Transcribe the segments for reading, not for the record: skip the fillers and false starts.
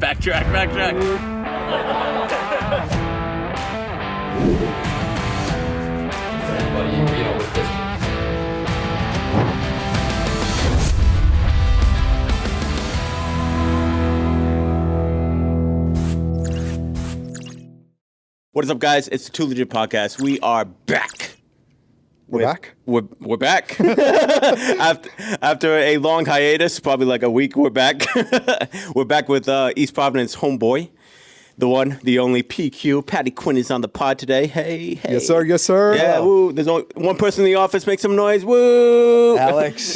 Backtrack. What is up, guys? It's the Too Legit Podcast. We are back. We're back? We're back. after a long hiatus, probably like a week, we're back. We're back with East Providence homeboy, the one, the only PQ. Patrick Quinn is on the pod today. Hey. Yes, sir. Yeah, woo. There's only one person in the office. Make some noise. Woo. Alex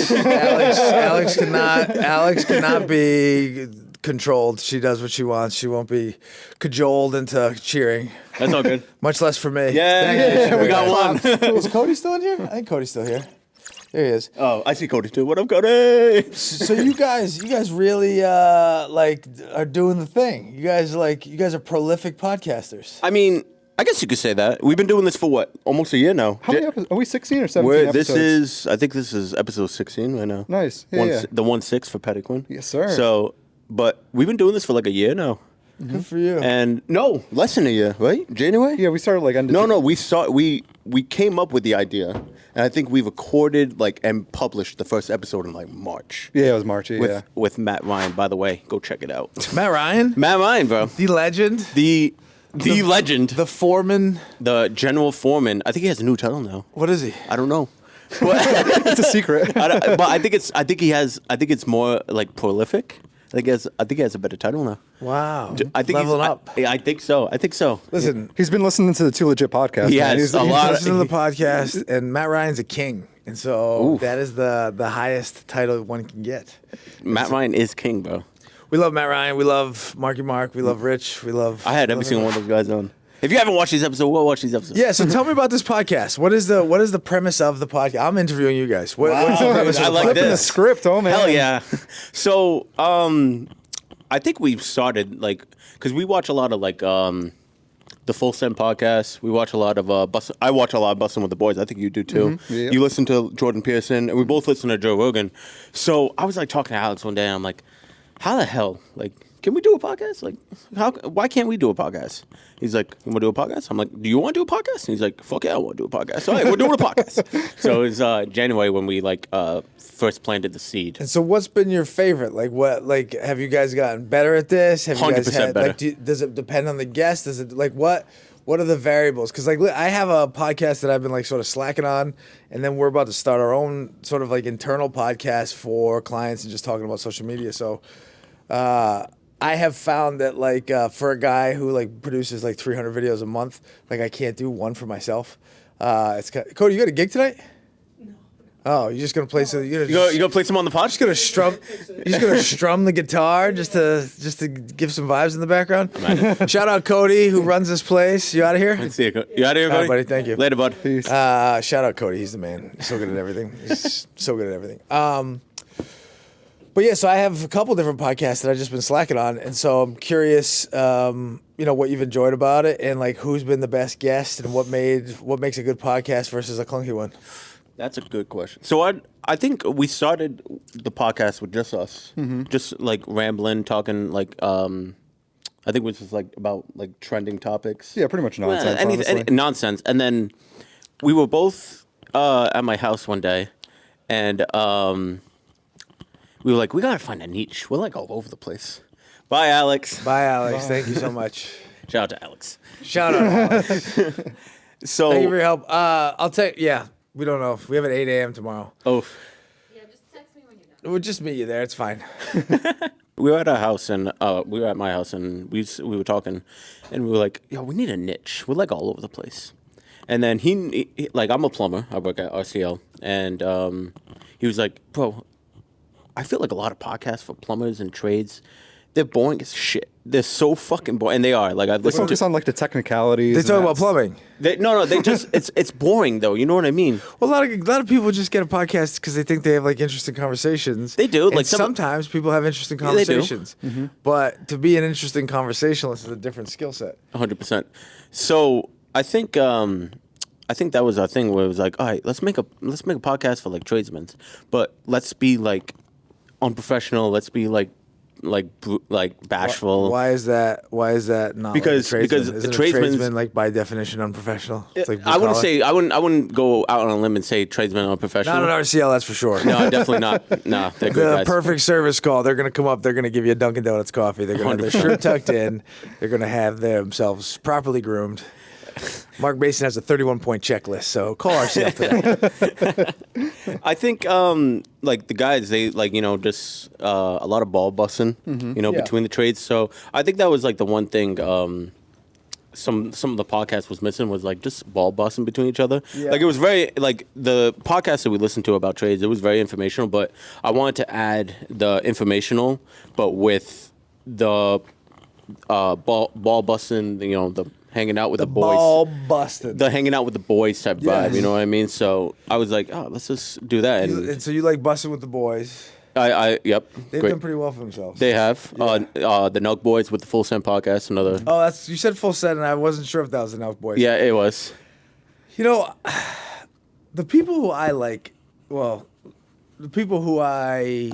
cannot be controlled. She does what she wants. She won't be cajoled into cheering. That's all good. Much less for me. Yeah, we got one. Is Cody still in here? I think Cody's still here. There he is. Oh, I see Cody too. What up, Cody? So you guys really are doing the thing. You guys are prolific podcasters. I mean, I guess you could say that. We've been doing this for what? Almost a year now. How many episodes? Are we 16 or 17 episodes? I think this is episode 16 right now. Nice. Yeah. The 1-6 for Patrick Quinn. Yes, sir. So, but we've been doing this for like a year now. Good for you. And no, less than a year, right? January? Yeah, we started like end of No, we came up with the idea, and I think we recorded and published the first episode in like March. Yeah, it was March. Yeah. With Matt Ryan, by the way. Go check it out. Matt Ryan? Matt Ryan, bro. The legend? The legend. The foreman? The general foreman. I think he has a new title now. What is he? I don't know. It's a secret. But I think it's more like prolific. I think he has a better title now. Wow. I think leveling up. I think so. Listen, He's been listening to the Too Legit podcast. He man. has He's a lot. Listen to the podcast, and Matt Ryan's a king, and so that is the highest title one can get. Matt Ryan is king, bro. We love Matt Ryan. We love Marky Mark. We love Rich. We love. I had every single one of those guys on. If you haven't watched these episodes, we'll watch these episodes. Yeah. So tell me about this podcast. What is the premise of the podcast? I'm interviewing you guys. What is the premise? I of the like podcast? Flipping the script. Oh man. Hell yeah. So, I think we've started because we watch a lot of the Full Send podcast. We watch a lot of I watch a lot of Bustin' with the Boys. I think you do too. Mm-hmm. Yeah. You listen to Jordan Peterson, and we both listen to Joe Rogan. So I was talking to Alex one day, and I'm like, how the hell, can we do a podcast? Why can't we do a podcast? He's like, you want to do a podcast? I'm like, do you want to do a podcast? And he's like, fuck yeah, I want to do a podcast. All right, we're doing a podcast. So it was January when we first planted the seed. And so, what's been your favorite? Have you guys gotten better at this? Have you guys 100% had better. Does it depend on the guest? Does it what are the variables? Because I have a podcast that I've been sort of slacking on, and then we're about to start our own sort of internal podcast for clients and just talking about social media. So. I have found that for a guy who produces 300 videos a month, I can't do one for myself. Cody, you got a gig tonight? No. Oh, you're just gonna play some? You gonna play some on the pod? Just gonna strum. You're just gonna strum the guitar just to give some vibes in the background. Shout out Cody who runs this place. You out of here? Let's see you. You out of here, buddy? Buddy, thank you. Later, bud. Peace. Shout out Cody. He's the man. He's so good at everything. He's so good at everything. But yeah, so I have a couple different podcasts that I've just been slacking on, and so I'm curious, what you've enjoyed about it, and who's been the best guest, and what makes a good podcast versus a clunky one. That's a good question. So I think we started the podcast with just us, just rambling, talking I think it was just about trending topics. Yeah, pretty much nonsense. Any nonsense, and then we were both at my house one day, and. We were we gotta find a niche. We're all over the place. Bye, Alex. Bye, Alex. Thank you so much. Shout out to Alex. Shout out, Alex. So thank you for your help. I'll take. Yeah, we don't know. We have at 8 a.m. tomorrow. Oh. Yeah, just text me when you're done. We'll just meet you there. It's fine. We were at our house, and we were at my house, and we were talking, and we were yo, we need a niche. We're all over the place. And then he I'm a plumber. I work at RCL, and he was bro. I feel a lot of podcasts for plumbers and trades, they're boring as shit. They're so fucking boring, and they are. I've listened focus on the technicalities. They talk about plumbing. No, they just it's boring though. You know what I mean? Well, a lot of people just get a podcast because they think they have interesting conversations. They do. And sometimes people have interesting conversations. Yeah, they do. But to be an interesting conversationalist is a different skill set. 100%. So I think that was our thing where it was all right, let's make a podcast for tradesmen, but let's be unprofessional. Let's be bashful. Why is that? Why is that not Because- like a tradesman? because Isn't a a tradesman's- tradesman like by definition unprofessional? It's like I wouldn't blue-collar. say I wouldn't go out on a limb and say tradesmen are professional. Not at RCL, that's for sure. No, definitely not. No, they're good The guys. perfect service call. They're gonna come up. They're gonna give you a Dunkin' Donuts coffee. They're gonna have their 100%. shirt tucked in. They're gonna have themselves properly groomed. Mark Mason has a 31-point checklist, so call RCL today. I think like the guys, they just a lot of ball busting, Yeah. between the trades. So I think that was like the one thing some of the podcast was missing was like just ball busting between each other. Yeah. Like it was very like the podcast that we listened to about trades. It was very informational, but I wanted to add the informational, but with the ball busting. The hanging out with the boys. Ball busted. The hanging out with the boys type Yes. vibe, you know what I mean? So I was like, oh, let's just do that. And so you like busting with the boys. Yep. They've great. done pretty well for themselves. They have. The Nelk Boys with the Full Send podcast, another. Oh, you said full set, and I wasn't sure if that was enough, boys. Yeah, it was. You know, the people who I like, the people who I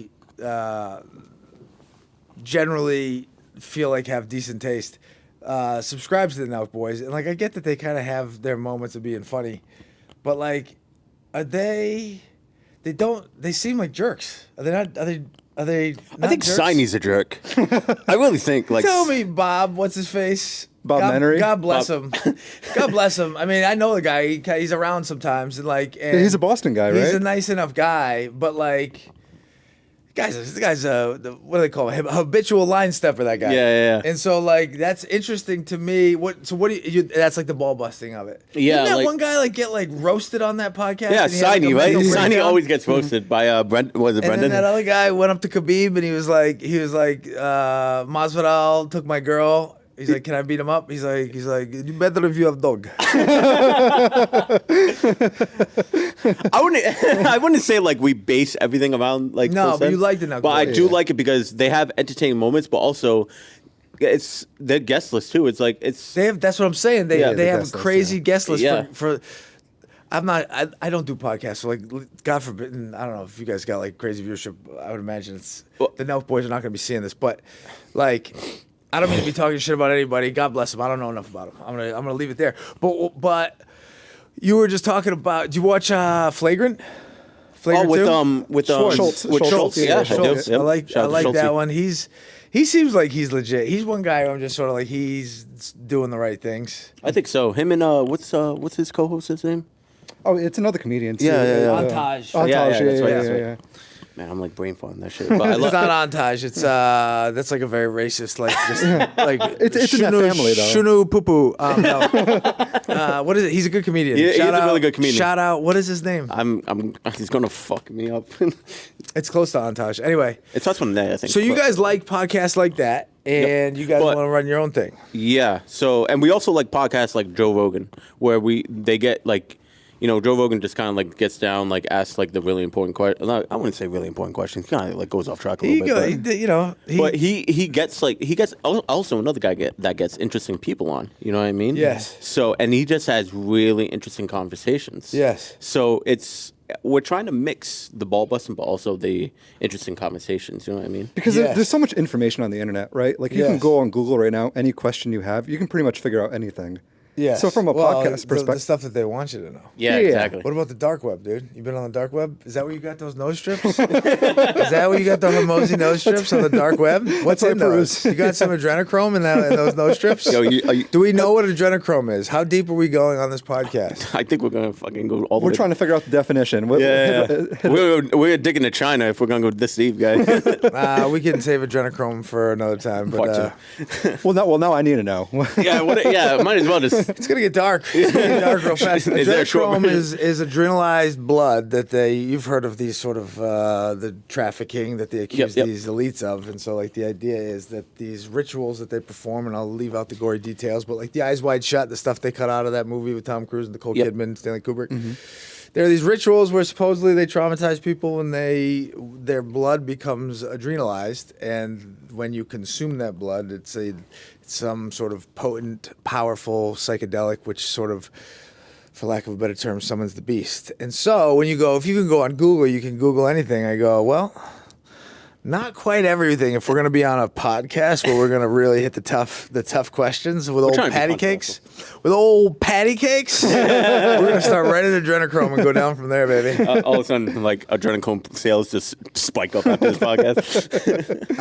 generally feel like have decent taste, subscribes to the Nelk Boys, and like I get that they kind of have their moments of being funny, but like, are they? They don't. They seem like jerks. Are they not? Are they? Not I think jerks? Signy's a jerk. I really think like. Tell me, Bob. What's his face? Bob God, Menery? God bless Bob- him. God bless him. I mean, I know the guy. He's around sometimes, and like, and He's a Boston guy, He's right? a nice enough guy, but like, this guy's what do they call him? Habitual line stepper. That guy. Yeah. And so like that's interesting to me. What do you? That's like the ball busting of it. Yeah, Didn't that like- one guy like get like roasted on that podcast? Yeah, and he had, like, Signy, a right? mental Signy breakdown? always gets roasted by Brent. Was it And Brendan? then that other guy went up to Khabib and he was like, Masvidal took my girl. He's like, can I beat him up? He's like, you better if you have dog. I wouldn't say like we base everything around like. No, Full but you Send, like the Nelk But I Boys. do like it because they have entertaining moments, but also it's their guest list too. It's like it's. That's what I'm saying. They Yeah, they the have a guest list, crazy yeah. guest list Yeah. for I don't do podcasts, so like God forbid, and I don't know if you guys got like crazy viewership. I would imagine Well- the Nelk Boys are not going to be seeing this, but like I don't mean to be talking shit about anybody. God bless them. I don't know enough about them. I'm gonna leave it there. But you were just talking about. Do you watch Flagrant? Flagrant with 2? Schultz. with Schultz. Yeah, Schultz. I do. I like Shout out to that Schultzy. one. He seems like he's legit. He's one guy who I'm just sort of like he's doing the right things. I think so. Him and what's his co-host's name? Oh, it's another comedian. Too. Yeah. Montage. Montage, Yeah, yeah, that's right, yeah, that's right. yeah. Man, I'm like brain farting that shit. But I It's love. not Montage. It's that's like a very racist like just like It's in that family, though. Shunu Pupu. No. What is it? He's a good comedian. Yeah, he's Shout a out, really good comedian. Shout out. What is his name? He's gonna fuck me up. It's close to Montage. Anyway, It starts with an A, I think. so you but- guys like podcasts like that, and you guys But- want to run your own thing. Yeah. So, and we also like podcasts like Joe Rogan, where they get like, Joe Rogan just kind of like gets down, like asks like the really important question. I wouldn't say really important questions. Kind of like goes off track a He little go, bit. he, But he gets also another guy that gets interesting people on. You know what I mean? Yes. So and he just has really interesting conversations. Yes. So we're trying to mix the ball busting, but also the interesting conversations. You know what I mean? Because Yes. there's so much information on the internet, right? Like you can Yes. go on Google right now, any question you have, you can pretty much figure out anything. yeah. So from a podcast the perspective, stuff that they want you to know. Yeah, Yeah. exactly. What about the dark web, dude? You been on the dark web? Is that where you got those nose strips? Is that where you got the Hormozy nose strips on the dark web? What's That's in what I those? peruse. You got some adrenochrome in those nose strips? Yo, Do we know what adrenochrome is? How deep are we going on this podcast? I think we're gonna fucking go all the we're way. trying to figure out the definition. Yeah. we're digging to China if we're gonna go this deep, guys. We can save adrenochrome for another time, but Part two. well, now I need to know. Yeah, might as well just. it's gonna get dark. It's gonna get dark real fast. Is there a short Adrenochrome version? is adrenalized blood that you've heard of these sort of the trafficking that they accuse Yep. these elites of, and so like the idea is that these rituals that they perform, and I'll leave out the gory details, but like the Eyes Wide Shut, the stuff they cut out of that movie with Tom Cruise and Nicole Yep. Kidman, Stanley Kubrick. There are these rituals where supposedly they traumatize people and their blood becomes adrenalized, and when you consume that blood, it's some sort of potent, powerful psychedelic, which sort of, for lack of a better term, summons the beast. And so when if you can go on Google, you can Google anything. I go, well, Not quite everything. If we're gonna be on a podcast where we're gonna really hit the tough questions with old trying to be patty controversial. cakes, we're gonna start right at adrenochrome and go down from there, baby. All of a sudden, like adrenochrome sales just spike up after this podcast.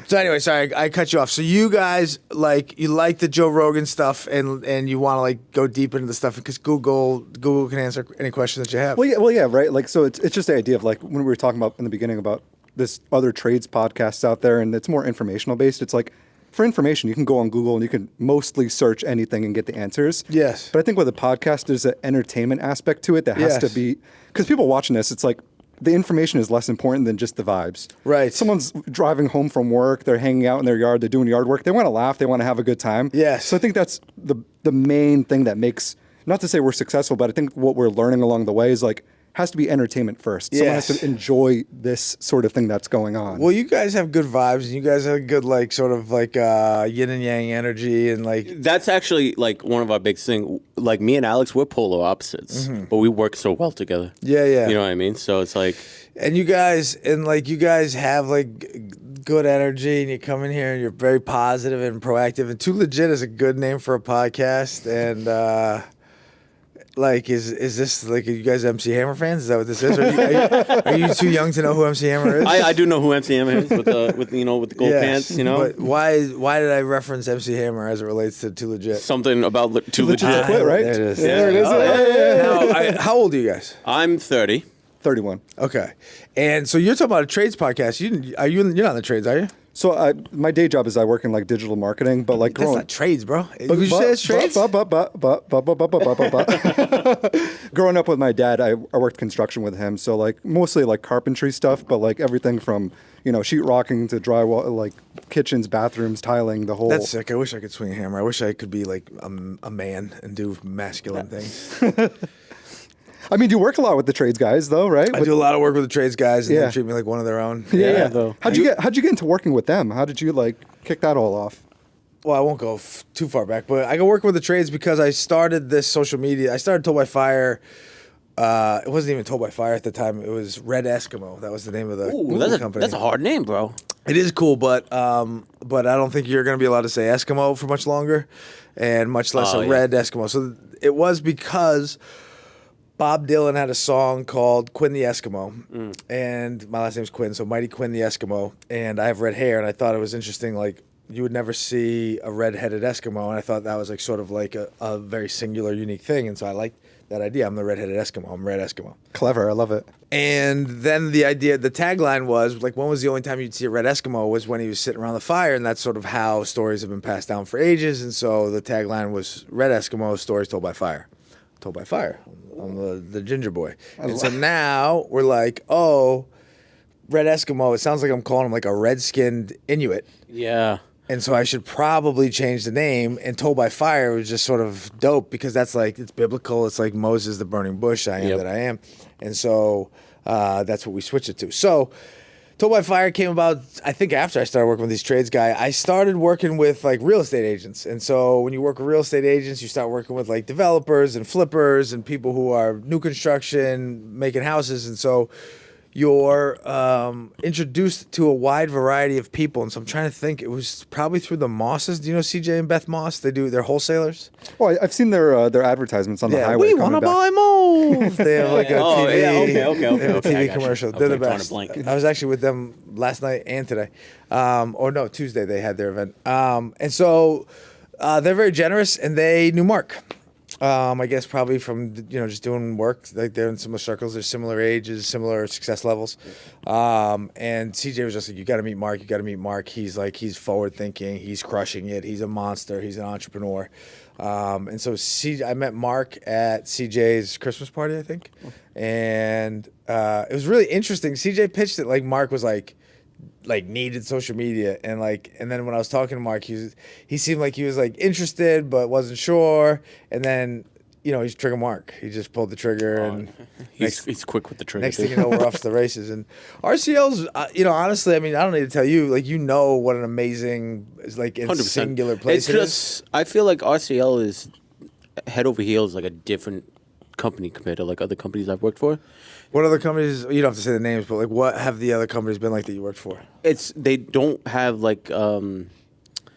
So anyway, sorry, I cut you off. So you guys you like the Joe Rogan stuff, and you want to like go deep into the stuff because Google can answer any questions that you have. Well, yeah, right. Like, so it's just the idea of like when we were talking about in the beginning about this other trades podcasts out there, and it's more informational based. It's like for information, you can go on Google and you can mostly search anything and get the answers. Yes. But I think with a podcast, there's an entertainment aspect to it that has to be, because people watching this, it's like the information is less important than just the vibes. Right. Someone's driving home from work, they're hanging out in their yard, they're doing yard work, they want to laugh, they want to have a good time. Yes. So I think that's the main thing that makes, not to say we're successful, but I think what we're learning along the way is like, has to be entertainment first. Someone has Yes. to enjoy this sort of thing that's going on. Well, you guys have good vibes, and you guys have good sort of yin and yang energy, and That's actually like one of our big things. Like me and Alex, we're polar opposites, but we work so well together. Yeah. You know what I mean? So it's like, and you guys have good energy, and you come in here and you're very positive and proactive, and Too Legit is a good name for a podcast, and is this are you guys MC Hammer fans? Is that what this is? Are you too young to know who MC Hammer is? I do know who MC Hammer is with the gold pants. You know, But why did I reference MC Hammer as it relates to Too Legit? something about Too Legit. Quit, right? There it is. There it is. Now, how old are you guys? I'm 30. 31. Okay, and so you're talking about a trades podcast. You're not in the trades, are you? So my day job is I work in like digital marketing, but like That's growing. not trades, bro. Would you say it's trades? Growing up with my dad, I worked construction with him, so like mostly like carpentry stuff, but like everything from sheetrocking to drywall, like kitchens, bathrooms, tiling, the whole. That's sick. I wish I could swing a hammer. I wish I could be like a man and do masculine things. I mean, you work a lot with the trades guys, though, right? I do a lot of work with the trades guys, and Yeah. they treat me like one of their own. Yeah. though. How'd you get into working with them? How did you like kick that all off? Well, I won't go too far back, but I go work with the trades because I started this social media. I started Told by Fire. It wasn't even Told by Fire at the time. It was Red Eskimo. That was the name of the Ooh, that's company. that's a hard name, bro. It is cool, but I don't think you're going to be allowed to say Eskimo for much longer, and much less a yeah. Red Eskimo. So it was because Bob Dylan had a song called Quinn the Eskimo, and my last name's Quinn, so Mighty Quinn the Eskimo, and I have red hair, and I thought it was interesting, like, you would never see a red-headed Eskimo, and I thought that was like sort of like a very singular, unique thing, and so I liked that idea. I'm the red-headed Eskimo. I'm Red Eskimo. Clever. I love it. And then the tagline was, like, when was the only time you'd see a red Eskimo was when he was sitting around the fire, and that's sort of how stories have been passed down for ages, and so the tagline was Red Eskimo, stories told by fire. Told by fire. I'm the ginger boy. And so now we're like, oh, Red Eskimo, it sounds like I'm calling him like a red-skinned Inuit. Yeah. And so I should probably change the name. And Told by Fire was just sort of dope because that's like, it's biblical. It's like Moses, the burning bush, I am Yep. that I am. And so that's what we switched it to. So Told by Fire came about, I think, after I started working with these trades guys. I started working with like real estate agents. And so when you work with real estate agents, you start working with like developers and flippers and people who are new construction, making houses. And so you're introduced to a wide variety of people. And so I'm trying to think, it was probably through the Mosses. Do you know CJ and Beth Moss? They're wholesalers. Well, I've seen their advertisements on the highway. We want to buy moles. They have like a Oh, TV. yeah, okay, They have a okay, I TV got you. commercial. Okay, They're the drawing a best. blank. I was actually with them last night and today. Or no, Tuesday they had their event. And so they're very generous, and they knew Mark. I guess probably from just doing work, like they're in similar circles, they're similar ages, similar success levels, and CJ was just like, you got to meet Mark. You got to meet Mark. He's forward thinking. He's crushing it. He's a monster. He's an entrepreneur. And so I met Mark at CJ's Christmas party, I think, and it was really interesting. CJ pitched it like Mark was like needed social media, and then when I was talking to Mark, he seemed like he was like interested but wasn't sure, and then he's trigger Mark. He just pulled the trigger, and He's quick with the trigger. next thing you know, we're off to the races. And RCL's, honestly, I mean, I don't need to tell you, like, what an amazing, like, in 100%. singular place It's just, I feel like RCL is head over heels like a different company compared to like other companies I've worked for. What other companies? You don't have to say the names, but like, what have the other companies been like that you worked for? They don't have like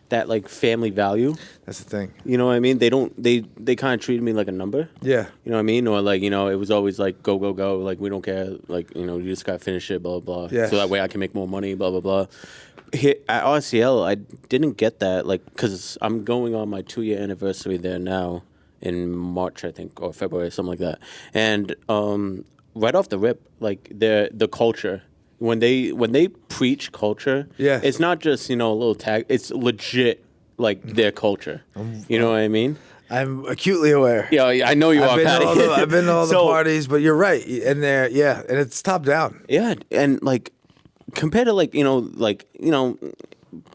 that like family value. That's the thing. You know what I mean? They don't. They kind of treated me like a number. Yeah. You know what I mean? Or like, it was always like go go go. Like we don't care. Like you just gotta finish it. Blah blah blah. Yeah. So that way I can make more money. Blah blah blah. Here, at RCL, I didn't get that. Like, cause I'm going on my 2-year anniversary there now in March, I think, or February, something like that. And right off the rip, like the culture. When they preach culture, Yeah. it's not just a little tag. It's legit like their culture. You know what I mean? I'm acutely aware. Yeah, I know you are, Patty. I've been to all the So- parties, but you're right. And and it's top down. Yeah, and like compared to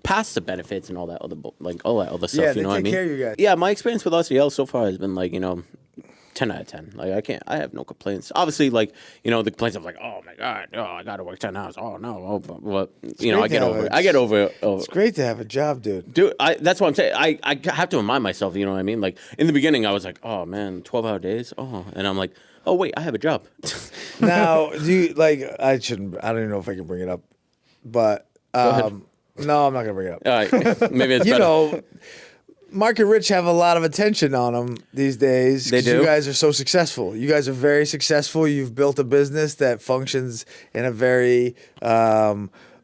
past the benefits and all that other stuff. Yeah, you they know what I take mean? care of you guys. Yeah, my experience with RCL so far has been 10 out of 10. Like I have no complaints. Obviously, the complaints of oh my god, I gotta work 10 hours. Oh no, but I great get to over have it. I get over it. It's great to have a job, dude. Dude, that's what I'm saying. I have to remind myself, you know what I mean? Like, in the beginning, I was like, oh, man, 12-hour days? Oh. And I'm like, oh, wait, I have a job. Now, do you, I don't even know if I can bring it up, but, ahead. no, I'm not going to bring it up. All right. Maybe it's better. Mark and Rich have a lot of attention on them these days. They 'cause do? You guys are so successful. You guys are very successful. You've built a business that functions in a very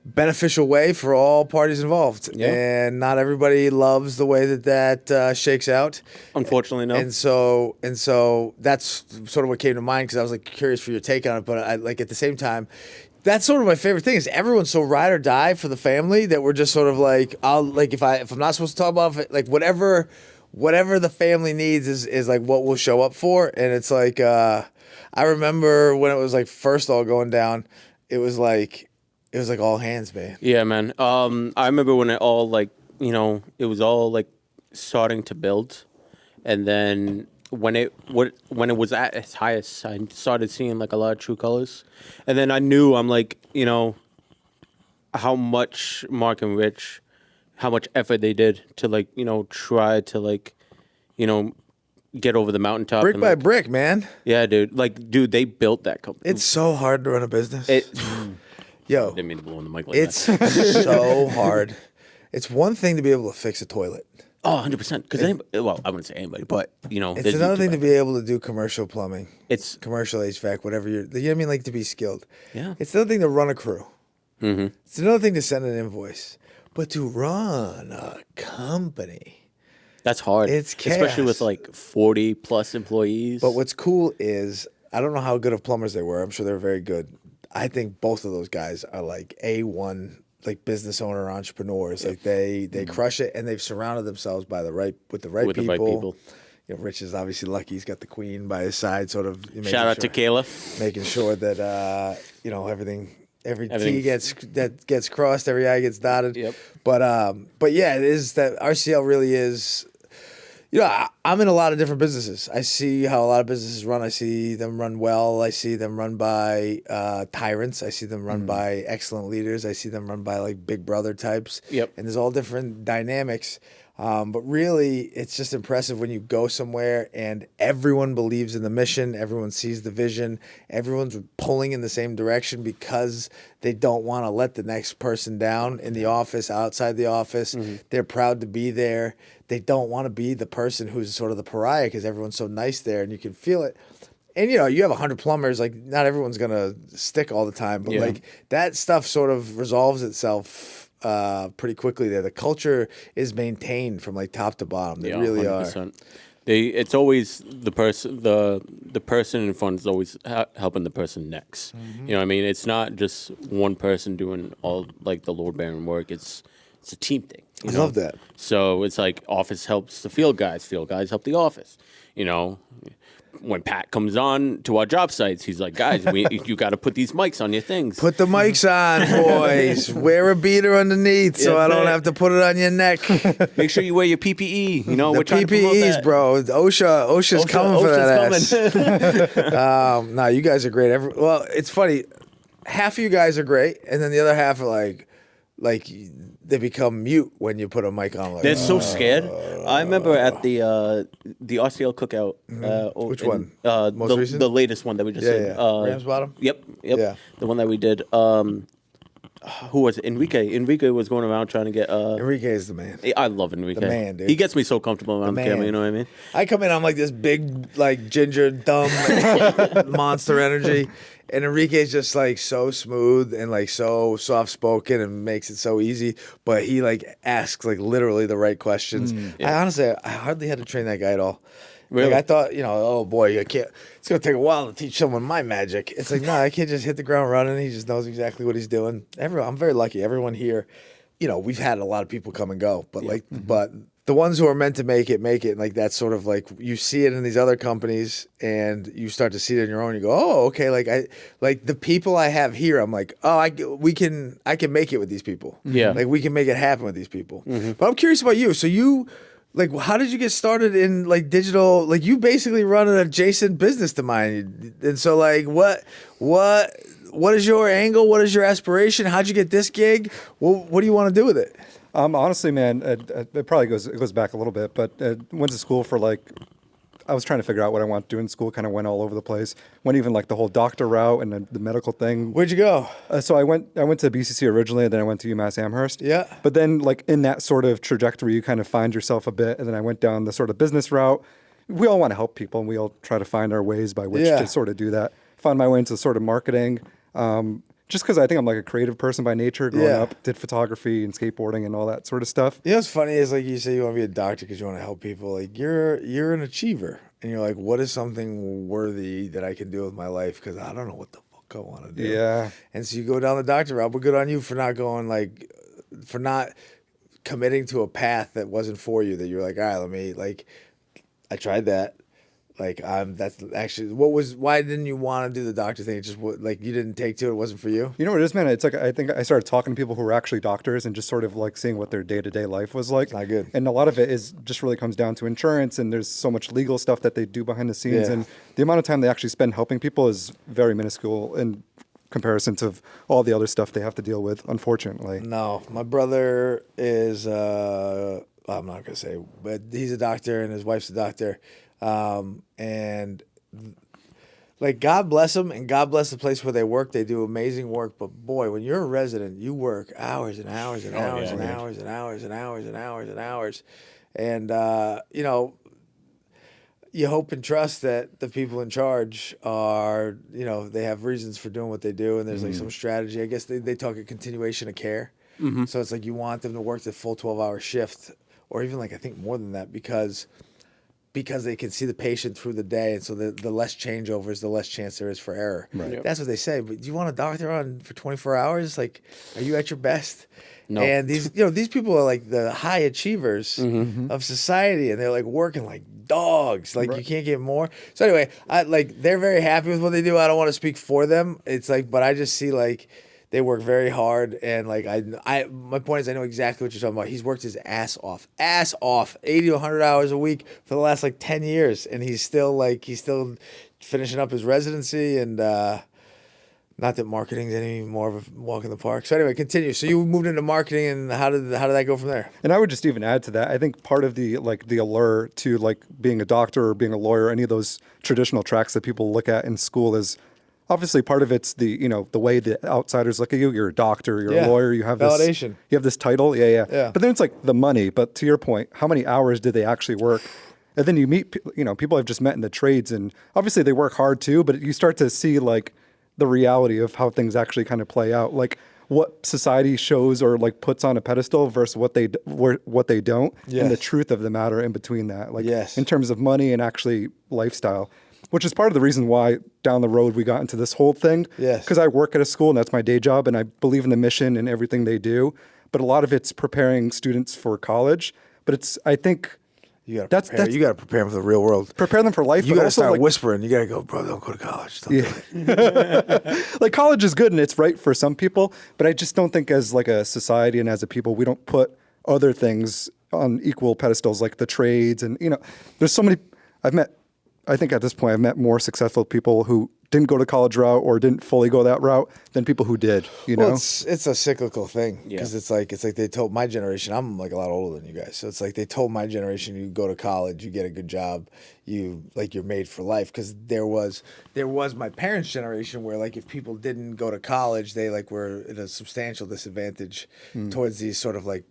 beneficial way for all parties involved. Yeah. And not everybody loves the way that shakes out. Unfortunately, no. And so that's sort of what came to mind because I was curious for your take on it. But I at the same time, that's sort of my favorite thing is everyone's so ride or die for the family that we're just sort of if I'm not supposed to talk about it, whatever the family needs is what we'll show up for. And it's I remember when it was first all going down, it was all hands, man. Yeah, man. I remember when it all, it was all, starting to build. And then when it was at its highest, I started seeing a lot of true colors, and then I knew how much Mark and Rich, how much effort they did to try to get over the mountaintop Brick and, by brick, man. Yeah, dude. Dude, they built that company. It's so hard to run a business. Yo, Didn't mean to blow in the mic like it's that. so hard. It's one thing to be able to fix a toilet. Oh, 100%. Because I wouldn't say anybody, but It's another thing to be able to do commercial plumbing. It's Commercial HVAC, whatever you know what I mean, to be skilled. Yeah. It's another thing to run a crew. Mm-hmm. It's another thing to send an invoice. But to run a company. That's hard. It's especially chaos. with 40 plus employees. But what's cool is, I don't know how good of plumbers they were. I'm sure they're very good. I think both of those guys are A1 business owner entrepreneurs. They crush it, and they've surrounded themselves with the right people. Rich is obviously lucky; he's got the queen by his side. Sort of. Shout out to Kayla, making sure that every T gets crossed, every I gets dotted. Yep. But yeah, it is that RCL really is. I'm in a lot of different businesses. I see how a lot of businesses run. I see them run well. I see them run by tyrants. I see them run by excellent leaders. I see them run by big brother types. Yep. And there's all different dynamics. But really, it's just impressive when you go somewhere and everyone believes in the mission, everyone sees the vision, everyone's pulling in the same direction because they don't want to let the next person down in the office, outside the office. Mm-hmm. They're proud to be there. They don't want to be the person who's sort of the pariah because everyone's so nice there and you can feel it. And you have 100 plumbers, not everyone's gonna stick all the time, but that stuff sort of resolves itself pretty quickly there. The culture is maintained from top to bottom. They really 100%. Are. It's always the person. The person in front is always helping the person next. Mm-hmm. You know what I mean? It's not just one person doing all the load bearing work. It's a team thing. I love that. So it's office helps the field guys help the office. When Pat comes on to our job sites, he's like, guys, you got to put these mics on your things. Put the mics on, boys. Wear a beater underneath so I don't have to put it on your neck. Make sure you wear your PPE. The we're trying to promote PPEs, that. bro. OSHA's coming for that ass. Nah, you guys are great. Well, it's funny. Half of you guys are great, and then the other half are like they become mute when you put a mic on. Like, They're so scared. I remember at the RCL cookout. Which one? Most recent? The latest one that we just did. Rams Bottom? Yep. Yeah. The one that we did. Who was it? Enrique. Enrique was going around trying to get. Enrique is the man. I love Enrique. The man, dude. He gets me so comfortable around the camera. You know what I mean? I come in, I'm like this big, like ginger, dumb monster energy. And Enrique's just like so smooth and like so soft spoken and makes it so easy. But he like asks like literally the right questions. I honestly hardly had to train that guy at all. Really? Like I thought, oh boy, I can't. It's gonna take a while to teach someone my magic. It's like, no, I can't just hit the ground running. He just knows exactly what he's doing. I'm very lucky. Everyone here, we've had a lot of people come and go, but but the ones who are meant to make it. And like that's sort of like you see it in these other companies, and you start to see it in your own. You go, oh, okay. Like the people I have here, I'm like, oh, I can make it with these people. Yeah. Like we can make it happen with these people. But I'm curious about you. So you. Like, how did you get started in like digital? Like, you basically run an adjacent business to mine, and so like, what is your angle? What is your aspiration? How'd you get this gig? What do you want to do with it? Honestly, man, it probably goes back a little bit, but went to school for like. I was trying to figure out what I want to do in school. Kind of went all over the place. Went even like the whole doctor route and the medical thing. Where'd you go? So I went to BCC originally, and then I went to UMass Amherst. Yeah. But then, like in that sort of trajectory, you kind of find yourself a bit, and then I went down the sort of business route. We all want to help people, and we all try to find our ways by which to sort of do that. Found my way into sort of marketing. Just because I think I'm like a creative person by nature. Growing up, did photography and skateboarding and all that sort of stuff. You know what's funny is like you say you want to be a doctor because you want to help people. Like you're an achiever, and you're like, what is something worthy that I can do with my life? Because I don't know what the fuck I want to do. Yeah. And so you go down the doctor route. But good on you for not going for not committing to a path that wasn't for you. That you're like, all right, I tried that. Like that's actually why didn't you want to do the doctor thing? It just like you didn't take to it. It wasn't for you. You know what it is, man? It's like I think I started talking to people who were actually doctors and just sort of like seeing what their day-to-day life was like. It's not good. And a lot of it is just really comes down to insurance, and there's so much legal stuff that they do behind the scenes, and the amount of time they actually spend helping people is very minuscule in comparison to all the other stuff they have to deal with, unfortunately. No, my brother is I'm not gonna say, but he's a doctor and his wife's a doctor. And like God bless them and God bless the place where they work. They do amazing work. But boy, when you're a resident, you work hours and hours and hours and hours and hours and hours and hours and hours. And, you hope and trust that the people in charge are, they have reasons for doing what they do. And there's like some strategy. I guess they talk a continuation of care. So it's like you want them to work the full 12-hour shift or even like I think more than that because they can see the patient through the day, and so the less changeovers, the less chance there is for error. Right. Yep. That's what they say. But do you want a doctor on for 24 hours? Like, are you at your best? No. And these people are like the high achievers of society, and they're like working like dogs. Like you can't get more. So anyway, they're very happy with what they do. I don't want to speak for them. It's like, but I just see like. They work very hard, and like my point is I know exactly what you're talking about. He's worked his ass off, 80 to 100 hours a week for the last like 10 years, and he's still finishing up his residency, and not that marketing's any more of a walk in the park. So anyway, continue. So you moved into marketing, and how did that go from there? And I would just even add to that. I think part of the allure to like being a doctor or being a lawyer, any of those traditional tracks that people look at in school is. Obviously, part of it's the way the outsiders look at you. You're a doctor. You're a lawyer. You have validation. You have this title. Yeah. But then it's like the money. But to your point, how many hours did they actually work? And then you meet people I've just met in the trades, and obviously they work hard too. But you start to see like the reality of how things actually kind of play out, like what society shows or like puts on a pedestal versus what they don't, and the truth of the matter in between that, like in terms of money and actually lifestyle. Which is part of the reason why down the road we got into this whole thing. Yes. Because I work at a school and that's my day job and I believe in the mission and everything they do. But a lot of it's preparing students for college. But I think you got to prepare them for the real world. Prepare them for life. You got to start like, whispering. You got to go, bro, don't go to college. Don't do it. Like college is good and it's right for some people. But I just don't think as like a society and as a people, we don't put other things on equal pedestals like the trades. And, there's so many, I've met I think at this point I've met more successful people who didn't go to college route or didn't fully go that route than people who did, you know? Well, it's a cyclical thing because Yeah. it's like they told my generation. I'm like a lot older than you guys, so it's like they told my generation, you go to college, you get a good job, you're made for life. Because there was my parents' generation where like if people didn't go to college, they like were at a substantial disadvantage towards these sort of like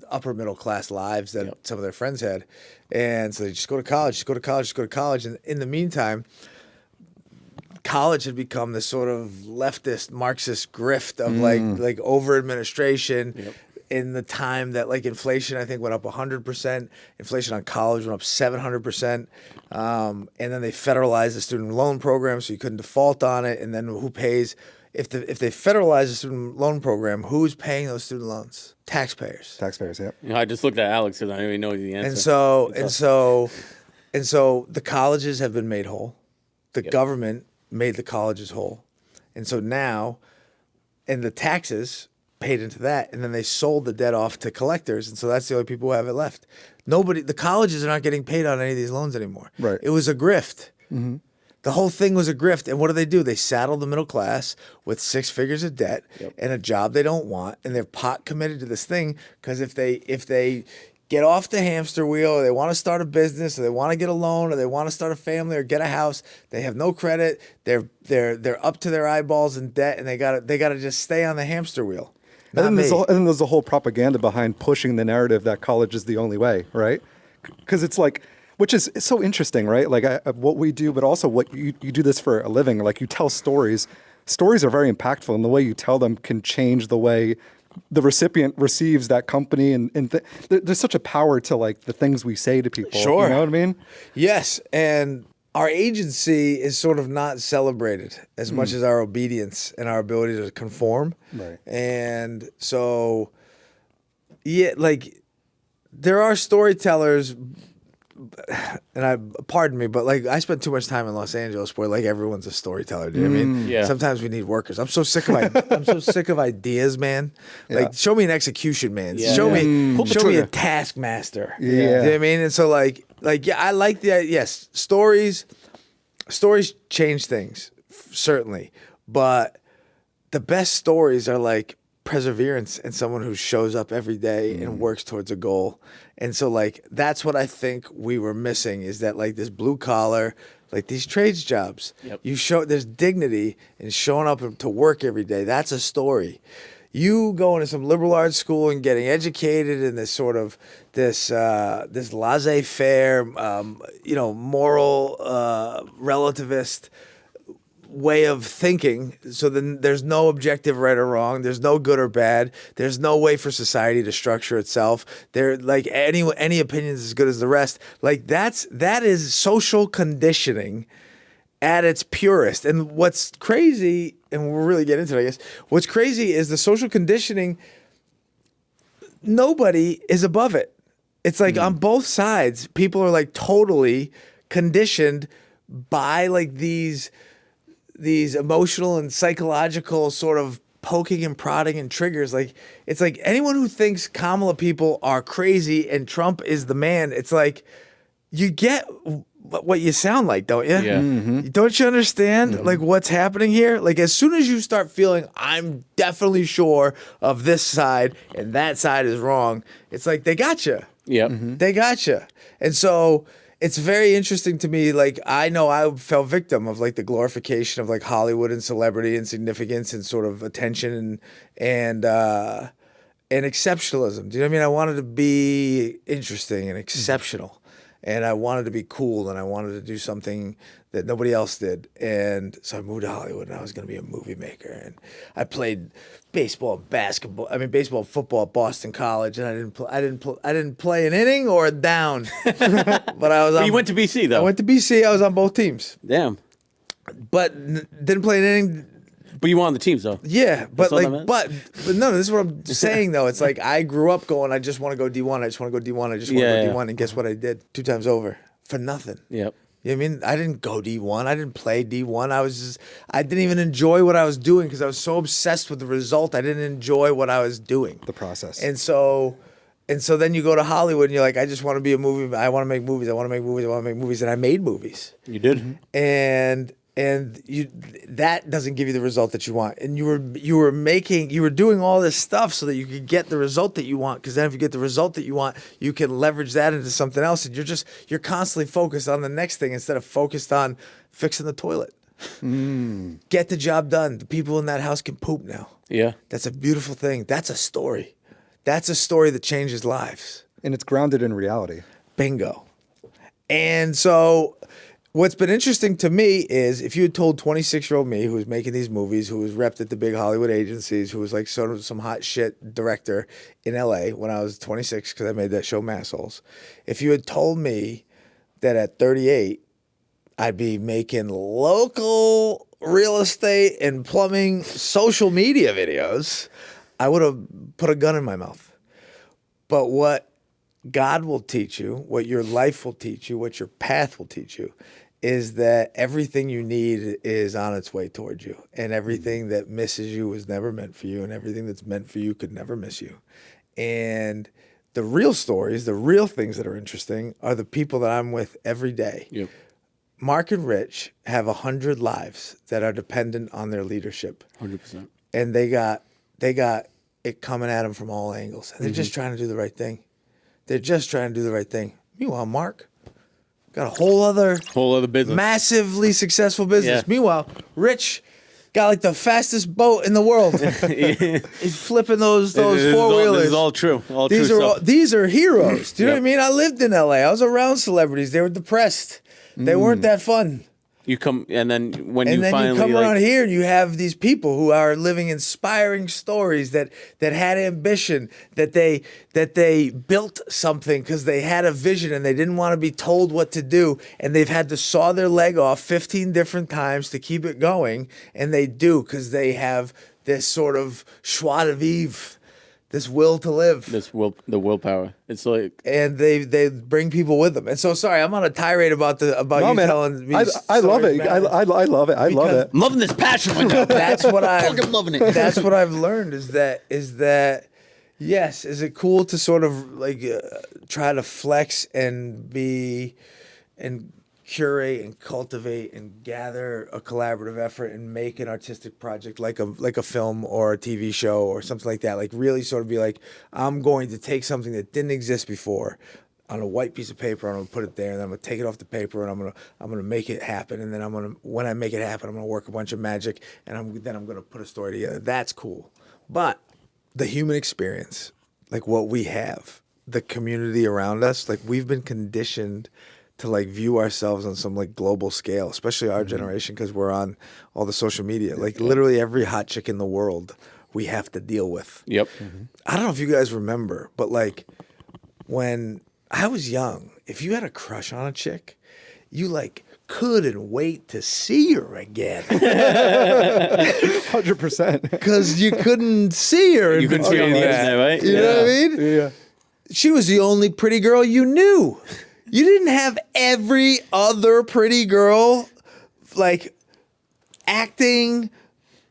upper middle class lives that some of their friends had, and so they just go to college, just go to college, just go to college, and in the meantime, college had become this sort of leftist Marxist grift of like over administration. In the time that like inflation, I think went up 100%. Inflation on college went up 700%. And then they federalized the student loan program, so you couldn't default on it. And then who pays? If they federalize the student loan program, who's paying those student loans? Taxpayers. Taxpayers, yeah. You know, I just looked at Alex because I don't even know the answer. And so the colleges have been made whole. The government made the colleges whole. And so now, and the taxes paid into that, and then they sold the debt off to collectors, and so that's the only people who have it left. The colleges are not getting paid on any of these loans anymore. Right. It was a grift. Mm-hmm. The whole thing was a grift, and what do? They saddle the middle class with 6 figures of debt and a job they don't want, and they're pot committed to this thing because if they get off the hamster wheel, or they want to start a business, or they want to get a loan, or they want to start a family, or get a house. They have no credit. They're up to their eyeballs in debt, and they gotta just stay on the hamster wheel. And then there's a whole propaganda behind pushing the narrative that college is the only way, right? Because it's like, which is it's so interesting, right? Like what we do, but also what you do this for a living. Like you tell stories. Stories are very impactful, and the way you tell them can change the way the recipient receives that company, and there's such a power to like the things we say to people. Sure. You know what I mean? Yes, and our agency is sort of not celebrated as much as our obedience and our ability to conform. Right. And so, yeah, like there are storytellers, and pardon me, but like I spent too much time in Los Angeles where like everyone's a storyteller. Do you know what I mean? Yeah. Sometimes we need workers. I'm so sick of ideas, man. Like show me an execution, man. Yeah. Show Pull the me a trigger. taskmaster. Yeah. You know what I mean? And so like yeah, I like yes, stories change things, certainly. But the best stories are like perseverance and someone who shows up every day and works towards a goal. And so like that's what I think we were missing, is that like this blue collar, like these trades jobs. Yep. There's dignity in showing up to work every day. That's a story. You going to some liberal arts school and getting educated in this sort of this laissez-faire, moral relativist way of thinking. So then there's no objective right or wrong. There's no good or bad. There's no way for society to structure itself. There, like any opinion is as good as the rest. Like that is social conditioning at its purest. And what's crazy, and we'll really get into it, I guess, what's crazy is the social conditioning, nobody is above it. It's like on both sides, people are like totally conditioned by like these emotional and psychological sort of poking and prodding and triggers. Like it's like anyone who thinks Kamala people are crazy and Trump is the man, it's like you get what you sound like, don't you? Yeah. Don't you understand like what's happening here? Like as soon as you start feeling I'm definitely sure of this side and that side is wrong, it's like they got you. Yep. They got you. And so it's very interesting to me. Like I know I fell victim of like the glorification of like Hollywood and celebrity and significance and sort of attention and exceptionalism. Do you know what I mean? I wanted to be interesting and exceptional. And I wanted to be cool, and I wanted to do something that nobody else did. And so I moved to Hollywood, and I was going to be a movie maker. And I played baseball and football at Boston College, and I didn't play an inning or a down. But I was. But you went to BC though. I went to BC. I was on both teams, Damn. but didn't play an inning. But you were on the teams though. Yeah, but all that like, matters? but no, this is what I'm saying though. It's like I grew up going, I just want to go D1. I just want to go D1. I just want to go D1. And guess what I did? 2 times over for nothing. Yep. You know what I mean? I didn't go D1. I didn't play D1. I didn't even enjoy what I was doing because I was so obsessed with the result. I didn't enjoy what I was doing. The process. And so And so then you go to Hollywood and you're like, I just want to be a movie. I want to make movies. I want to make movies. I want to make movies. And I made movies. You did. And you that doesn't give you the result that you want. And you were doing all this stuff so that you could get the result that you want. Because then if you get the result that you want, you can leverage that into something else. And you're constantly focused on the next thing instead of focused on fixing the toilet. Get the job done. The people in that house can poop now. Yeah. That's a beautiful thing. That's a story. That's a story that changes lives. And it's grounded in reality. Bingo. And so what's been interesting to me is if you had told 26-year-old me who was making these movies, who was repped at the big Hollywood agencies, who was like sort of some hot shit director in LA when I was 26 because I made that show Massholes. If you had told me that at 38, I'd be making local real estate and plumbing social media videos, I would have put a gun in my mouth. But what God will teach you, what your life will teach you, what your path will teach you, is that everything you need is on its way towards you. And everything that misses you was never meant for you. And everything that's meant for you could never miss you. And the real stories, the real things that are interesting are the people that I'm with every day. Yep. Mark and Rich have 100 lives that are dependent on their leadership. 100%. And they got it coming at them from all angles. And they're just trying to do the right thing. They're just trying to do the right thing. Meanwhile, Mark got a whole other business. massively successful business. Yeah. Meanwhile, Rich got like the fastest boat in the world. He's flipping those four-wheelers. This is all true. These are heroes. Do you know what I mean? I lived in LA. I was around celebrities. They were depressed. They weren't that fun. You come, and then when And you then finally you come like, around here and you have these people who are living inspiring stories that had ambition, that they built something because they had a vision and they didn't want to be told what to do, and they've had to saw their leg off 15 different times to keep it going, and they do because they have this sort of joie de vivre, this will to live. the willpower. It's like, And they bring people with them. And so, sorry, I'm on a tirade about you telling me. I love it. stories, I man. love it. I love it. I'm loving this passion right now. That's what Fucking loving it. That's what I've learned is that yes, is it cool to sort of like try to flex and be and curate and cultivate and gather a collaborative effort and make an artistic project like a film or a TV show or something like that. Like really sort of be like, I'm going to take something that didn't exist before on a white piece of paper, I'm gonna put it there, and then I'm gonna take it off the paper, and I'm gonna make it happen, and then when I make it happen, I'm gonna work a bunch of magic, and I'm gonna put a story together. That's cool. But the human experience, like what we have, the community around us, like we've been conditioned to like view ourselves on some like global scale, especially our generation, because we're on all the social media. Like literally every hot chick in the world we have to deal with. Yep. I don't know if you guys remember, but like when I was young, if you had a crush on a chick, you like couldn't wait to see her again 100%. because you couldn't see her. You couldn't see her on the internet, right? You know what I mean? Yeah. She was the only pretty girl you knew. You didn't have every other pretty girl like acting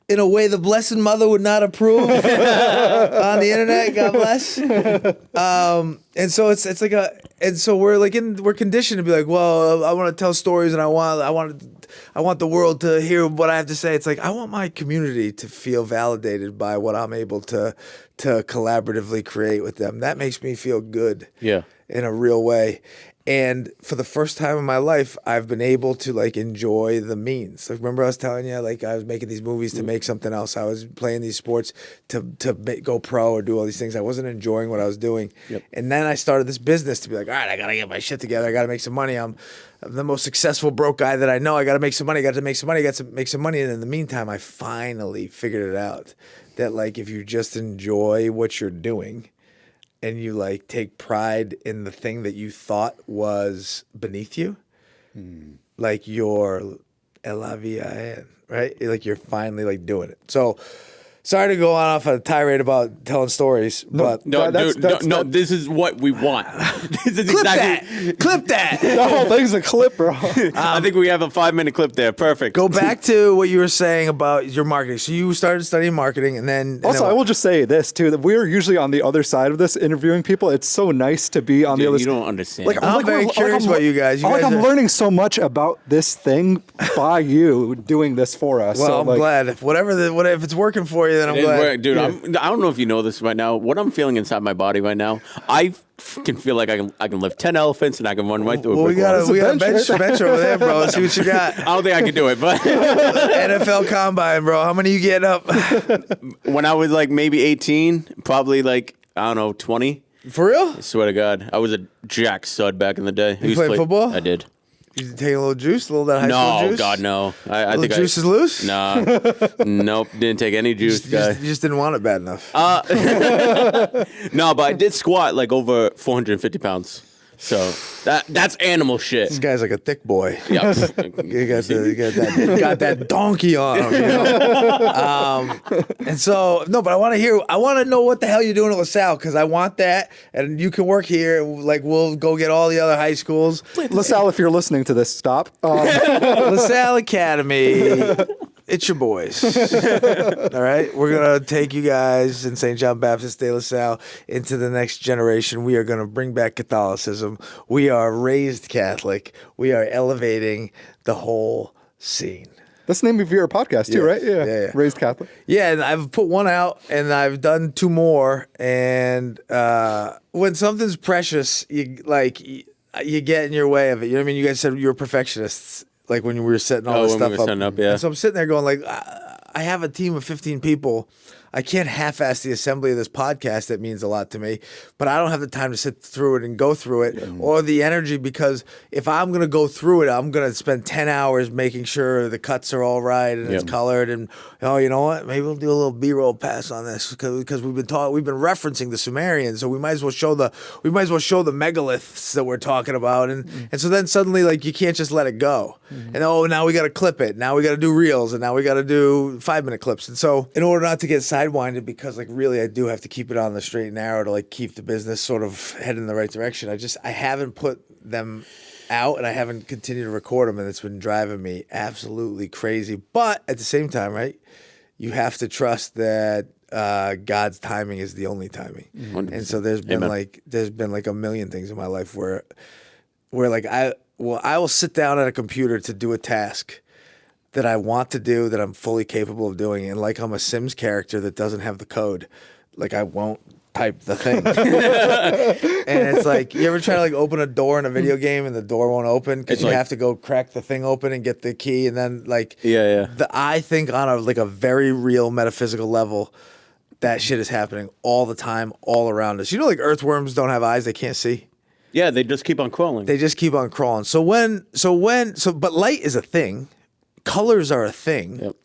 in a way the Blessed Mother would not approve on the internet. God bless. And so it's like we're conditioned to be like, well, I want to tell stories and I want the world to hear what I have to say. It's like I want my community to feel validated by what I'm able to collaboratively create with them. That makes me feel good. Yeah. In a real way. And for the first time in my life, I've been able to like enjoy the means. Like, remember I was telling you, like I was making these movies to make something else. I was playing these sports to go pro or do all these things. I wasn't enjoying what I was doing. Yep. And then I started this business to be like, all right, I got to get my shit together. I got to make some money. I'm the most successful broke guy that I know. I got to make some money. And in the meantime, I finally figured it out that like if you just enjoy what you're doing, and you like take pride in the thing that you thought was beneath you, like you're right? Like you're finally like doing it. So Sorry to go on off a tirade about telling stories, but No, That's- dude, that's- no, this is what we want. This is clip exactly. that. Clip that. The whole thing's a clip, bro. I think we have a 5-minute clip there. Perfect. Go back to what you were saying about your marketing. So you started studying marketing, and then Also, I will just say this too: that we're usually on the other side of this, interviewing people. It's so nice to be on the Dude, other. you don't understand. I'm very curious about you guys. You I'm guys are- learning so much about this thing by you doing this for us. Well, so, I'm like, glad. If it's working for you, then I'm It is glad. work, dude. I don't know if you know this right now. What I'm feeling inside my body right now, I can feel like I can lift 10 elephants and I can run right through Well, a we brick got wall. a bench, bench, right? bench over there, bro. See what you got. I don't think I can do it, but NFL Combine, bro. How many you getting up? when I was like maybe 18, probably like, I don't know, 20. For real? I swear to God, I was a jack stud back in the day. You played football? I did. You taking a little juice, a little of that high school No, juice? God, no. I Little think juice is loose? Nah, nope, didn't take any juice, guy. You just didn't want it bad enough. No, but I did squat like over 450 pounds. So that's animal shit. This guy's like a thick boy. Yeah. You got that donkey on him. You know? And so, no, but I want to know what the hell you're doing at LaSalle, because I want that, and you can work here. Like, we'll go get all the other high schools. LaSalle, if you're listening to this, stop. LaSalle Academy. It's your boys. All right? We're going to take you guys in St. John Baptist de LaSalle into the next generation. We are going to bring back Catholicism. We are raised Catholic. We are elevating the whole scene. That's the name of your podcast too, Yeah. right? Yeah. Raised Catholic. Yeah, and I've put one out, and I've done 2 more. And when something's precious, you get in your way of it. You know what I mean? You guys said you were perfectionists, like when we were setting all this when stuff we were up. setting up, yeah. And so I'm sitting there going, like, I have a team of 15 people. I can't half-ass the assembly of this podcast. That means a lot to me, but I don't have the time to sit through it and go through it, or the energy, because if I'm going to go through it, I'm going to spend 10 hours making sure the cuts are all right and it's colored, and you know what? Maybe we'll do a little B-roll pass on this because we've been referencing the Sumerians, so we might as well show the megaliths that we're talking about, and so then suddenly, like, you can't just let it go, and now we got to clip it, now we got to do reels, and now we got to do 5-minute clips, and so in order not to get sidewinded, because like really I do have to keep it on the straight and narrow to like keep the business sort of heading in the right direction. I haven't put them out, and I haven't continued to record them, and it's been driving me absolutely crazy. But at the same time, right, you have to trust that God's timing is the only timing. 100%. And so there's been like a million things in my life where like I will sit down at a computer to do a task that I want to do, that I'm fully capable of doing. And like I'm a Sims character that doesn't have the code, like I won't type the thing. And it's like, you ever try to like open a door in a video game and the door won't open because you have to go crack the thing open and get the key, and then like I think on a very real metaphysical level, that shit is happening all the time, all around us. You know, like earthworms don't have eyes; they can't see. Yeah, they just keep on crawling. They just keep on crawling. But light is a thing. Colors are a thing. Yep.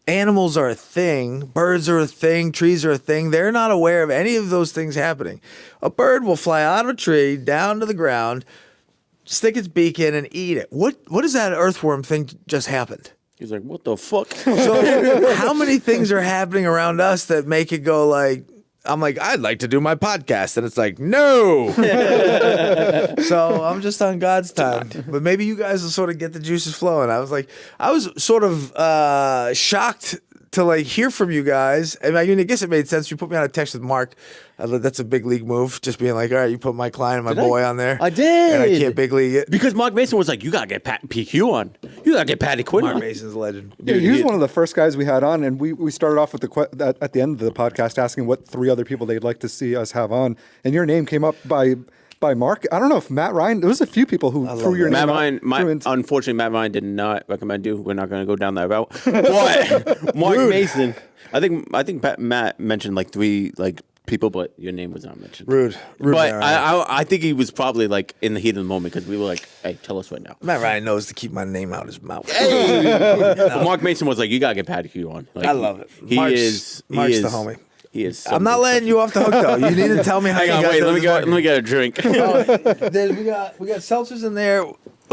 Animals are a thing. Birds are a thing. Trees are a thing. They're not aware of any of those things happening. A bird will fly out of a tree, down to the ground, stick its beak in, and eat it. What does that earthworm think just happened? He's like, what the fuck? So how many things are happening around us that make it go like, I'm like, I'd like to do my podcast. And it's like, no. So I'm just on God's time. But maybe you guys will sort of get the juices flowing. I was sort of shocked to like hear from you guys. I mean, I guess it made sense. You put me on a text with Mark. That's a big league move. Just being like, all right, you put my client and my boy on there. I did. And I can't big league it. Because Mark Mason was like, you got to get PQ on. You got to get Patty Quinn Mark on. Mason's a legend. Yeah, he was one of the first guys we had on, and we started off with at the end of the podcast asking what 3 other people they'd like to see us have on, and your name came up by Mark. I don't know if Matt Ryan. There was a few people who threw your Matt name. Ryan, unfortunately, Matt Ryan did not recommend you. We're not going to go down that route. But Mark Mason, I think Matt mentioned like 3 like people, but your name was not mentioned. Rude. But Matt Ryan. I think he was probably like in the heat of the moment because we were like, hey, tell us right now. Matt Ryan knows to keep my name out his mouth. But Mark Mason was like, you got to get Patty Q on. Like, I love it. Mark's the homie. He is. I'm not letting you off the hook though. You need to tell me how Hang you on, got wait. those Let me get a drink. we got seltzers in there.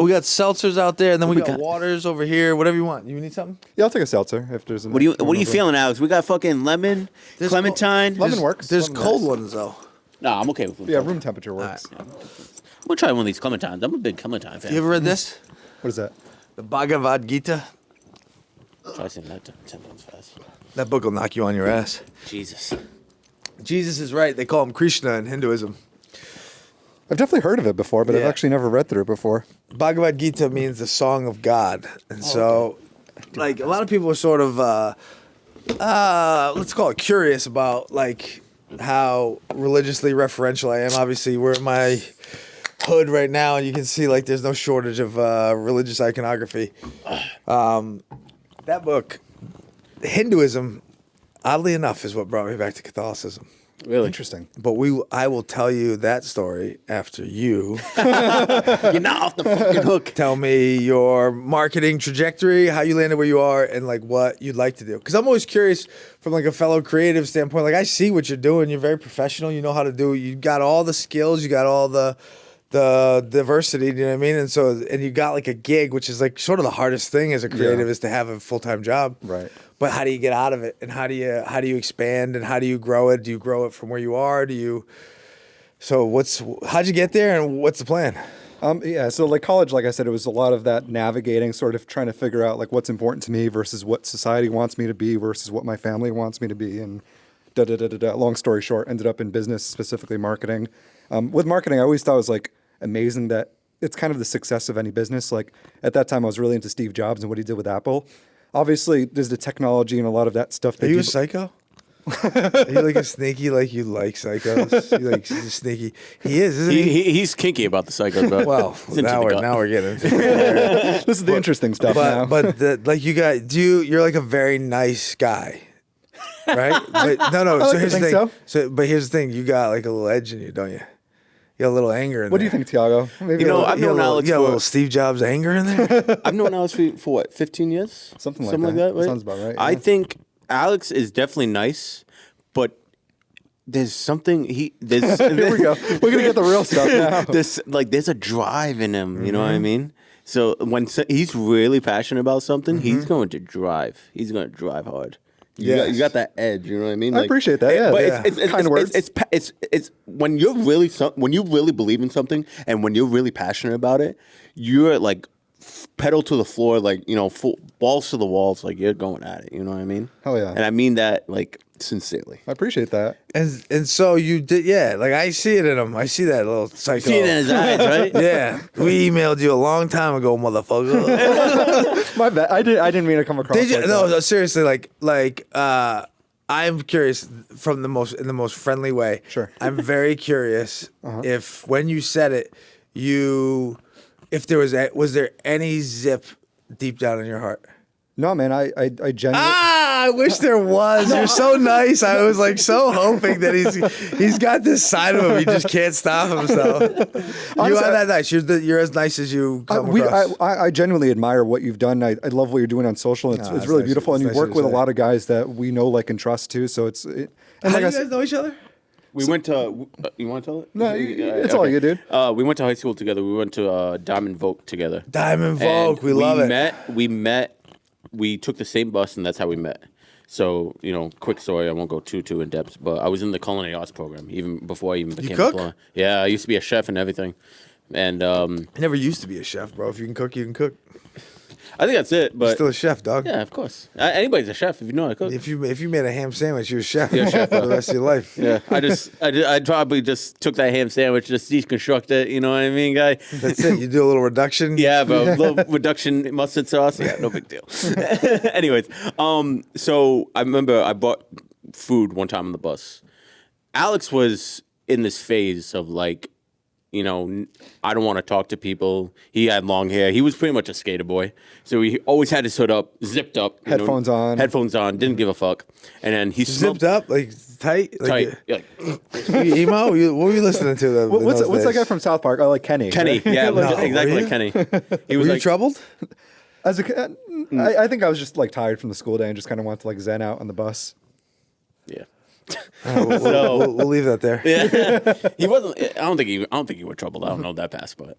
we got seltzers out there, and then we got waters over here. Whatever you want. You need something? Yeah, I'll take a seltzer if there's. What are you feeling, Alex? We got fucking lemon, clementine. Lemon works. There's Lemon cold works. ones though. No, I'm okay with. Yeah, room temperature works. We'll try one of these clementines. I'm a big clementine fan. You ever read this? What is that? The Bhagavad Gita. Try saying that 10 times fast. That book will knock you on your ass. Jesus. Jesus is right. They call him Krishna in Hinduism. I've definitely heard of it before, but I've Yeah. actually never read through it before. Bhagavad Gita means the song of God, and like a lot of people are sort of let's call it curious about like how religiously referential I am. Obviously, we're in my hood right now, and you can see like there's no shortage of religious iconography. That book, Hinduism, oddly enough, is what brought me back to Catholicism. Really? Interesting. But I will tell you that story after you You're not off the fucking hook. tell me your marketing trajectory, how you landed where you are, and like what you'd like to do. Because I'm always curious from like a fellow creative standpoint. Like I see what you're doing. You're very professional. You know how to do it. You got all the skills. You got all the diversity. You know what I mean? And you got like a gig, which is like sort of the hardest thing as a creative is to have a full-time job. Right. But how do you get out of it? And how do you expand? And how do you grow it? Do you grow it from where you are? How'd you get there? And what's the plan? Yeah, so like college, like I said, it was a lot of that navigating, sort of trying to figure out like what's important to me versus what society wants me to be versus what my family wants me to be, and Long story short, ended up in business, specifically marketing. With marketing, I always thought it was like amazing that it's kind of the success of any business. Like at that time, I was really into Steve Jobs and what he did with Apple. Obviously, there's the technology and a lot of that stuff. Are you a psycho? Are you like a sneaky, like you like psychos? You like he's sneaky. He is, isn't he? He's kinky about the psycho, bro. Well, He's into now the we're gut. now we're getting into it. This is the interesting stuff now. But like you got, you're like a very nice guy, right? But no. like So to here's the think thing. so. But here's the thing. You got like a little edge in you, don't you? You got a little anger in What do there. you think, Tiago? Maybe You know, a little- I've known Alex You got a for little Steve Jobs anger in there. I've known Alex for what, 15 years? Something like that. right? Sounds about right, I yeah. think Alex is definitely nice, but there's something there's Here we go. We're gonna get the real stuff now. there's a drive in him, you know what I mean? So when he's really passionate about something, he's going to drive. He's going to drive hard. You got that edge, you know what I mean? I appreciate that, yeah. But Yeah. it's Kind words. it's when you're really believe in something and when you're really passionate about it, you're like pedal to the floor, like, you know, full balls to the walls, like you're going at it, you know what I mean? Hell yeah. And I mean that like sincerely. I appreciate that. And so you did, yeah. Like I see it in him. I see that little psycho. See it in his eyes, right? Yeah, we emailed you a long time ago, motherfucker. My bad. I didn't mean to come across. Did you? like No, that. seriously. I'm curious in the most friendly way. Sure. I'm very curious if when you said it, if there was there any zip deep down in your heart? No, man. I genuinely. I wish there was. You're so nice. I was like so hoping that he's got this side of him. He just can't stop himself. You Honestly, are that nice. You're as nice as you come across. I genuinely admire what you've done. I love what you're doing on social. It's that's really nice- beautiful, and that's you nice work of with a you to lot of guys that we know, like, and trust too. So and How like do I you guys said, know each other? We went to. You want to tell it? No, it's all you, dude. We went to high school together. We went to Diamond Vogue together. Diamond Vogue. And We love it. We met. We took the same bus, and that's how we met. So, you know, quick story. I won't go too in depth, but I was in the culinary arts program even before I even became cook? a plumber. Yeah, I used to be a chef and everything. And I never used to be a chef, bro. If you can cook, you can cook. I think that's it. But Still a chef, dog. yeah, of course, anybody's a chef if you know how to cook. If you made a ham sandwich, you're a chef. You're a chef, for the rest of your life. Yeah, I probably just took that ham sandwich, just deconstruct it. You know what I mean, guy? That's it. You do a little reduction. Yeah, bro. Little reduction mustard sauce. Yeah, no big deal. Anyways, so I remember I bought food one time on the bus. Alex was in this phase of like, you know, I don't want to talk to people. He had long hair. He was pretty much a skater boy. So he always had his hood up, zipped up. you know, Headphones on. didn't give a fuck. And then he Zipped up, like tight. tight. Like, You emo? What were you listening to? What's that guy from South Park? I like Kenny. Kenny. right? Yeah, No, exactly were like Kenny. He Were was you like, troubled? As a kid, I think I was just like tired from the school day and just kind of wanted to like zen out on the bus. yeah. We'll leave that there. Yeah, he wasn't. I don't think he was troubled. I don't know that past, but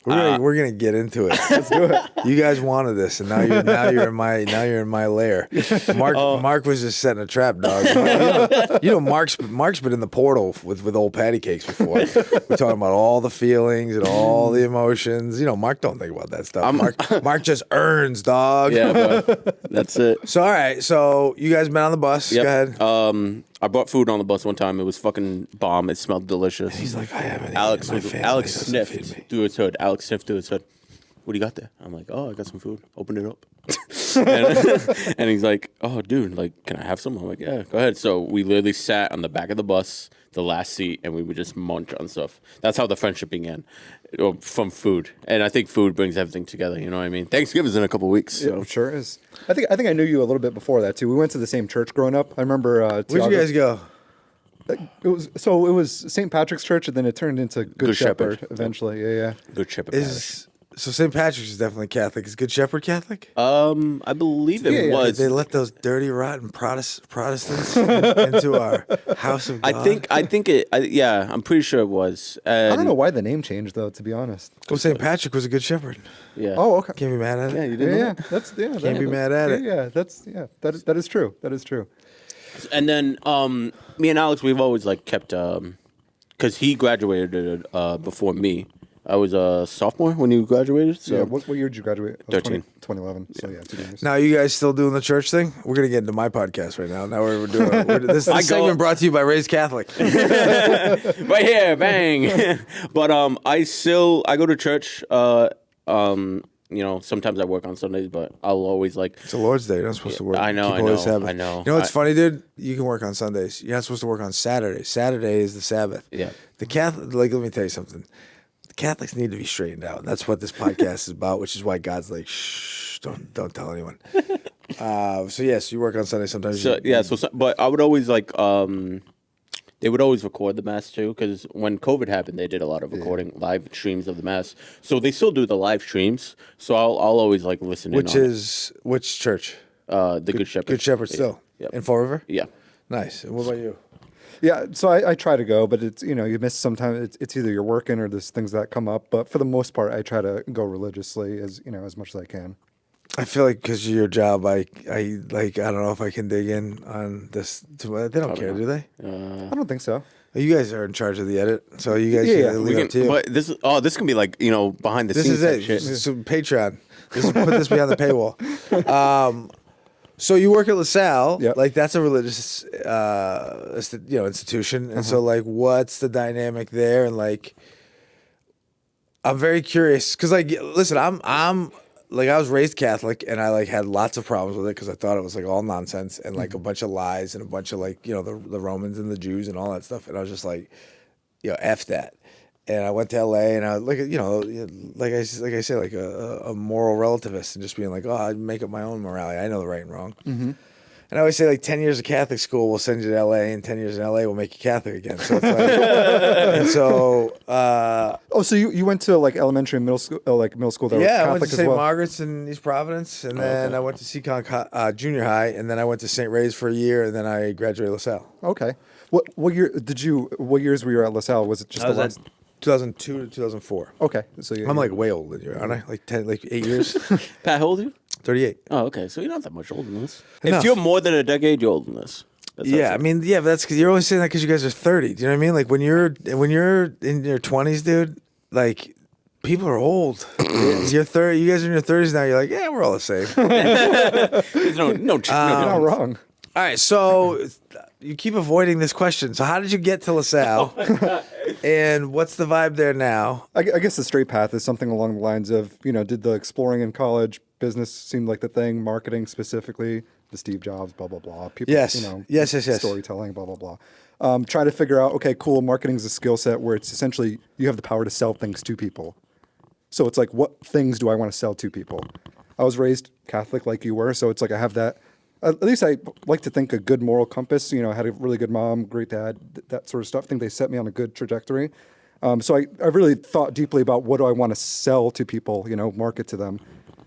We're gonna get into it. Let's do it. You guys wanted this, and now you're in my lair. Mark was just setting a trap, dog. Mark's been in the portal with old patty cakes before. We're talking about all the feelings and all the emotions. Mark don't think about that stuff. Mark just earns, dog. Yeah, bro. That's it. So all right, so you guys been on the bus. Yep. Go ahead. I bought food on the bus one time. It was fucking bomb. It smelled delicious. He's like, I haven't. Alex eaten. My family Alex doesn't sniffed feed me. through his hood. Alex sniffed through his hood. What do you got there? I'm like, oh, I got some food. Opened it up. and he's like, oh, dude, like, can I have some? I'm like, yeah, go ahead. So we literally sat on the back of the bus, the last seat, and we would just munch on stuff. That's how the friendship began, from food. And I think food brings everything together. You know what I mean? Thanksgiving's in a couple weeks. So. It sure is. I think I knew you a little bit before that too. We went to the same church growing up. I remember. Where'd you guys go? It was St. Patrick's Church, and then it turned into Good Shepherd eventually. Yeah. Good Shepherd. So St. Patrick's is definitely Catholic. Is Good Shepherd Catholic? I believe it was. They let those dirty, rotten Protestants into our house of God. I think it. Yeah, I'm pretty sure it was. I don't know why the name changed though. To be honest. Well, St. Patrick was a good shepherd. Yeah. Oh, okay. Can't be mad at it. Yeah, you didn't know that? Can't be mad at it. Yeah, that is true. That is true. And then me and Alex, we've always like kept because he graduated before me. I was a sophomore when you graduated. So Yeah. What year did you graduate? 13. 2011. So yeah, 2 years. Now, you guys still doing the church thing? We're going to get into my podcast right now. Now we're doing this segment brought to you by Raised Catholic. right here, bang. But I go to church. Sometimes I work on Sundays, but I'll always like. It's the Lord's Day. You're not supposed to work. I know. I know. I know. You know what's funny, dude? You can work on Sundays. You're not supposed to work on Saturdays. Saturday is the Sabbath. Yeah. The Catholic, let me tell you something. The Catholics need to be straightened out. And that's what this podcast is about, which is why God's like, shh, don't tell anyone. So yes, you work on Sunday sometimes. But I would always like they would always record the mass too, because when COVID happened, they did a lot of recording live streams of the mass. So they still do the live streams. So I'll always like listen. Which church? The Good Shepherd. Good Shepherd still in Fall River. Yeah. Nice. And what about you? Yeah, so I try to go, but it's you miss sometimes. It's either you're working or there's things that come up. But for the most part, I try to go religiously as much as I can. I feel like because of your job, I don't know if I can dig in on this. They don't care, do they? I don't think so. You guys are in charge of the edit, so you guys leave it to you. But this can be like behind the scenes. This is it. Shit. So Patreon. Put this behind the paywall. So you work at LaSalle, Yep. like that's a religious, institution, and so like, what's the dynamic there? And like, I'm very curious because like, listen, I'm like I was raised Catholic, and I like had lots of problems with it because I thought it was like all nonsense and like a bunch of lies and a bunch of like the Romans and the Jews and all that stuff, and I was just like, F that. And I went to LA, and I like I say, like a moral relativist, and just being like, oh, I make up my own morality. I know the right and wrong. Mm-hmm. And I always say, like, 10 years of Catholic school will send you to LA, and 10 years in LA will make you Catholic again. So it's like, and so. So you went to like elementary and middle school, that were Catholic I went to as St. well. Margaret's in East Providence, and then I went to Seekonk Junior High, and then I went to St. Ray's for a year, and then I graduated LaSalle. Okay. What year did you? What years were you at LaSalle? Was it just the last? 2002 to 2004. Okay, so I'm like way older than you, aren't I? Like 8 years. Pat, how old are you? 38. Oh, okay. So you're not that much older than this. Enough. If you're more than a decade, you're older than this. But that's because you're always saying that because you guys are 30. Do you know what I mean? Like when you're in your 20s, dude, like people are old. You're 30. You guys are in your 30s now. You're like, yeah, we're all the same. There's no you're not wrong. All right, so you keep avoiding this question. So how did you get to LaSalle? And what's the vibe there now? I guess the straight path is something along the lines of, did the exploring in college, business seemed like the thing, marketing specifically, the Steve Jobs, blah, blah, blah. People, yes. Storytelling, blah, blah, blah. Try to figure out, okay, cool, marketing is a skill set where it's essentially you have the power to sell things to people. So it's like, what things do I want to sell to people? I was raised Catholic like you were, so it's like I have that. At least I like to think a good moral compass. I had a really good mom, great dad, that sort of stuff. I think they set me on a good trajectory. So I really thought deeply about what do I want to sell to people, market to them.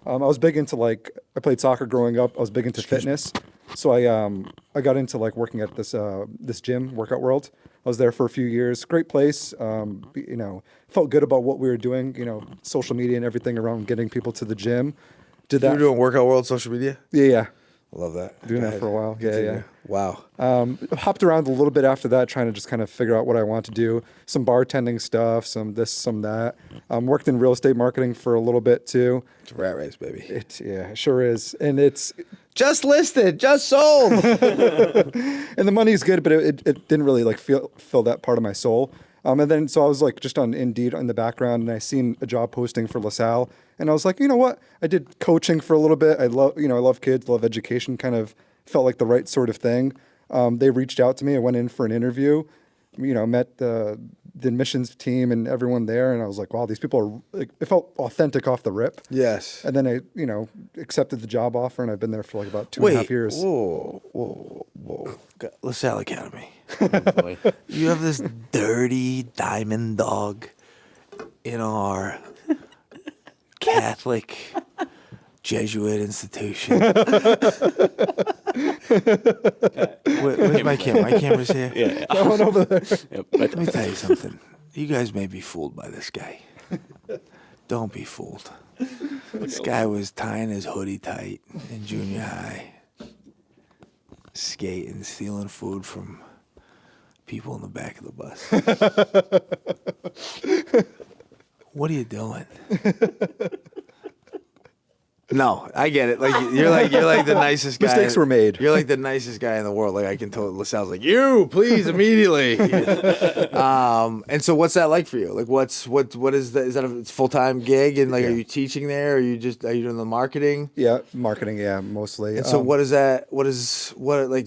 I was big into I played soccer growing up. I was big into fitness. So I got into working at this gym, Workout World. I was there for a few years. Great place. Felt good about what we were doing. Social media and everything around getting people to the gym. Did You that. were doing Workout World social media? Yeah. I love that. Doing Go that ahead. for a while. Yeah. Continue. Wow. Hopped around a little bit after that, trying to just kind of figure out what I want to do. Some bartending stuff, some this, some that. Worked in real estate marketing for a little bit too. It's a rat race, baby. It sure is. And it's Just listed, just sold. and the money's good, but it didn't really like fill that part of my soul. And then so I was like just on Indeed in the background, and I seen a job posting for LaSalle, and I was like, you know what? I did coaching for a little bit. I love kids, love education. Kind of felt like the right sort of thing. They reached out to me. I went in for an interview. Met the admissions team and everyone there, and I was like, wow, these people are. Like, it felt authentic off the rip. Yes. And then I, accepted the job offer, and I've been there for like about 2.5 years. Whoa. LaSalle Academy. Oh, boy. You have this dirty diamond dog in our Catholic Jesuit institution. Where's my camera? My camera's here. Yeah. That one over there. Yep. Let me tell you something. You guys may be fooled by this guy. Don't be fooled. This guy was tying his hoodie tight in junior high, skating, stealing food from people in the back of the bus. What are you doing? No, I get it. Like you're like the nicest guy. Mistakes were made. You're like the nicest guy in the world. Like I can tell LaSalle's like, you please immediately. And so what's that like for you? Like what is that? Is that a full time gig? And like, are you teaching there? Are you doing the marketing? Yeah, marketing. Yeah, mostly. And so what is that?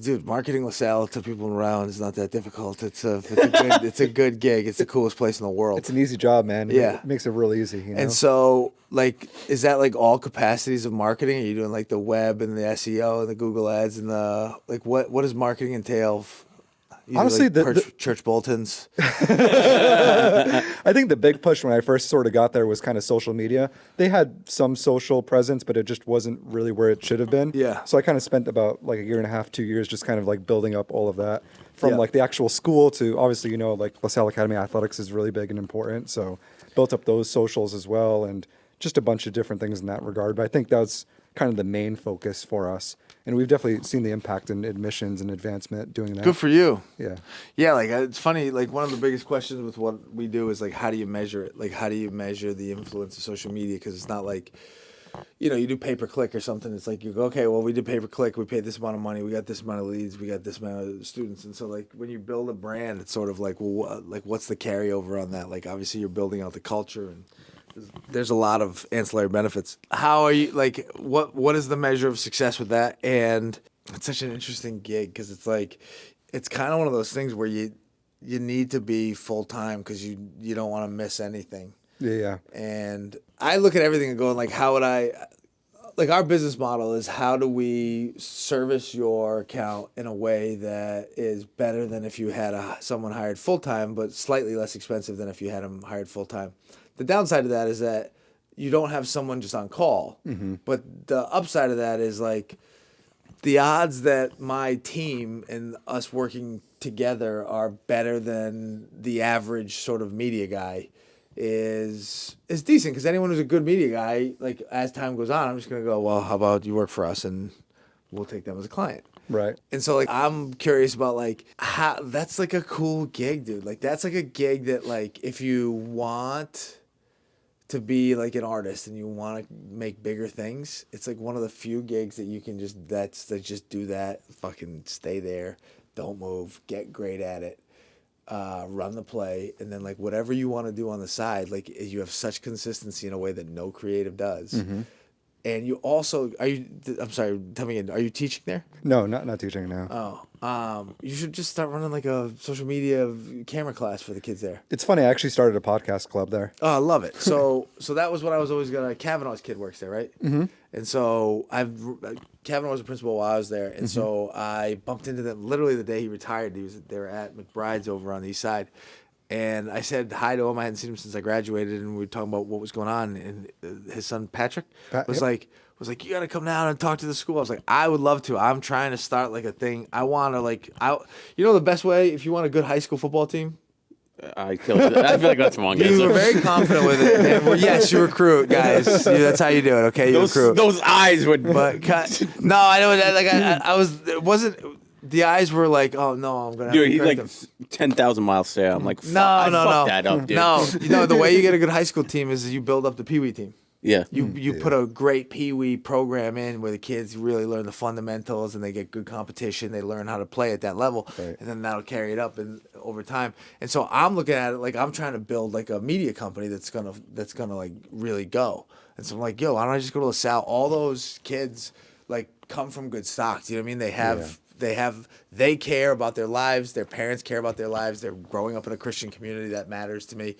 Dude, marketing LaSalle to people around is not that difficult. It's a good gig. It's the coolest place in the world. It's an easy job, man. Yeah. It makes it real easy. And so, like, is that like all capacities of marketing? Are you doing like the web and the SEO and the Google ads and the like? What does marketing entail? Honestly, like church bulletins. I think the big push when I first sort of got there was kind of social media. They had some social presence, but it just wasn't really where it should have been. Yeah. So I kind of spent about like a year and a half, 2 years, just kind of like building up all of that from Yeah. like the actual school to obviously, like LaSalle Academy athletics is really big and important. So built up those socials as well, and just a bunch of different things in that regard. But I think that's kind of the main focus for us. And we've definitely seen the impact in admissions and advancement doing that. Good for you. Yeah. Yeah, like it's funny. Like one of the biggest questions with what we do is like, how do you measure it? Like, how do you measure the influence of social media? Because it's not like, you do pay per click or something. It's like you go, okay, well, we did pay per click. We paid this amount of money. We got this amount of leads. We got this amount of students. And so like when you build a brand, it's sort of like, well, what's the carryover on that? Like obviously you're building out the culture and there's a lot of ancillary benefits. How are you, like, what is the measure of success with that? And it's such an interesting gig because it's like, it's kind of one of those things where you need to be full time because you don't want to miss anything. Yeah. And I look at everything and go like, how would I, like our business model is how do we service your account in a way that is better than if you had someone hired full time, but slightly less expensive than if you had them hired full time. The downside of that is that you don't have someone just on call. Mm-hmm. But the upside of that is like the odds that my team and us working together are better than the average sort of media guy is decent. Because anyone who's a good media guy, like as time goes on, I'm just going to go, well, how about you work for us and we'll take them as a client. Right. And so like I'm curious about like how that's like a cool gig, dude. Like that's like a gig that like if you want to be like an artist and you want to make bigger things, it's like one of the few gigs that you can just just do that, fucking stay there, don't move, get great at it, run the play, and then like whatever you want to do on the side, like you have such consistency in a way that no creative does. Mm-hmm. And you also I'm sorry, tell me again, are you teaching there? No, not teaching now. You should just start running like a social media camera class for the kids there. It's funny, I actually started a podcast club there. Oh, I love it. So that was what I was always gonna. Kavanaugh's kid works there, right? Mm-hmm. And so Kavanaugh was a principal while I was there, and so I bumped into them literally the day he retired. They were at McBride's over on the east side, And I said hi to him. I hadn't seen him since I graduated, and we were talking about what was going on. And his son Patrick was like, you got to come down and talk to the school. I was like, I would love to. I'm trying to start like a thing. I want to the best way if you want a good high school football team. I feel like that's wrong. You were very confident with it. And, well, yes, you recruit, guys. That's how you do it. Okay, you recruit. Those eyes would. But no, I know. Like I was. It wasn't. The eyes were like, oh no, I'm gonna. Dude, he's like 10,000 miles there. I'm like, no. Fuck that up, dude. No, the way you get a good high school team is you build up the Pee Wee team. Yeah. You put a great Pee Wee program in where the kids really learn the fundamentals and they get good competition. They learn how to play at that level, and then that'll carry it up and over time. And so I'm looking at it like I'm trying to build like a media company that's gonna like really go. And so I'm like, yo, why don't I just go to LaSalle? All those kids like come from good stocks. You know what I mean? They care about their lives. Their parents care about their lives. They're growing up in a Christian community that matters to me.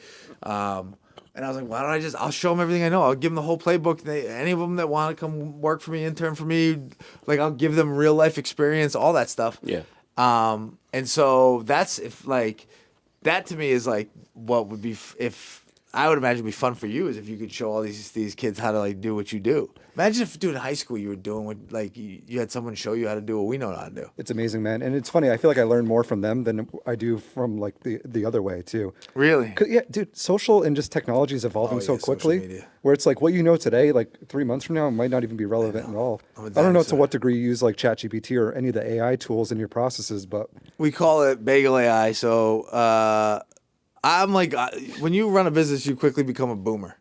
And I was like, why don't I'll show them everything I know. I'll give them the whole playbook. Any of them that want to come work for me, intern for me, like I'll give them real life experience, all that stuff. Yeah. And so that to me is like what would be, if I would imagine would be fun for you is if you could show all these kids how to like do what you do. Imagine if dude in high school you were doing what like you had someone show you how to do what we know how to do. It's amazing, man. And it's funny. I feel like I learn more from them than I do from like the other way too. Really? Yeah, dude. Social and just technology is evolving so quickly. Media. Where it's like what you know today, like 3 months from now, might not even be relevant at all. I don't know to what degree you use like ChatGPT or any of the AI tools in your processes, but we call it bagel AI. So I'm like, when you run a business, you quickly become a boomer.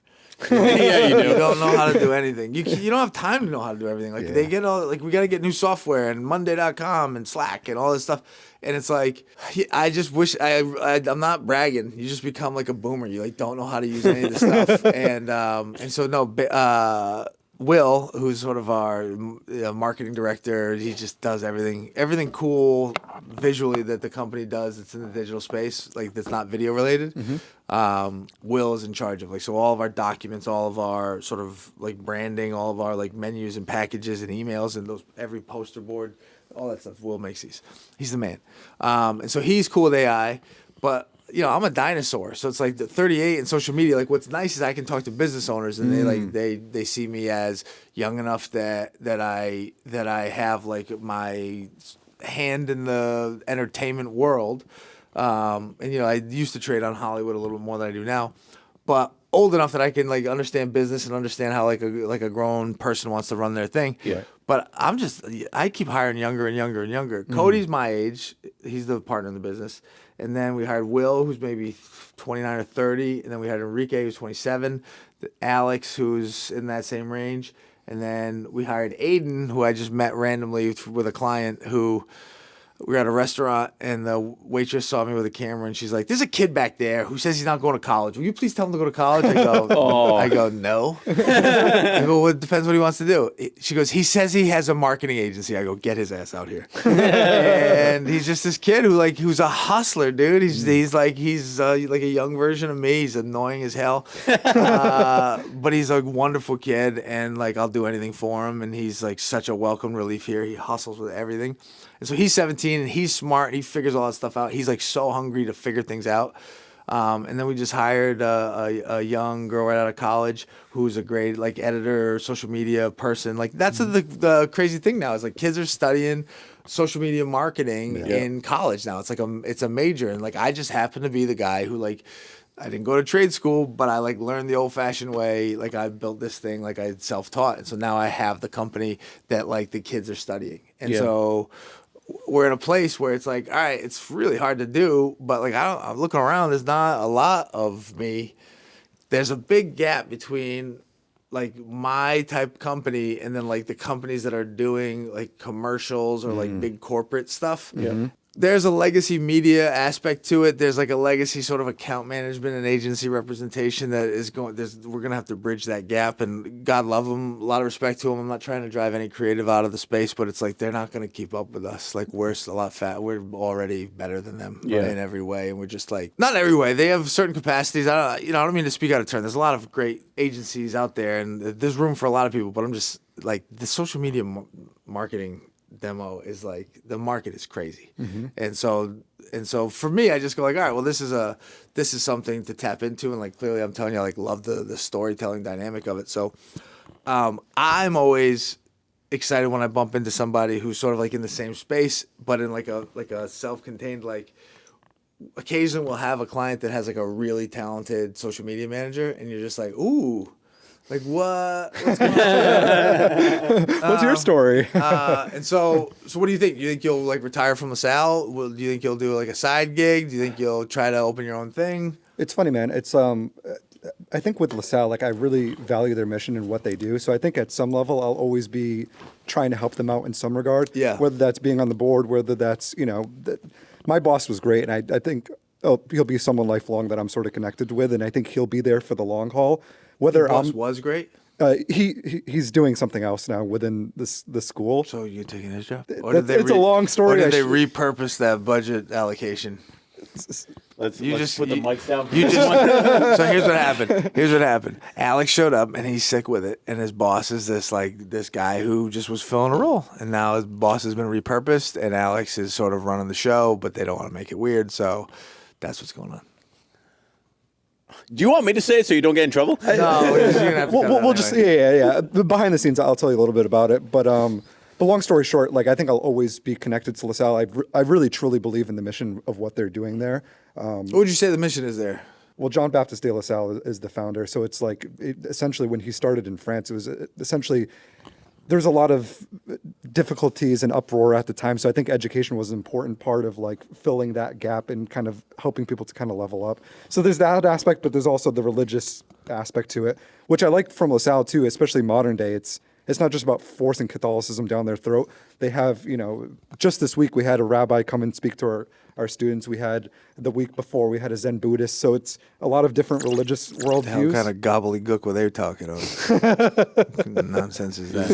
Yeah, you do. You don't know how to do anything. You don't have time to know how to do everything. Like they get all like we got to get new software and Monday.com and Slack and all this stuff. And it's like I just wish I'm not bragging. You just become like a boomer. You like don't know how to use any of this stuff. And so no. Will, who's sort of our marketing director, he just does everything cool visually that the company does that's in the digital space, like that's not video related. Will is in charge of so all of our documents, all of our sort of like branding, all of our like menus and packages and emails and every poster board, all that stuff. Will makes these. He's the man. And so he's cool with AI, but I'm a dinosaur, so it's like the 38 in social media. Like, what's nice is I can talk to business owners, and they see me as young enough that I have like my hand in the entertainment world. And I used to trade on Hollywood a little bit more than I do now, but old enough that I can like understand business and understand how like a grown person wants to run their thing. Yeah. But I keep hiring younger and younger and younger. Cody's my age. He's the partner in the business. And then we hired Will, who's maybe 29 or 30. And then we had Enrique, who's 27. Alex, who's in that same range. And then we hired Aiden, who I just met randomly with a client who we were at a restaurant and the waitress saw me with a camera and she's like, there's a kid back there who says he's not going to college. Will you please tell him to go to college? I go, I go, no. I go, well, it depends what he wants to do. She goes, he says he has a marketing agency. I go, get his ass out here. And he's just this kid who's a hustler, dude. He's like a young version of me. He's annoying as hell. But he's a wonderful kid and like, I'll do anything for him. And he's like such a welcome relief here. He hustles with everything. And so he's 17 and he's smart. He figures all that stuff out. He's like so hungry to figure things out. And then we just hired a young girl right out of college who's a great like editor, social media person. Like that's the crazy thing now is like kids are studying social media marketing in college now. It's like it's a major. And like I just happen to be the guy who like I didn't go to trade school, but I like learned the old fashioned way. Like I built this thing, like I self-taught. And so now I have the company that like the kids are studying. And so we're in a place where it's like, all right, it's really hard to do, but like I'm looking around, there's not a lot of me. There's a big gap between like my type company and then like the companies that are doing like commercials or like big corporate stuff. There's a legacy media aspect to it. There's like a legacy sort of account management and agency representation that is going. We're gonna have to bridge that gap. And God love them, a lot of respect to them. I'm not trying to drive any creative out of the space, but it's like they're not gonna keep up with us. Like we're a lot fat. We're already better than them in every way, and we're just like not in every way. They have certain capacities. I don't mean to speak out of turn. There's a lot of great agencies out there, and there's room for a lot of people. But I'm just like the social media marketing demo is like the market is crazy, and so for me, I just go like, all right, well, this is something to tap into, and like clearly, I'm telling you, I like love the storytelling dynamic of it. So, I'm always excited when I bump into somebody who's sort of like in the same space, but in like a self-contained like. Occasionally, we'll have a client that has like a really talented social media manager, and you're just like, ooh. Like what? What's going on? What's your story? And so what do you think? You think you'll like retire from LaSalle? Do you think you'll do like a side gig? Do you think you'll try to open your own thing? It's funny, man. It's I think with LaSalle, like I really value their mission and what they do. So I think at some level, I'll always be trying to help them out in some regard. Yeah. Whether that's being on the board, whether that's my boss was great, and I think he'll be someone lifelong that I'm sort of connected with, and I think he'll be there for the long haul. Whether Your boss was great. he's doing something else now within the school. So you're taking his job? It's a long story. Or did they repurpose that budget allocation? Let's put the mics down. So here's what happened. Alex showed up and he's sick with it, and his boss is this guy who just was filling a role, and now his boss has been repurposed, and Alex is sort of running the show, but they don't want to make it weird, so that's what's going on. Do you want me to say it so you don't get in trouble? No, you're gonna have to we'll just yeah. Behind the scenes, I'll tell you a little bit about it. But long story short, like I think I'll always be connected to LaSalle. I really truly believe in the mission of what they're doing there. What would you say the mission is there? Well, John Baptiste de LaSalle is the founder. So it's like essentially when he started in France, it was essentially there's a lot of difficulties and uproar at the time. So I think education was an important part of like filling that gap and kind of helping people to kind of level up. So there's that aspect, but there's also the religious aspect to it, which I like from LaSalle too, especially modern day. It's not just about forcing Catholicism down their throat. They have, just this week we had a rabbi come and speak to our students. We had the week before we had a Zen Buddhist. So it's a lot of different religious worldviews. What kind of gobbledygook were they talking about? Nonsense is that?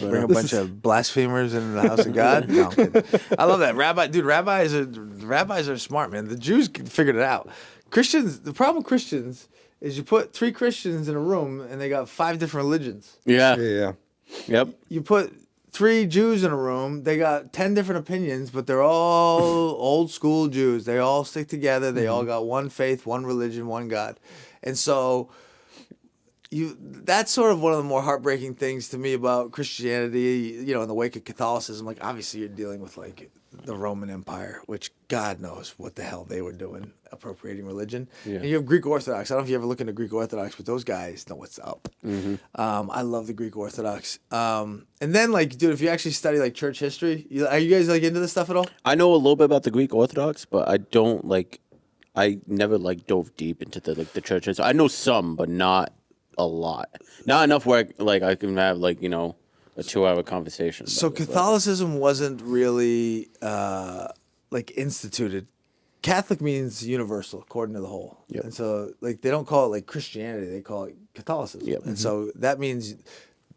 Bring a bunch of blasphemers into the house of God? No, I'm kidding. I love that. Rabbis are smart, man. The Jews figured it out. The problem with Christians is you put 3 Christians in a room and they got 5 different religions. Yeah. Yep. You put 3 Jews in a room, they got 10 different opinions, but they're all old school Jews. They all stick together. They all got one faith, one religion, one God. And so that's sort of one of the more heartbreaking things to me about Christianity, in the wake of Catholicism. Like, obviously you're dealing with like the Roman Empire, which God knows what the hell they were doing, appropriating religion. Yeah. And you have Greek Orthodox. I don't know if you ever look into Greek Orthodox, but those guys know what's up. Mm-hmm. I love the Greek Orthodox. And then, like, dude, if you actually study like church history, are you guys like into this stuff at all? I know a little bit about the Greek Orthodox, but I don't like. I never like dove deep into the churches. I know some, but not a lot. Not enough where I can have a 2-hour conversation. So Catholicism wasn't really instituted. Catholic means universal, according to the whole. Yep. And so they don't call it like Christianity; they call it Catholicism. Yep. And so that means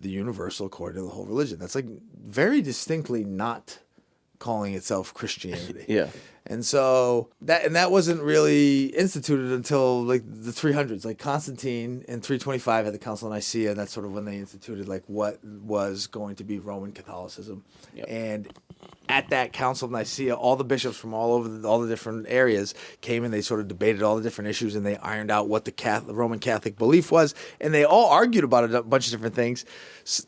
the universal, according to the whole religion. That's like very distinctly not calling itself Christianity. Yeah. And so that wasn't really instituted until like the 300s. Like Constantine in 325 had the Council of Nicaea, and that's sort of when they instituted like what was going to be Roman Catholicism. Yep. And at that Council of Nicaea, all the bishops from all over all the different areas came and they sort of debated all the different issues, and they ironed out what the Roman Catholic belief was, and they all argued about a bunch of different things.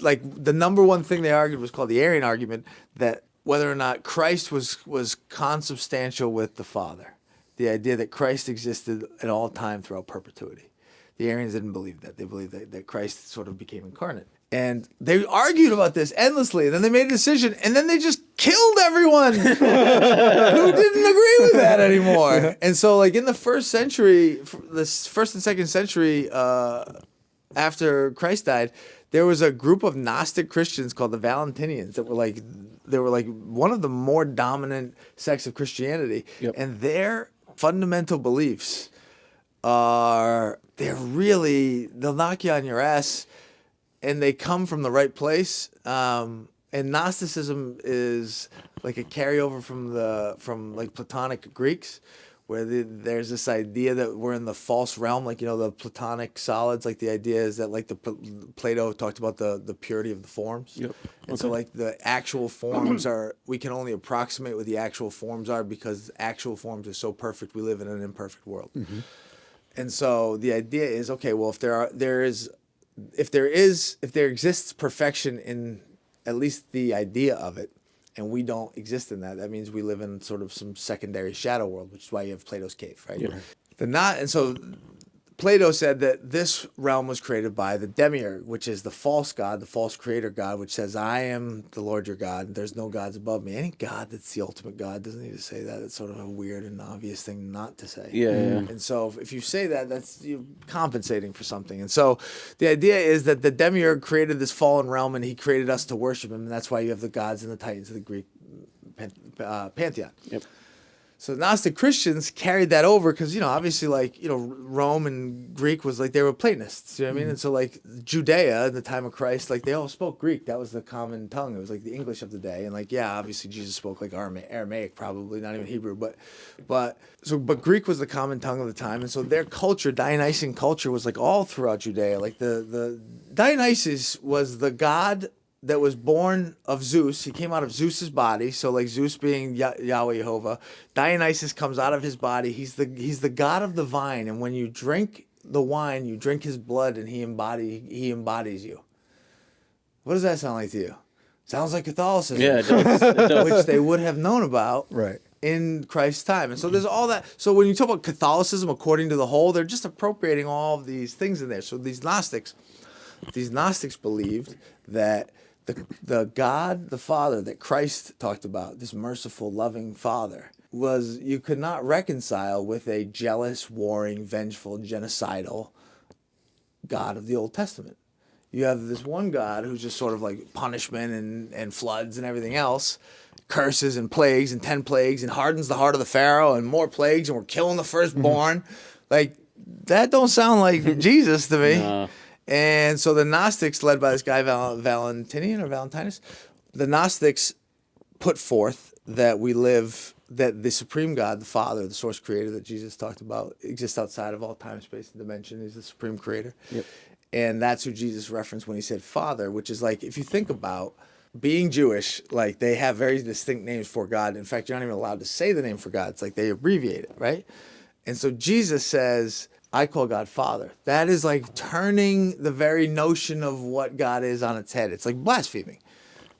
Like the number one thing they argued was called the Arian argument, that whether or not Christ was consubstantial with the Father. The idea that Christ existed at all time throughout perpetuity. The Arians didn't believe that. They believed that Christ sort of became incarnate. And they argued about this endlessly. And then they made a decision, and then they just killed everyone who didn't agree with that anymore. And so, like in the first century, this first and second century after Christ died, there was a group of Gnostic Christians called the Valentinians that were like one of the more dominant sects of Christianity. Yep. And their fundamental beliefs they'll knock you on your ass, and they come from the right place. And Gnosticism is like a carryover from Platonic Greeks, where there's this idea that we're in the false realm, like, the Platonic solids. Like the idea is that like Plato talked about the purity of the forms. Yep. And so like the actual forms we can only approximate what the actual forms are because actual forms are so perfect. We live in an imperfect world. Mm-hmm. And so the idea is, okay, well, if there exists perfection in at least the idea of it, and we don't exist in that, that means we live in sort of some secondary shadow world, which is why you have Plato's cave, right? Yeah. And so Plato said that this realm was created by the demiurge, which is the false god, the false creator god, which says, I am the Lord your God. There's no gods above me. Any god that's the ultimate God doesn't need to say that. It's sort of a weird and obvious thing not to say. Yeah. And so if you say that, that's you compensating for something. And so the idea is that the demiurge created this fallen realm and he created us to worship him. And that's why you have the gods and the titans of the Greek pantheon. Yep. So Gnostic Christians carried that over because, obviously, like, Rome and Greek was like, they were Platonists, you know what I mean? And so, like, Judea in the time of Christ, like, they all spoke Greek. That was the common tongue. It was like the English of the day. And, like, yeah, obviously, Jesus spoke, like, Aramaic, probably, not even Hebrew. But Greek was the common tongue of the time. And so their culture, Dionysian culture, was, like, all throughout Judea. Like, the Dionysus was the god that was born of Zeus. He came out of Zeus's body. So like Zeus being Yahweh Jehovah, Dionysus comes out of his body. He's the god of the vine. And when you drink the wine, you drink his blood and he embodies you. What does that sound like to you? Sounds like Catholicism. Yeah, it does. It does. Which they would have known about Right. in Christ's time. And so there's all that. So when you talk about Catholicism according to the whole, they're just appropriating all of these things in there. So these Gnostics believed that the God, the Father that Christ talked about, this merciful, loving Father, you could not reconcile with a jealous, warring, vengeful, genocidal God of the Old Testament. You have this one God who's just sort of like punishment and floods and everything else, curses and plagues and 10 plagues and hardens the heart of the Pharaoh and more plagues and we're killing the firstborn. Like, that don't sound like Jesus to me. No. And so the Gnostics, led by this guy Valentinus, the Gnostics put forth that that the supreme God, the Father, the source creator that Jesus talked about, exists outside of all time, space, and dimension. He's the supreme creator. Yep. And that's who Jesus referenced when he said Father, which is like, if you think about being Jewish, like they have very distinct names for God. In fact, you're not even allowed to say the name for God. It's like they abbreviate it, right? And so Jesus says, I call God Father. That is like turning the very notion of what God is on its head. It's like blaspheming.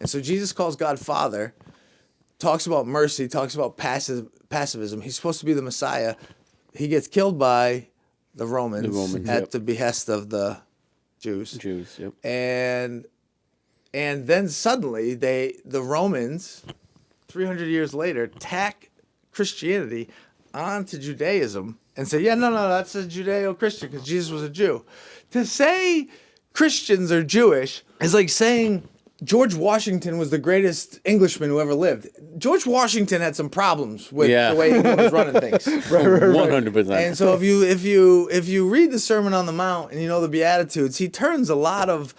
And so Jesus calls God Father, talks about mercy, talks about pacifism. He's supposed to be the Messiah. He gets killed by the Romans at the behest of the Jews. Yep. And then suddenly the Romans, 300 years later, tack Christianity onto Judaism and say, no, that's a Judeo-Christian because Jesus was a Jew. To say Christians are Jewish is like saying George Washington was the greatest Englishman who ever lived. George Washington had some problems with the way England was running things. Right. 100%. And so if you read the Sermon on the Mount and you know the Beatitudes, he turns a lot of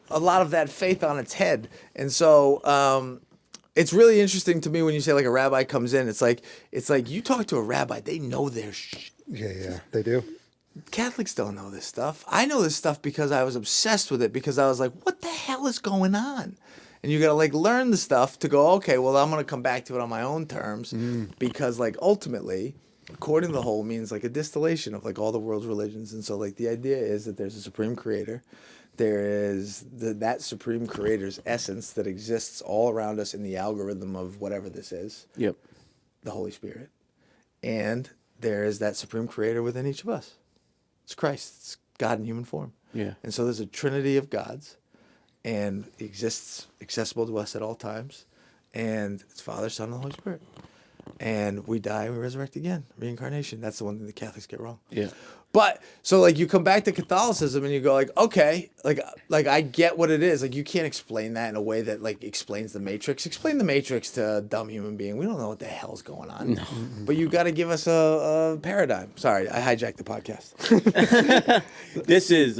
that faith on its head. And so it's really interesting to me when you say like a rabbi comes in. It's like you talk to a rabbi, they know their shit. Yeah, they do. Catholics don't know this stuff. I know this stuff because I was obsessed with it because I was like, what the hell is going on? And you got to like learn the stuff to go, okay, well, I'm going to come back to it on my own terms because like ultimately, according to the whole means like a distillation of like all the world's religions. And so like the idea is that there's a supreme creator. There is that supreme creator's essence that exists all around us in the algorithm of whatever this is. Yep. The Holy Spirit. And there is that supreme creator within each of us. It's Christ. It's God in human form. Yeah. And so there's a trinity of gods and it exists accessible to us at all times. And it's Father, Son, and the Holy Spirit. And we die, we resurrect again. Reincarnation. That's the one thing the Catholics get wrong. Yeah. But so like you come back to Catholicism and you go like, okay, like I get what it is. Like you can't explain that in a way that like explains the Matrix. Explain the Matrix to a dumb human being. We don't know what the hell's going on. No. But you got to give us a paradigm. Sorry, I hijacked the podcast. This is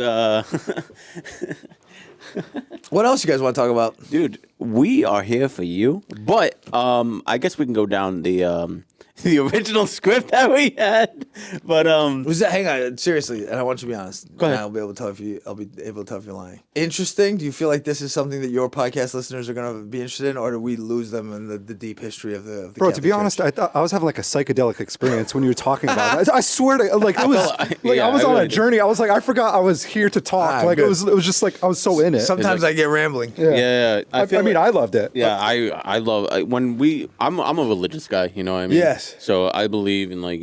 What else you guys want to talk about? dude, we are here for you. But I guess we can go down the the original script that we had. But Was that? Hang on, seriously, and I want you to be honest. Go ahead. I'll be able to tell if you're lying. Interesting. Do you feel like this is something that your podcast listeners are going to be interested in, or do we lose them in the deep history of the Bro, Catholic to be honest, Church? I thought I was having like a psychedelic experience when you were talking about it. I swear to like it was Yeah, I was I on really a did. journey. I was like, I forgot I was here to talk. Like good. it was just like I was so in it. Sometimes I get rambling. Yeah. I feel mean, like- I loved it. Yeah, I love I'm a religious guy, you know what I mean? Yes. So I believe in like,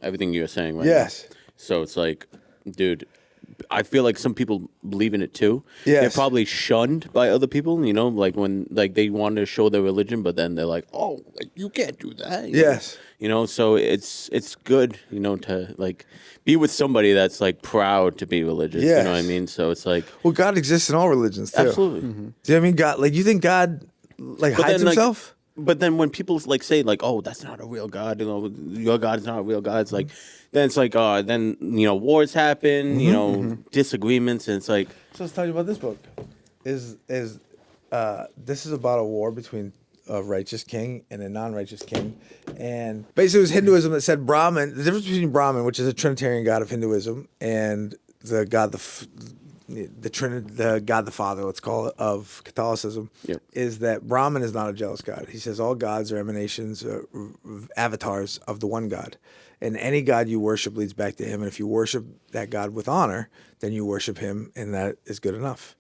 everything you're saying right Yes. now. So it's like, dude, I feel like some people believe in it too. Yes. They're probably shunned by other people, like when like they want to show their religion, but then they're like, "Oh, you can't do that." Yes. So it's good, to like be with somebody that's like proud to be religious, you know what I Yes. mean? So it's like Well, God exists in all religions too. absolutely. Do you know what I mean? God, like you think God like But hides then, like, himself? But then when people like say like, "Oh, that's not a real God," your God is not a real God. It's like, then it's like, then wars happen, disagreements, and it's like, So let's tell you about this book. This is about a war between a righteous king and a non-righteous king, and basically it was Hinduism that said Brahman. The difference between Brahman, which is a Trinitarian god of Hinduism, and the God the God the Father, let's call it, of Catholicism, Yep. is that Brahman is not a jealous God. He says all gods are emanations, avatars of the one God. And any God you worship leads back to him. And if you worship that God with honor, then you worship him, and that is good enough.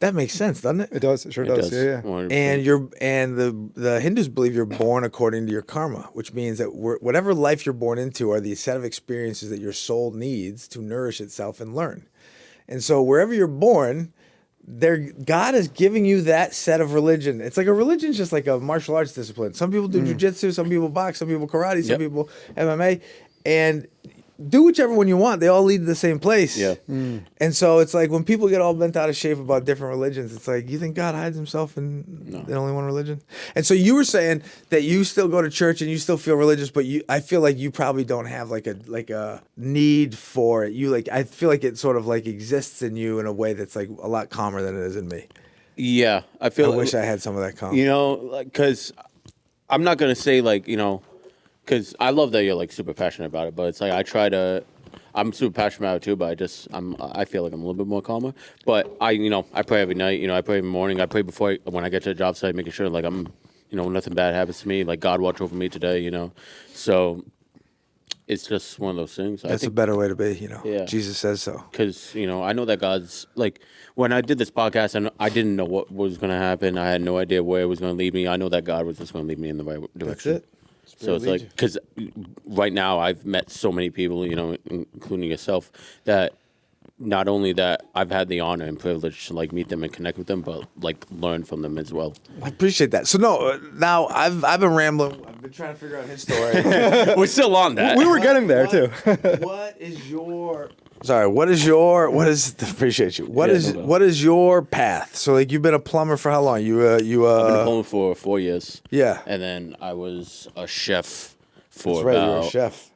That makes sense, doesn't it? It does. It sure it does. does. Yeah. 100%. And the Hindus believe you're born according to your karma, which means that whatever life you're born into are the set of experiences that your soul needs to nourish itself and learn. And so wherever you're born, God is giving you that set of religion. It's like a religion, just like a martial arts discipline. Some people do jujitsu, some people box, some people karate, some Yep. people MMA, and do whichever one you want. They all lead to the same place. Yeah. And so it's like when people get all bent out of shape about different religions, it's like, you think God hides himself in only one religion? And so you were saying that you still go to church and you still feel religious, but I feel like you probably don't have like a need for it. I feel like it sort of like exists in you in a way that's like a lot calmer than it is in me. Yeah, I I feel. wish I had some of that calm. Because I'm not gonna say like because I love that you're like super passionate about it, but it's like I'm super passionate about it too, but I feel like I'm a little bit more calmer. But I pray every night, I pray every morning, I pray when I get to the job site, making sure like I'm, nothing bad happens to me, like God watch over me today, so it's just one of those things. That's a better way to be, Yeah. Jesus says so. Because I know that God's like when I did this podcast and I didn't know what was going to happen. I had no idea where it was going to lead me. I know that God was just going to lead me in the right direction. That's it. So it's like because right now I've met so many people, including yourself, that not only that I've had the honor and privilege to like meet them and connect with them, but like learn from them as well. I appreciate that. So now I've been rambling. I've been trying to figure out his story. We're still on that. We were getting there too. What is your? Sorry. What is? Appreciate you. What Yeah, is? no problem. What is your path? So like you've been a plumber for how long? I've been a plumber for 4 years. Yeah. And then I was a chef for That's right. about. You're a chef.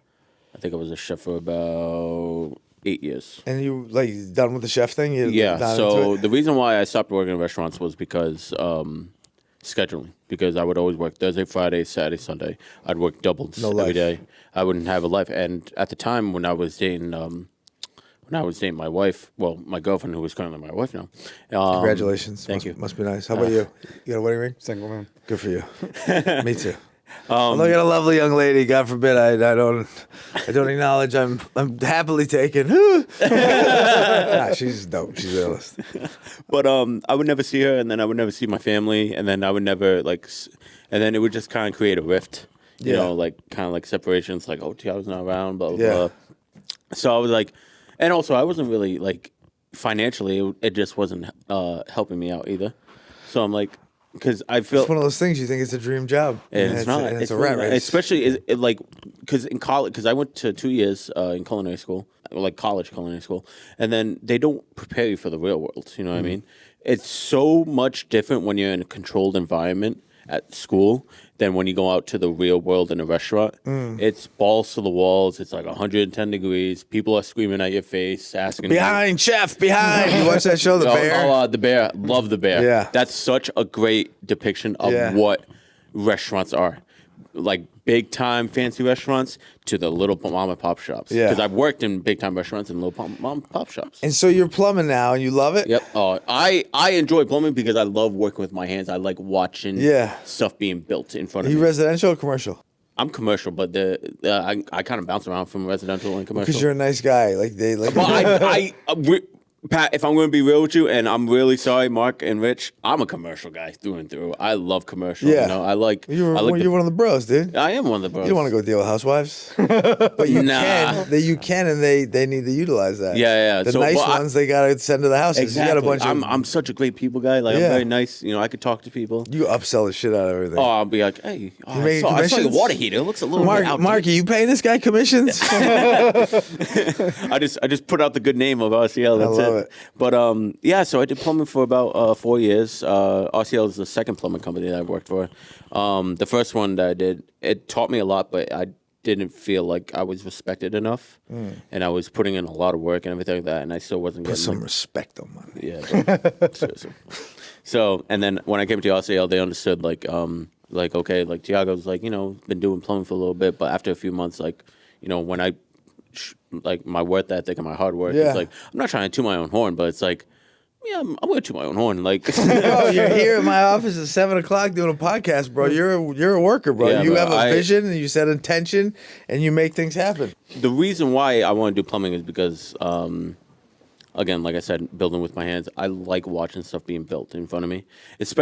I think I was a chef for about 8 years. And you like done with the chef thing? You're Yeah. not So into it? the reason why I stopped working in restaurants was because scheduling. Because I would always work Thursday, Friday, Saturday, Sunday. I'd work doubles No every life. day. I wouldn't have a life. And at the time when I was dating, my wife, well, my girlfriend, who is currently my wife now. Congratulations. Thank Must, you. Must be nice. How about you? You got a wedding ring? Single man. Good for you. Me too. Look at a lovely young lady. God forbid I don't acknowledge I'm happily taken. Nah, she's dope. She's a realist. But I would never see her, and then I would never see my family, and then I would never and then it would just kind of create a rift, you Yeah. know, like kind of like separations, like Tiago's not around, blah blah Yeah. blah. So I was like, and also I wasn't really like financially, it just wasn't helping me out either. So I'm like, because I feel It's one of those things you think it's a dream job. and it's not. And it's a really rat not. race. Especially like because in college, because I went to 2 years in culinary school, like college culinary school, and then they don't prepare you for the real world. You know what I mean? It's so much different when you're in a controlled environment at school than when you go out to the real world in a restaurant. It's balls to the walls. It's like 110 degrees. People are screaming at your face, asking you- Behind, chef, behind. You watch that show, The Bear? The Bear. Love The Bear. Yeah. That's such a great depiction of Yeah. what restaurants are. like big time fancy restaurants to the little mom and pop shops. Yeah. Because I've worked in big time restaurants and little mom and pop shops. And so you're plumbing now, and you love it. Yep. I enjoy plumbing because I love working with my hands. I like watching stuff being built in front Are of you me. residential or commercial? I'm commercial, but I kind of bounce around from residential and commercial. Because you're a nice guy. Like they like. But Pat, if I'm going to be real with you, and I'm really sorry, Mark and Rich, I'm a commercial guy through and through. I love commercial. Yeah. You know, I like. You're one of the bros, dude. I am one of the bros. You don't want to go deal with housewives, but you Nah. can. You can, and they need to utilize that. Yeah. The So, nice well, ones they gotta send to the houses. Exactly. You got a bunch of. I'm such a great people guy. Like Yeah. I'm very nice. You know, I could talk to people. You upsell the shit out of everything. Oh, I'll be like, hey, making I saw your commissions? water heater. It looks a little bit outdated. Mark, are you paying this guy commissions? I just put out the good name of RCL. That's love it. But yeah, so I did plumbing for about 4 years. RCL is the second plumbing company that I worked for. The first one that I did, it taught me a lot, but I didn't feel like I was respected enough, and I was putting in a lot of work and everything like that, and I still wasn't Put getting some respect on my name. Yeah, seriously. So, and then when I came to RCL, they understood okay, like Tiago's like, you know, been doing plumbing for a little bit, but after a few months, like, you know, when I like my work ethic and my hard work, Yeah. it's like I'm not trying to toot my own horn, but it's like, yeah, I'm going to toot my own horn. Like, Bro, you're here in my office at 7:00 doing a podcast, bro. You're a worker, bro. Yeah, you bro, have a vision, and you set intention, and you make things happen. the reason why I want to do plumbing is because, again, like I said, building with my hands, I like watching stuff being built in front of me.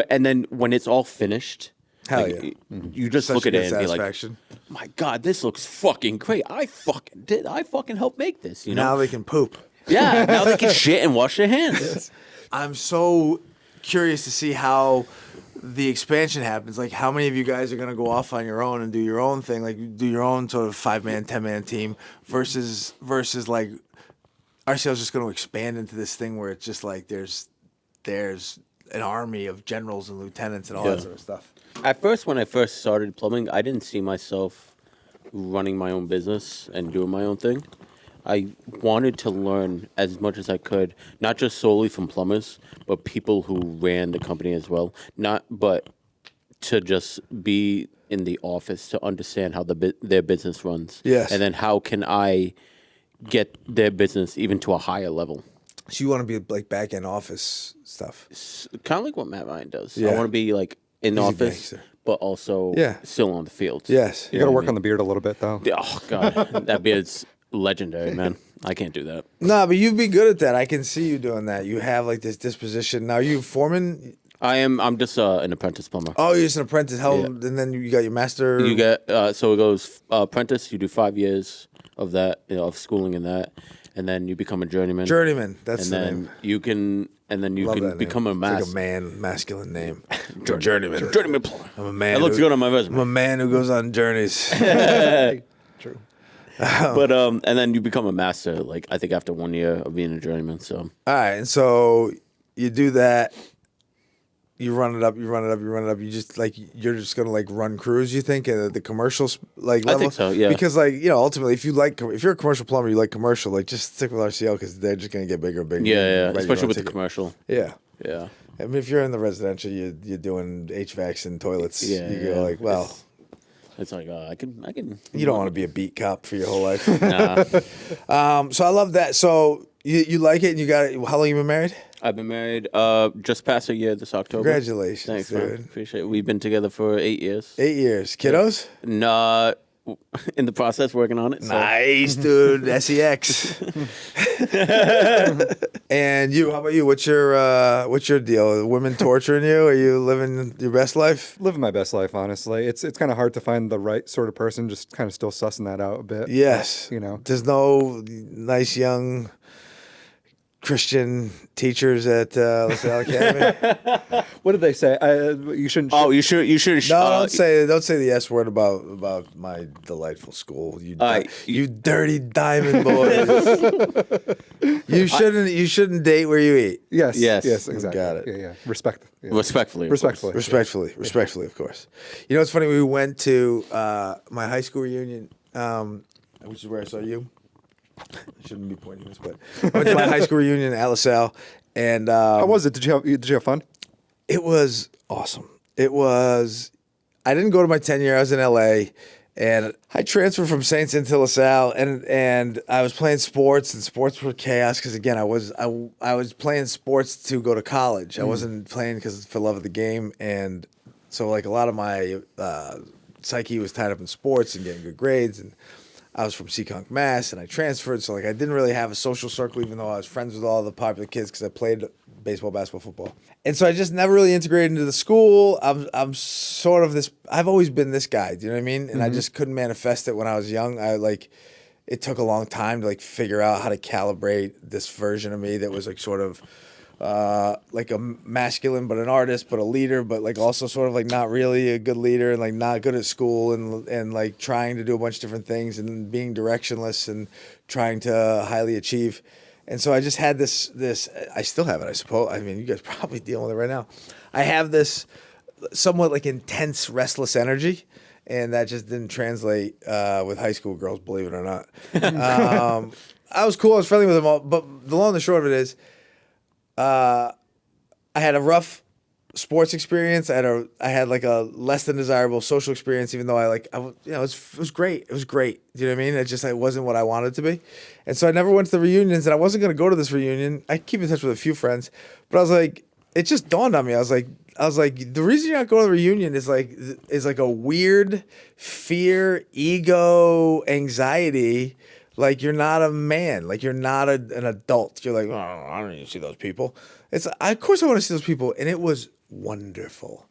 And then when it's all finished, Hell like, yeah. you just Such look a at good it and be like, satisfaction. my God, this looks fucking great. I fucking helped make this, you know? Now they can poop. Yeah, now they can shit and wash their hands. I'm so curious to see how the expansion happens. Like, how many of you guys are going to go off on your own and do your own thing, like do your own sort of 5-man, 10-man team versus like RCL's just going to expand into this thing where it's just like there's an army of generals and lieutenants and all that sort of stuff. At first, when I first started plumbing, I didn't see myself running my own business and doing my own thing. I wanted to learn as much as I could, not just solely from plumbers, but people who ran the company as well. But to just be in the office to understand how their business runs. Yes. And then how can I get their business even to a higher level? So you want to be like back end office stuff. Kind of like what Matt Ryan does. Yeah. I want to be like in the He's a office, gangster. but also still on the field. Yes. You got to work on the beard a little bit, though. Oh God, that beard's legendary, man. I can't do that. No, but you'd be good at that. I can see you doing that. You have like this disposition. Now, you foreman? I'm just an apprentice plumber. Oh, you're just an apprentice. And then you got your master. You get so it goes apprentice. You do 5 years of that, of schooling in that, and then you become a journeyman. Journeyman. That's and the then name. you can Love that become name. a It's like a masculine name. journeyman. Journeyman plumber. I'm a man. That looks good on my I'm resume. a man who goes on journeys. True. But and then you become a master. Like I think after 1 year of being a journeyman. So All right, and so you do that. You run it up. You just you're just gonna like run crews. You think at the commercials like level? I think so. Yeah. Because ultimately, if you're a commercial plumber, you like commercial. Like just stick with RCL because they're just gonna get bigger and bigger. Yeah. Right, Especially with the ticket. commercial. Yeah. Yeah. I mean, if you're in the residential, you're doing HVACs and toilets. Yeah, You go like, well, It's like I can. you don't want to be a beat cop for your whole life. Nah. So I love that. So you like it, and you got it. How long you been married? I've been married just past a year this October. Congratulations, Thanks, dude. man. Appreciate it. We've been together for 8 years. 8 years. Kiddos? Nah, in the process, working on it. So. Nice, dude. SEX. And you? How about you? What's your deal? Women torturing you? Are you living your best life? Living my best life, honestly. It's kind of hard to find the right sort of person. Just kind of still sussing that out a bit. Yes. You know. There's no nice young Christian teachers at LaSalle Academy. What did they say? You shouldn't. Oh, you should. No, don't say the S word about my delightful school. You dirty diamond boys. You shouldn't date where you eat. Yes. Yes. Yes. Exactly. Got it. Yeah. Respect. Yeah. Respectfully. of Respectfully. Respectfully, of course. You know, it's funny. We went to my high school reunion, which is where I saw you. I shouldn't be pointing this, but I went to my high school reunion at LaSalle, and How was it? Did you have fun? it was awesome. It was. I didn't go to my 10-year. I was in LA, and I transferred from Saints into LaSalle, and I was playing sports, and sports were chaos because again, I was playing sports to go to college. I wasn't playing because for love of the game, and so like a lot of my psyche was tied up in sports and getting good grades, and I was from Seekonk, Mass, and I transferred, so like I didn't really have a social circle, even though I was friends with all the popular kids because I played baseball, basketball, football, and so I just never really integrated into the school. I'm sort of this. I've always been this guy. Do you know what I mean? And I just couldn't manifest it when I was young. It took a long time to like figure out how to calibrate this version of me that was like sort of like a masculine, but an artist, but a leader, but like also sort of like not really a good leader and like not good at school and like trying to do a bunch of different things and being directionless and trying to highly achieve. And so I just had this, I still have it, I suppose. I mean, you guys probably dealing with it right now. I have this somewhat like intense, restless energy, and that just didn't translate with high school girls, believe it or not. I was cool, I was friendly with them all, but the long and the short of it is, I had a rough sports experience. I had like a less than desirable social experience, even though it was great. It was great. Do you know what I mean? It wasn't what I wanted it to be. And so I never went to the reunions, and I wasn't going to go to this reunion. I keep in touch with a few friends, but I was like, it just dawned on me. I was like, the reason you're not going to the reunion is like a weird fear, ego, anxiety. Like you're not a man. Like you're not an adult. You're like, oh, I don't need to see those people. Of course I want to see those people, and it was wonderful.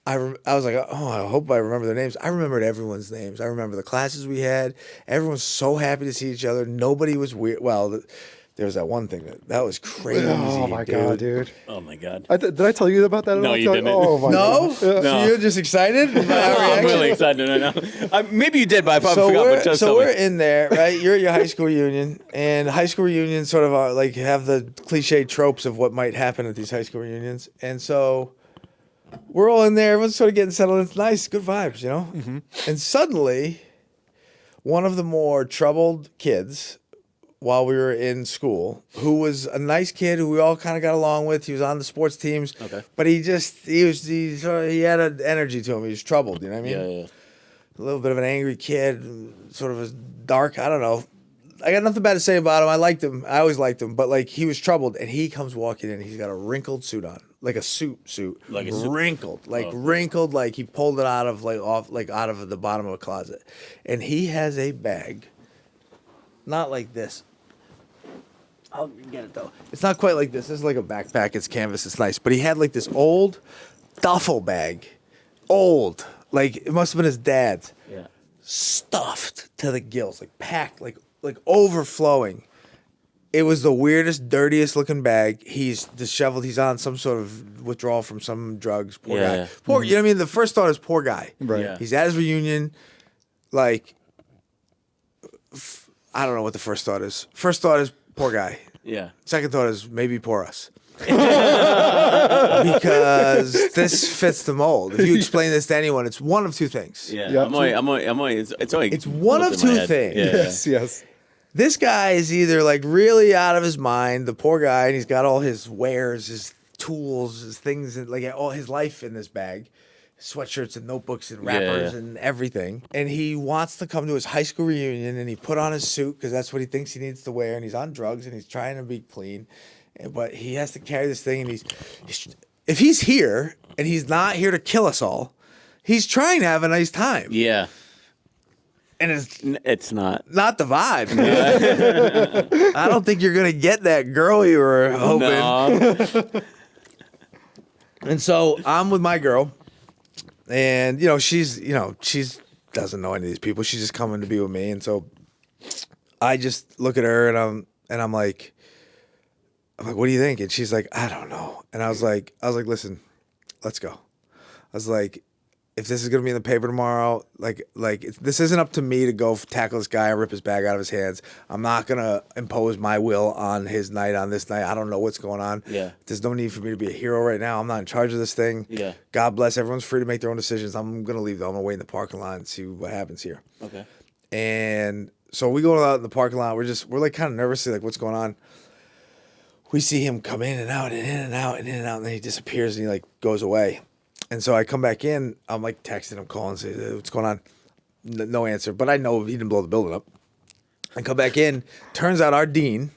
I was like, oh, I hope I remember their names. I remembered everyone's names. I remember the classes we had. Everyone was so happy to see each other. Nobody was weird. Well, there was that one thing that was crazy. Oh my god, dude! Oh my god! Did I tell you about that? No, you didn't. Oh my No? god! So you're just excited? I'm really excited right now. Maybe you did, but I probably forgot. But just we're in there, right? You're at your high school reunion, and high school reunions sort of like have the cliche tropes of what might happen at these high school reunions, and so we're all in there. Everyone's sort of getting settled. It's nice, good vibes, you know. Mm-hmm. And suddenly, one of the more troubled kids, while we were in school, who was a nice kid who we all kind of got along with. He was on the sports teams, but he had an energy to him. He was troubled, you know what I mean? Yeah. A little bit of an angry kid, sort of a dark, I don't know. I got nothing bad to say about him. I liked him. I always liked him, but like he was troubled, and he comes walking in. He's got a wrinkled suit on, like a suit, like a suit? wrinkled, like he pulled it out of out of the bottom of a closet, and he has a bag. Not like this. I'll get it though. It's not quite like this. This is like a backpack. It's canvas. It's nice. But he had like this old duffel bag. Old. Like it must have been his dad's. Yeah. Stuffed to the gills. Like packed. Like overflowing. It was the weirdest, dirtiest looking bag. He's disheveled. He's on some sort of withdrawal from some drugs. Poor guy. Yeah. Poor. You know what I mean? The first thought is poor guy. Right. Yeah. He's at his reunion. Like, I don't know what the first thought is. First thought is poor guy. Yeah. Second thought is maybe poor us. Because this fits the mold. If you explain this to anyone, it's one of two things. Yeah. Yeah, It's one of two things. Yeah. Yes. This guy is either like really out of his mind, the poor guy, and he's got all his wares, his tools, his things, like all his life in this bag. Sweatshirts and notebooks and wrappers and everything. And he wants to come to his high school reunion, and he put on his suit because that's what he thinks he needs to wear. And he's on drugs, and he's trying to be clean. But he has to carry this thing, and if he's here and he's not here to kill us all, he's trying to have a nice time. Yeah. And It's not. not the vibe, man. I don't think you're going to get that girl you were hoping. No. And so I'm with my girl. And, she's doesn't know any of these people. She's just coming to be with me. And so I just look at her and I'm like, what do you think? And she's like, I don't know. And I was like, listen, let's go. I was like, if this is going to be in the paper tomorrow, this isn't up to me to go tackle this guy and rip his bag out of his hands. I'm not going to impose my will on his night, on this night. I don't know what's going on. Yeah. There's no need for me to be a hero right now. I'm not in charge of this thing. Yeah. God bless. Everyone's free to make their own decisions. I'm going to leave, though. I'm going to wait in the parking lot and see what happens here. Okay. And so we go out in the parking lot. We're like kind of nervous, like what's going on. We see him come in and out and in and out and in and out, and then he disappears and he like goes away. And so I come back in. I'm like texting him, calling, say, what's going on? No answer. But I know he didn't blow the building up. I come back in. Turns out our dean,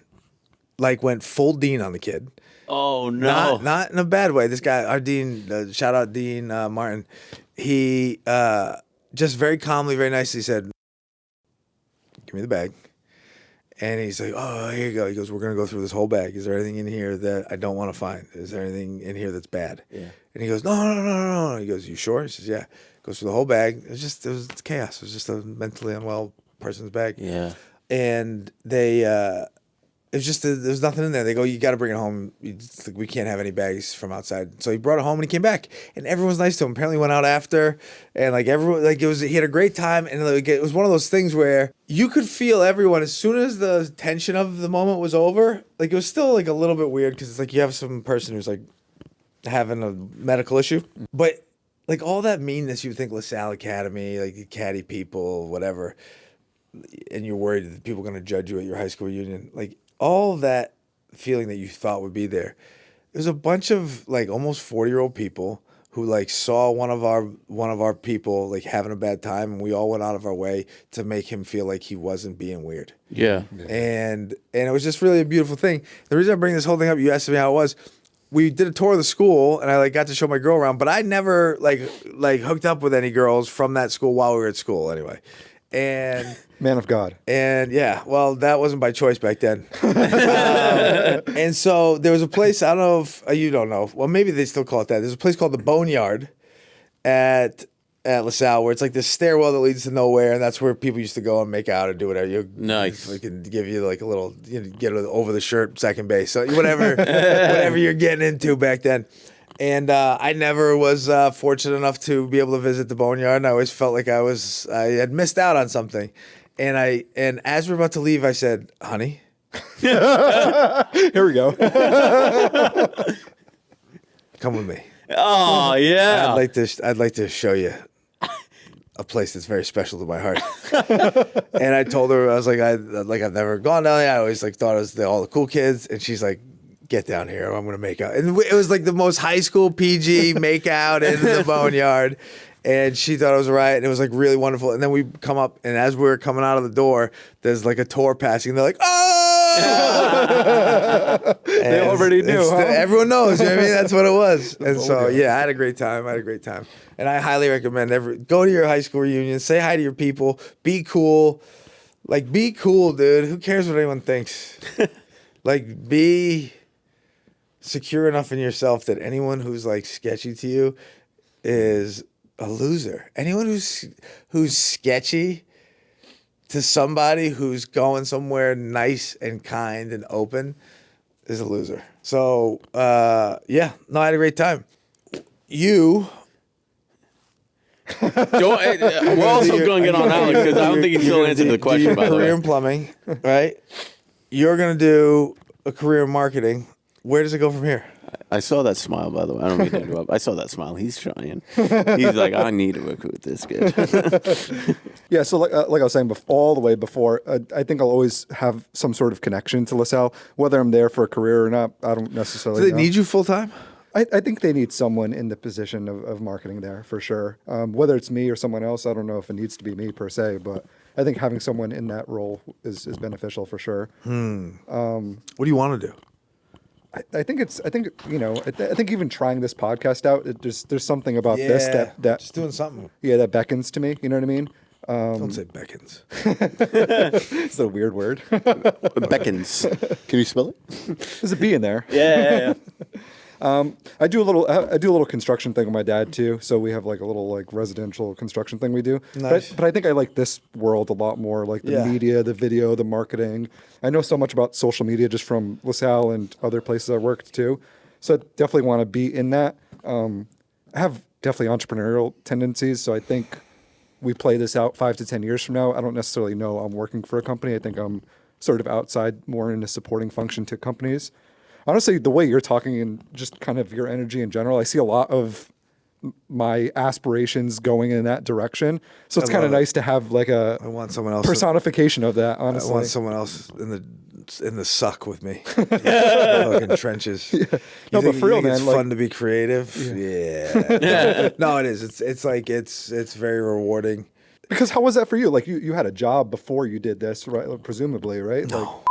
like, went full dean on the kid. Oh no! Not in a bad way. This guy, our dean, shout out Dean Martin. He just very calmly, very nicely said, "Give me the bag." And he's like, "Oh, here you go." He goes, "We're gonna go through this whole bag. Is there anything in here that I don't want to find? Is there anything in here that's bad?" Yeah. And he goes, No. He goes, "You sure?" He says, "Yeah." Goes through the whole bag. It was chaos. It was just a mentally unwell person's bag. Yeah. And they, it was just there's nothing in there. They go, "You got to bring it home. We can't have any bags from outside." So he brought it home and he came back, and everyone was nice to him. Apparently, he went out after, and like everyone, like he had a great time, and like, it was one of those things where you could feel everyone as soon as the tension of the moment was over. Like it was still like a little bit weird because it's like you have some person who's like having a medical issue, but like all that meanness you would think LaSalle Academy, like the caddy people, whatever, and you're worried that people are going to judge you at your high school reunion, like all that feeling that you thought would be there. There's a bunch of like almost 40-year-old people who like saw one of our people like having a bad time, and we all went out of our way to make him feel like he wasn't being weird. Yeah. And it was just really a beautiful thing. The reason I bring this whole thing up, you asked me how it was. We did a tour of the school, and I like got to show my girl around, but I never like hooked up with any girls from that school while we were at school anyway. And Man of God. and yeah, well, that wasn't by choice back then. And so there was a place, I don't know if you don't know. Well, maybe they still call it that. There's a place called the Boneyard at LaSalle where it's like this stairwell that leads to nowhere, and that's where people used to go and make out or do whatever. Nice. We can give you like a little, get an over the shirt second base, so whatever you're getting into back then. And I never was fortunate enough to be able to visit the Boneyard, and I always felt like I had missed out on something. And as we're about to leave, I said, "Honey, Here we go. come with me. Oh yeah. I'd like to show you a place that's very special to my heart." And I told her, I was like, I've never gone down there. I always like thought it was all the cool kids. And she's like, "Get down here. I'm gonna make out." And it was like the most high school PG make out in the Boneyard. And she thought it was right, and it was like really wonderful. And then we come up, and as we were coming out of the door, there's like a tour passing. And they're like, "Oh!" They already knew, huh? Everyone knows. You know what I mean? That's what it was. And so yeah, I had a great time. And I highly recommend go to your high school reunion, say hi to your people, be cool. Like be cool, dude. Who cares what anyone thinks? Like be secure enough in yourself that anyone who's like sketchy to you is a loser. Anyone who's sketchy to somebody who's going somewhere nice and kind and open is a loser. So yeah, no, I had a great time. You. We're also going to get on Alex because I don't think he still answered the question. By the career way, in plumbing, right? You're gonna do a career in marketing. Where does it go from here? I saw that smile. By the way, I don't mean to interrupt. I saw that smile. He's trying. He's like, I need to recruit this kid. Yeah, so like I was saying all the way before, I think I'll always have some sort of connection to LaSalle. Whether I'm there for a career or not, I don't necessarily Do they know. need you full time? I think they need someone in the position of marketing there for sure. Whether it's me or someone else, I don't know if it needs to be me per se, but I think having someone in that role is beneficial for sure. What do you want to do? I think even trying this podcast out, there's something about this that just doing something. that beckons to me. You know what I mean? Don't say beckons. It's a weird word. Beckons. Can you spell it? There's a B in there. Yeah. I do a little construction thing with my dad too. So we have like a little like residential construction thing we do. Nice. But I think I like this world a lot more, like the media, the video, the marketing. I know so much about social media just from LaSalle and other places I worked too. So I definitely want to be in that. I have definitely entrepreneurial tendencies. So I think we play this out 5 to 10 years from now. I don't necessarily know I'm working for a company. I think I'm sort of outside, more in a supporting function to companies. Honestly, the way you're talking and just kind of your energy in general, I see a lot of my aspirations going in that direction. So it's kind of nice to have like I want someone else personification of that, honestly. I want someone else in the in the suck with me. Fucking trenches. Yeah. No, but for real, man, it's like, fun to be creative. Yeah. No, it is. It's like it's very rewarding. Because how was that for you? Like you had a job before you did this, right? Presumably, right? No. Like,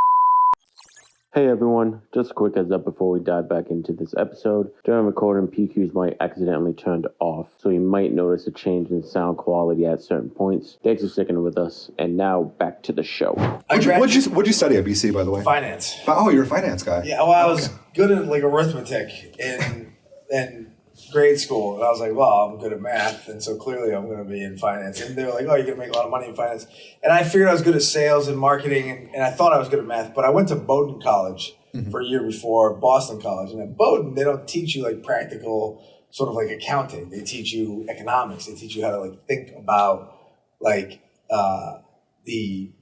Hey everyone, just a quick heads up before we dive back into this episode. During recording, PQ's mic accidentally turned off, so you might notice a change in sound quality at certain points. Thanks for sticking with us, and now back to the show. what'd you study at BC, by the way? Finance. Oh, you're a finance guy. Yeah, well, I was good at like arithmetic in grade school, and I was like, well, I'm good at math, and so clearly I'm going to be in finance. And they were like, oh, you're going to make a lot of money in finance. And I figured I was good at sales and marketing, and I thought I was good at math, but I went to Bowdoin College for a year before Boston College. And at Bowdoin, they don't teach you like practical sort of like accounting. They teach you economics. They teach you how to like think about like the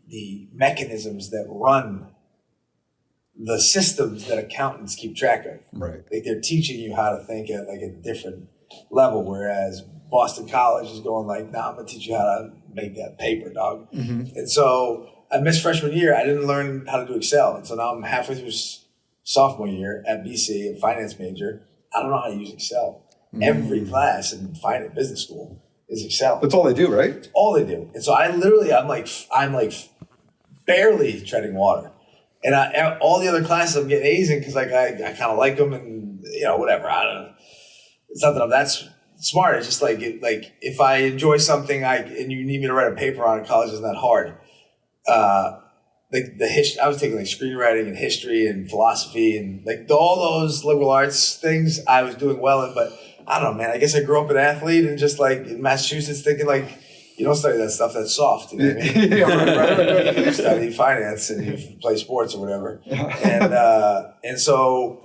mechanisms that run the systems that accountants keep track of. Right. Like they're teaching you how to think at like a different level, whereas Boston College is going like, nah, I'm gonna teach you how to make that paper, dog. Mm-hmm. And so I missed freshman year. I didn't learn how to do Excel. And so now I'm halfway through sophomore year at BC, a finance major. I don't know how to use Excel. Mm-hmm. Every class in finance business school is Excel. That's all they do, right? It's all they do. And so I'm like barely treading water. And all the other classes I'm getting A's in because like I kind of like them and whatever. I don't know. It's not that I'm that smart. It's just like if I enjoy something and you need me to write a paper on it, college isn't that hard. Like the history, I was taking like screenwriting and history and philosophy and like all those liberal arts things I was doing well in. But I don't know, man. I guess I grew up an athlete and just like in Massachusetts thinking like, you don't study that stuff that's soft. You know what I mean? Yeah, right. You study finance and you play sports or whatever. And so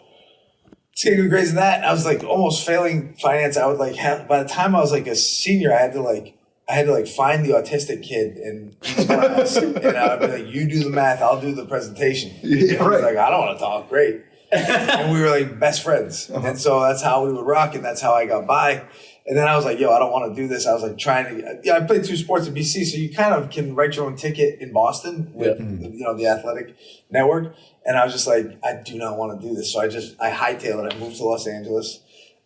to get good grades in that, I was like almost failing finance. I would like have, by the time I was like a senior, I had to find the autistic kid in each class. And I would be like, you do the math, I'll do the presentation. Yeah, and right. He was like, I don't want to talk. Great. And we were like best friends. Uh-huh. And so that's how we would rock and that's how I got by. And then I was like, yo, I don't want to do this. I was like I played 2 sports at BC, so you kind of can write your own ticket in Boston with, the athletic network. And I was just like, I do not want to do this. So I hightailed it. I moved to Los Angeles.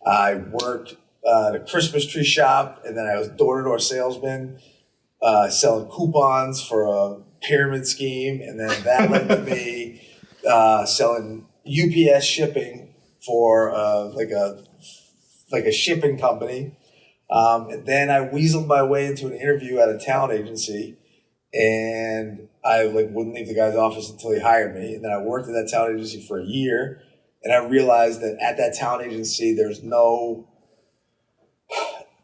I worked at a Christmas tree shop, and then I was door-to-door salesman, selling coupons for a pyramid scheme. And then that led to me selling UPS shipping for like a shipping company. And then I weaseled my way into an interview at a talent agency, and I wouldn't leave the guy's office until he hired me. And then I worked at that talent agency for a year, and I realized that at that talent agency,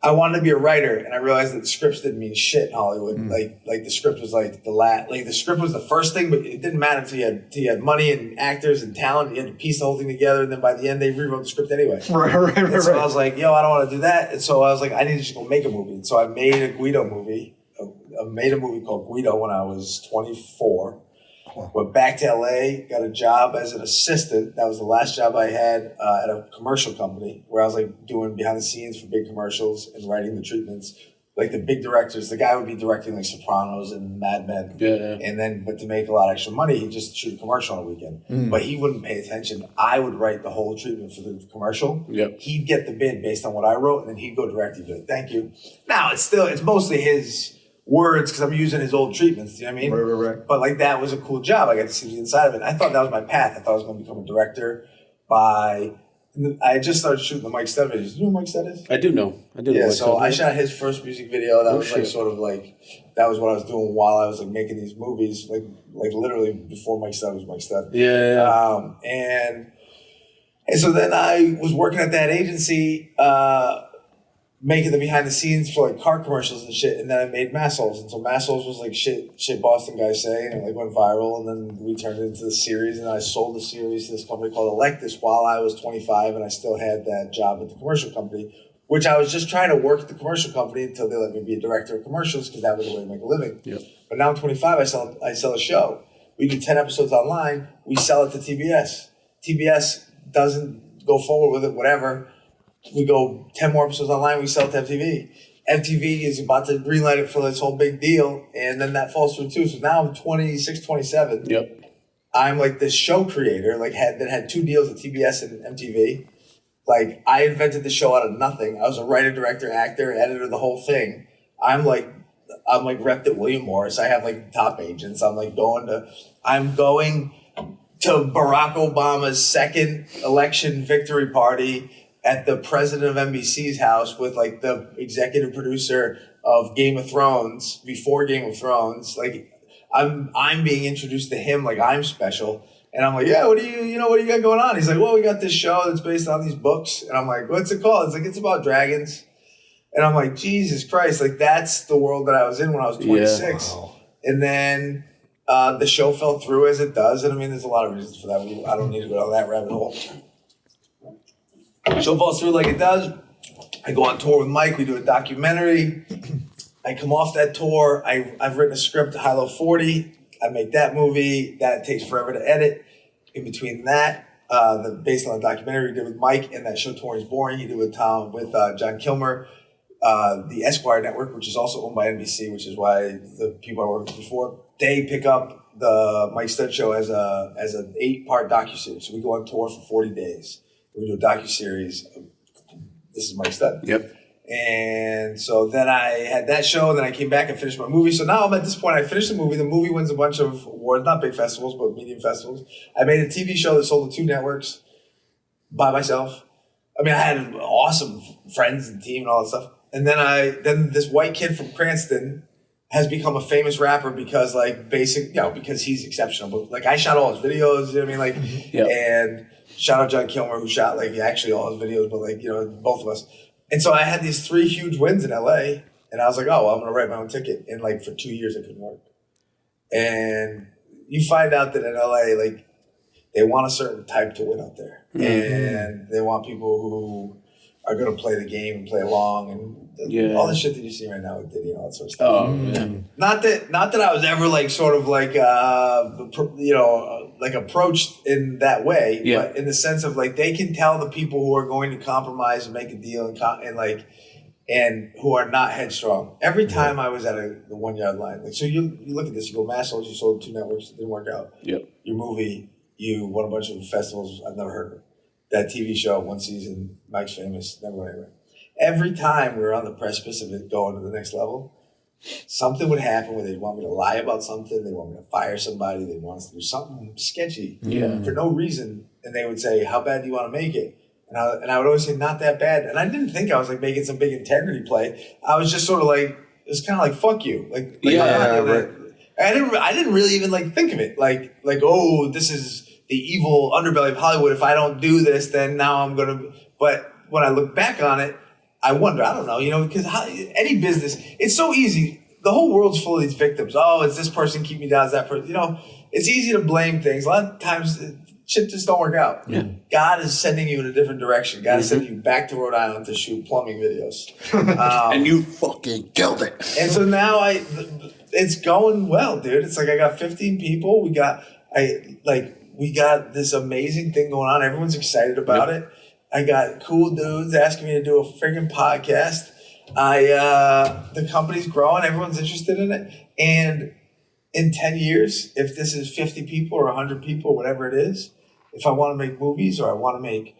I wanted to be a writer, and I realized that the scripts didn't mean shit in Hollywood. Like the script was the script was the first thing, but it didn't matter until you had money and actors and talent. You had to piece the whole thing together, and then by the end, they rewrote the script anyway. Right. So I was like, yo, I don't want to do that. And so I was like, I need to just go make a movie. And so I made a Guido movie. I made a movie called Guido when I was 24. Went back to LA, got a job as an assistant. That was the last job I had at a commercial company where I was like doing behind the scenes for big commercials and writing the treatments. Like the big directors, the guy would be directing like Sopranos and Mad Men. Yeah. But to make a lot of extra money, he'd just shoot a commercial on a weekend. But he wouldn't pay attention. I would write the whole treatment for the commercial. Yep. He'd get the bid based on what I wrote, and then he'd go direct. He'd be like, thank you. Now it's mostly his words because I'm using his old treatments. Do you know what I mean? Right. But like that was a cool job. I got to see the inside of it. I thought that was my path. I thought I was going to become a director I just started shooting the Mike Stead videos. Do you know who Mike Stead is? I do know. Yeah, so I shot his first music video. That was that was what I was doing while I was like making these movies, like literally before Mike Stead was Mike Stead. Yeah. And so then I was working at that agency, making the behind the scenes for like car commercials and shit, and then I made Massholes. And so Massholes was like shit Boston guys say, and it like went viral, and then we turned it into the series, and I sold the series to this company called Electus while I was 25, and I still had that job at the commercial company, which I was just trying to work at the commercial company until they let me be a director of commercials because that was the way to make a living. Yep. But now I'm 25, I sell a show. We do 10 episodes online, we sell it to TBS. TBS doesn't go forward with it, whatever. We go 10 more episodes online, we sell it to MTV. MTV is about to greenlight it for this whole big deal, and then that falls through too. So now I'm 26, 27. Yep. I'm like this show creator, like that had 2 deals at TBS and MTV. Like I invented the show out of nothing. I was a writer, director, actor, editor, the whole thing. I'm like repped at William Morris. I have like top agents. I'm going to Barack Obama's second election victory party at the president of NBC's house with like the executive producer of Game of Thrones before Game of Thrones. Like I'm being introduced to him like I'm special. And I'm like, yeah, what do you got going on? He's like, well, we got this show that's based on these books. And I'm like, what's it called? It's like, it's about dragons. And I'm like, Jesus Christ, like that's the world that I was in when I was 26. Yeah. Wow. And then the show fell through as it does. And I mean, there's a lot of reasons for that. I don't need to go down that rabbit hole. Show falls through like it does. I go on tour with Mike. We do a documentary. I come off that tour. I've written a script, High Low 40. I make that movie. That takes forever to edit. In between that, based on the documentary we did with Mike and that show Touring is Boring, he did with John Kilmer, the Esquire Network, which is also owned by NBC, which is why the people I worked with before, they pick up the Mike Stud Show as an 8-part docuseries. So we go on tour for 40 days. We do a docuseries. This is Mike Stud. Yep. And so then I had that show, and then I came back and finished my movie. So now I'm at this point, I finished the movie. The movie wins a bunch of awards, not big festivals, but medium festivals. I made a TV show that sold to 2 networks by myself. I mean, I had awesome friends and team and all that stuff. And then this white kid from Cranston has become a famous rapper because because he's exceptional. But like I shot all his videos, you know what I mean? Like, yep. And shout out John Kilmer who shot like actually all his videos, but like, both of us. And so I had these 3 huge wins in LA, and I was like, oh, well, I'm going to write my own ticket. And like for 2 years, it couldn't work. And you find out that in LA, like they want a certain type to win out there. Mm-hmm. And they want people who are going to play the game and play along and all the shit that you see right now with Diddy and all that sort of stuff. Oh, yeah. Not that I was ever like sort of like, like approached in that way, but in the sense of like they can tell the people who are going to compromise and make a deal and who are not headstrong. Every time I was at the 1 yard line, like so you look at this, you go Massholes, you sold 2 networks, it didn't work out. Yep. Your movie, you won a bunch of festivals I've never heard of. That TV show, 1 season, Mike's Famous, never went anywhere. Every time we were on the precipice of it going to the next level, something would happen where they'd want me to lie about something, they'd want me to fire somebody, they'd want us to do something sketchy for no reason. And they would say, how bad do you want to make it? And I would always say, not that bad. And I didn't think I was like making some big integrity play. I was just sort of like, it's kind of like, fuck you. Right. I didn't really even like think of it. Like, oh, this is the evil underbelly of Hollywood. If I don't do this, then now I'm going to, but when I look back on it, I wonder, I don't know, because any business, it's so easy. The whole world's full of these victims. Oh, it's this person keep me down, it's that person. It's easy to blame things. A lot of times, shit just don't work out. Yeah. God is sending you in a different direction. God is sending you back to Rhode Island to shoot plumbing videos. And you fucking killed it. And so now it's going well, dude. It's like I got 15 people. We got this amazing thing going on. Everyone's excited about it. I got cool dudes asking me to do a friggin' podcast. The company's growing. Everyone's interested in it. And in 10 years, if this is 50 people or 100 people, whatever it is, if I want to make movies or I want to make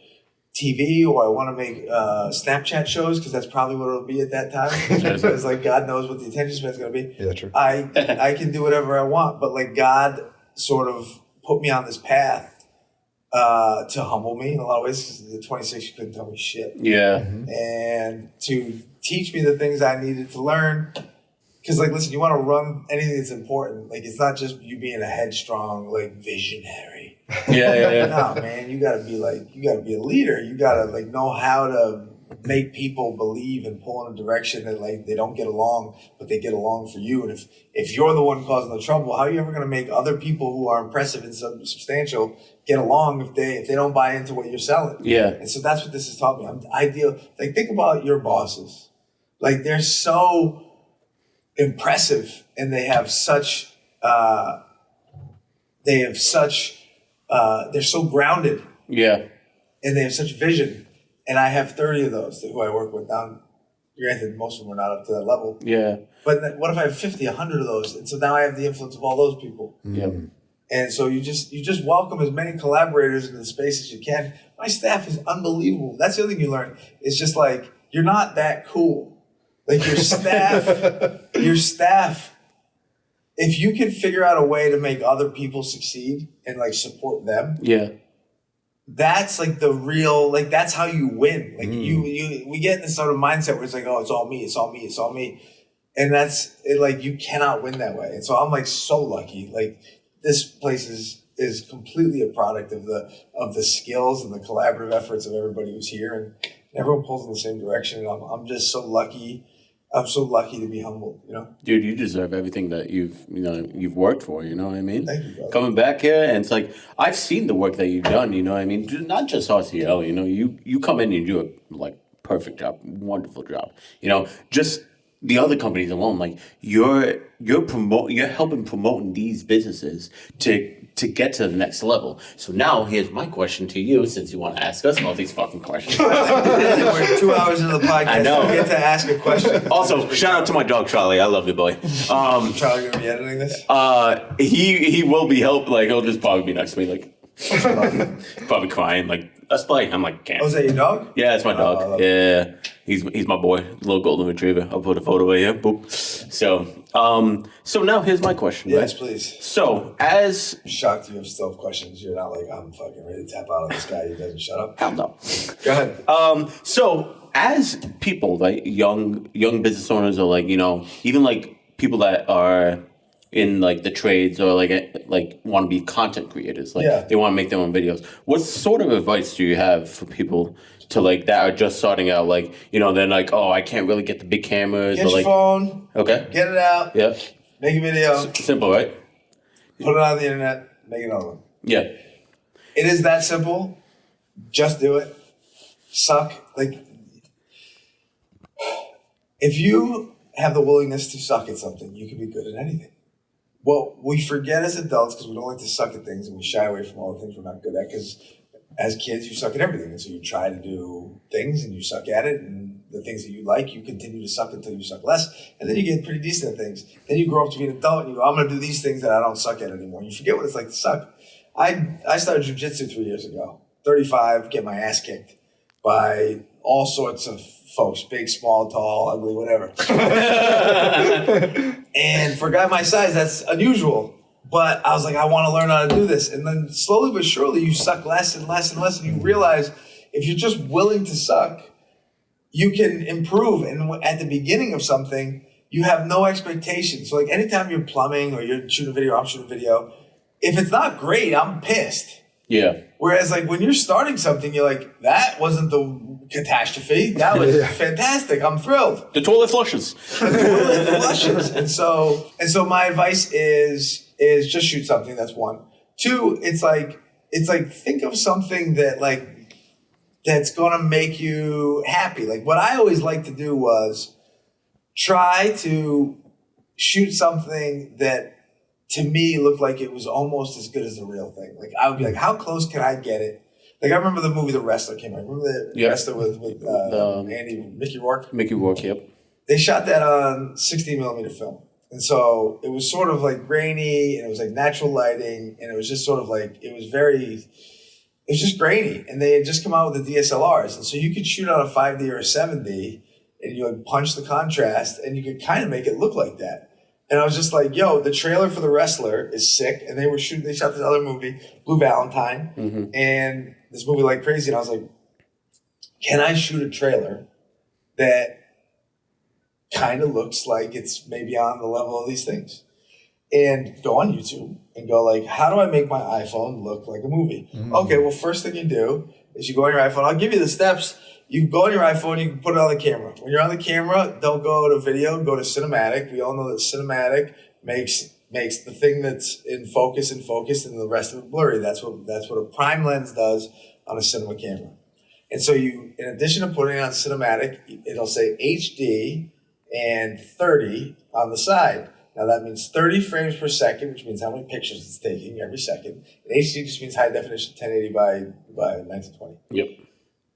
TV or I want to make Snapchat shows, because that's probably what it'll be at that time. Because like God knows what the attention span is going to be. Yeah, true. I can do whatever I want. But like God sort of put me on this path to humble me in a lot of ways, because at 26 you couldn't tell me shit. Yeah. Mm-hmm. And to teach me the things I needed to learn. Because like, listen, you want to run anything that's important. Like, it's not just you being a headstrong, like, visionary. Yeah. No, man, you gotta be a leader. You gotta like know how to make people believe and pull in a direction that like they don't get along, but they get along for you. And if you're the one causing the trouble, how are you ever gonna make other people who are impressive and substantial get along if they don't buy into what you're selling? Yeah. And so that's what this has taught me. I'm ideal. Like, think about your bosses. Like, they're so impressive and they have such they're so grounded. Yeah. And they have such vision. And I have 30 of those who I work with now. Granted, most of them are not up to that level. Yeah. But what if I have 50, 100 of those? And so now I have the influence of all those people. Yep. And so you just welcome as many collaborators into the space as you can. My staff is unbelievable. That's the other thing you learn. It's just like, you're not that cool. Like your staff, if you can figure out a way to make other people succeed and like support them. Yeah. That's like the real, like that's how you win. Like we get in this sort of mindset where it's like, oh, it's all me, it's all me, it's all me. And that's it, like, you cannot win that way. And so I'm like so lucky. Like this place is completely a product of the skills and the collaborative efforts of everybody who's here, and everyone pulls in the same direction. And I'm just so lucky. I'm so lucky to be humbled, you know? Dude, you deserve everything that you've worked for, you know what I mean? Thank you, brother. Coming back here, and it's like, I've seen the work that you've done, you know what I mean? Not just RCL, you know, you come in and you do a, like, perfect job, wonderful job. You know, just the other companies alone, like, you're helping promoting these businesses to get to the next level. So now here's my question to you, since you want to ask us all these fucking questions. We're 2 hours into the podcast. I know. We get to ask a question. Also, shout out to my dog Charlie. I love you, boy. Charlie gonna be editing this? He will be he'll just probably be next to me, like probably crying, like, let's play. I'm like, can't. Oh, is that your dog? Yeah, that's my dog. Yeah. He's my boy, little golden retriever. I'll put a photo away here. Boop. So now here's my question. Yes, right? please. So as I'm shocked you have still have questions. You're not like, I'm fucking ready to tap out on this guy. He doesn't shut up. hell no. Go ahead. So as people, like young business owners, or like, you know, even like people that are in like the trades, or like want to be content creators, like they want to make their own videos. What sort of advice do you have for people to like that are just starting out? Like, you know, they're like, oh, I can't really get the big cameras. Get or your like, phone. okay, Get it out. yeah, Make a video. simple, right? Put it on the internet. Make another one. Yeah, It is that simple. Just do it. Suck. Like, if you have the willingness to suck at something, you can be good at anything. Well, we forget as adults because we don't like to suck at things, and we shy away from all the things we're not good at, because as kids, you suck at everything. And so you try to do things and you suck at it, and the things that you like, you continue to suck until you suck less. And then you get pretty decent at things. Then you grow up to be an adult and you go, I'm going to do these things that I don't suck at anymore. You forget what it's like to suck. I started jiu-jitsu 3 years ago. 35, get my ass kicked by all sorts of folks, big, small, tall, ugly, whatever. And for a guy my size, that's unusual. But I was like, I want to learn how to do this. And then slowly but surely, you suck less and less and less. And you realize if you're just willing to suck, you can improve. And at the beginning of something, you have no expectations. So like anytime you're plumbing or you're shooting a video, I'm shooting a video, if it's not great, I'm pissed. yeah, Whereas like when you're starting something, you're like, that wasn't the catastrophe. That was fantastic. I'm thrilled. the toilet flushes. Toilet flushes. And so my advice is just shoot something. That's one. Two, it's like think of something that's gonna make you happy. Like what I always liked to do was try to shoot something that to me looked like it was almost as good as the real thing. Like I would be like, how close can I get it? Like I remember the movie The Wrestler came out. Remember the Wrestler with Mickey Rourke? Mickey Rourke, yep. They shot that on 16 millimeter film. And so it was sort of like grainy, and it was like natural lighting, and it was just sort of like, it was just grainy. And they had just come out with the DSLRs. And so you could shoot on a 5D or a 7D, and you would punch the contrast, and you could kind of make it look like that. And I was just like, yo, the trailer for The Wrestler is sick. And they shot this other movie, Blue Valentine, and this movie like crazy. And I was like, can I shoot a trailer that kind of looks like it's maybe on the level of these things? And go on YouTube and go like, how do I make my iPhone look like a movie? Okay, well, first thing you do is you go on your iPhone. I'll give you the steps. You go on your iPhone, you can put it on the camera. When you're on the camera, don't go to video, go to cinematic. We all know that cinematic makes the thing that's in focus, and the rest of it blurry. That's what a prime lens does on a cinema camera. And so you, in addition to putting it on cinematic, it'll say HD and 30 on the side. Now that means 30 frames per second, which means how many pictures it's taking every second. And HD just means high definition 1080 by 1920. Yep.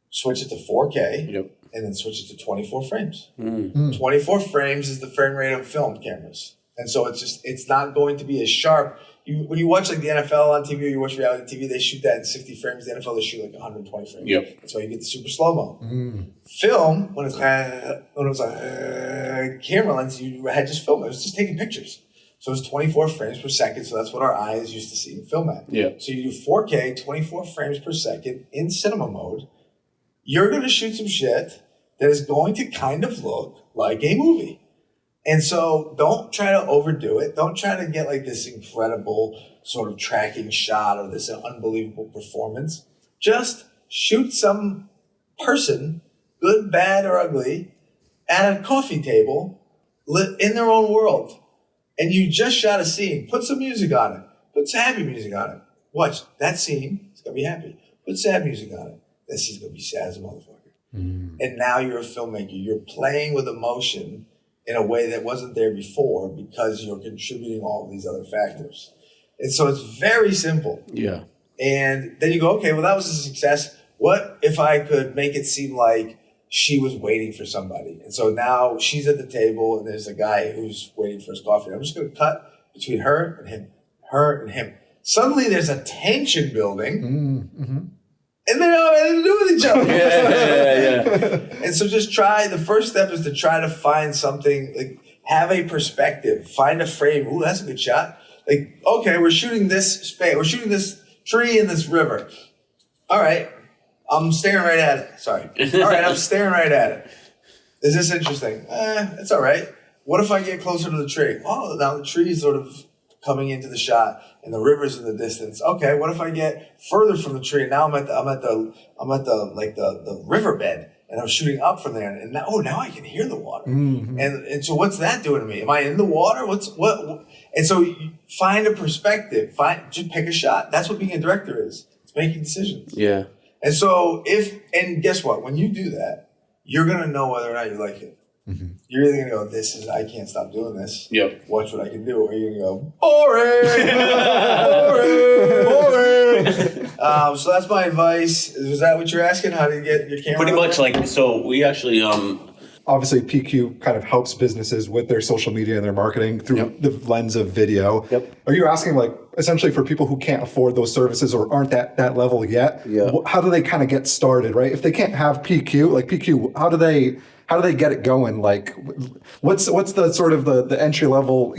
Switch it to 4K, Yep. and then switch it to 24 frames. 24 frames is the frame rate of film cameras. And so it's not going to be as sharp. When you watch like the NFL on TV or you watch reality TV, they shoot that in 60 frames. The NFL, they shoot like 120 frames. Yep. That's why you get the super slow-mo. Film, when it was like camera lens, you had just film. It was just taking pictures. So it's 24 frames per second. So that's what our eyes used to see in film at. Yeah. So you do 4K, 24 frames per second in cinema mode. You're going to shoot some shit that is going to kind of look like a movie. And so don't try to overdo it. Don't try to get like this incredible sort of tracking shot or this unbelievable performance. Just shoot some person, good, bad, or ugly, at a coffee table in their own world. And you just shot a scene. Put some music on it. Put some happy music on it. Watch that scene. It's going to be happy. Put sad music on it. That scene's going to be sad as a motherfucker. And now you're a filmmaker. You're playing with emotion in a way that wasn't there before because you're contributing all of these other factors. And so it's very simple. Yeah. And then you go, okay, well, that was a success. What if I could make it seem like she was waiting for somebody? And so now she's at the table and there's a guy who's waiting for his coffee. I'm just going to cut between her and him, her and him. Suddenly there's a tension building. And they don't have anything to do with each other. Yeah. And so just the first step is to try to find something, like have a perspective, find a frame. Ooh, that's a good shot. Like, okay, we're shooting this space, we're shooting this tree in this river. All right, I'm staring right at it. Sorry. All right, I'm staring right at it. Is this interesting? It's all right. What if I get closer to the tree? Oh, now the tree is sort of coming into the shot and the river's in the distance. Okay, what if I get further from the tree? And now I'm at the riverbed and I'm shooting up from there. And now I can hear the water. And so what's that doing to me? Am I in the water? What? And so you find a perspective. Just pick a shot. That's what being a director is. It's making decisions. Yeah. And so and guess what? When you do that, you're gonna know whether or not you like it. You're either gonna go, I can't stop doing this. Yep. Watch what I can do. Or you're gonna go, boring, boring. So that's my advice. Was that what you're asking? How to get your camera? Pretty much so we actually Obviously, PQ kind of helps businesses with their social media and their marketing through the lens of video. Yep. Are you asking essentially for people who can't afford those services or aren't that level yet? Yeah. How do they kind of get started, right? If they can't have PQ, how do they get it going? Like, what's the sort of the entry level,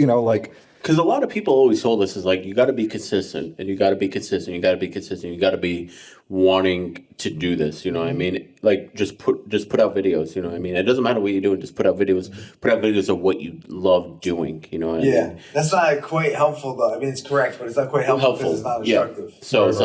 because a lot of people always told us is you got to be consistent, and you got to be consistent. You got to be consistent. You got to be wanting to do this. You know what I mean? Just put out videos. You know what I mean? It doesn't matter what you're doing. Just put out videos. Put out videos of what you love doing. You know what I mean? That's not quite helpful though. I mean, it's correct, but it's not quite helpful because it's not instructive. Yeah. So it's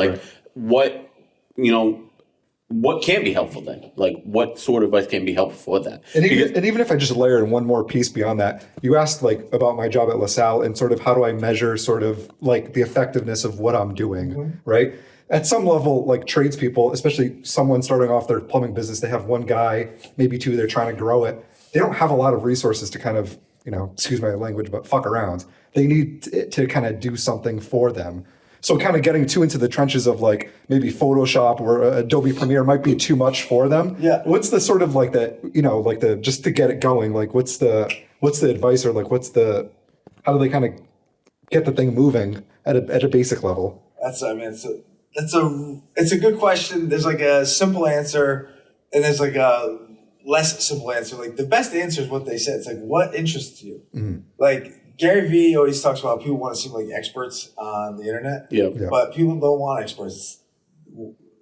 what can be helpful then? What sort of advice can be helpful for that? And even if I just layer in one more piece beyond that, you asked about my job at LaSalle and sort of how do I measure sort of the effectiveness of what I'm doing, right? At some level, tradespeople, especially someone starting off their plumbing business, they have one guy, maybe two, they're trying to grow it. They don't have a lot of resources to kind of, excuse my language, but fuck around. They need to kind of do something for them. So kind of getting too into the trenches of maybe Photoshop or Adobe Premiere might be too much for them. Yeah. What's the sort of just to get it going? What's the advice or how do they kind of get the thing moving at a basic level? It's a good question. There's a simple answer and there's a less simple answer. The best answer is what they said. It's what interests you? Gary Vee always talks about people want to seem like experts on the internet. Yeah. But people don't want experts.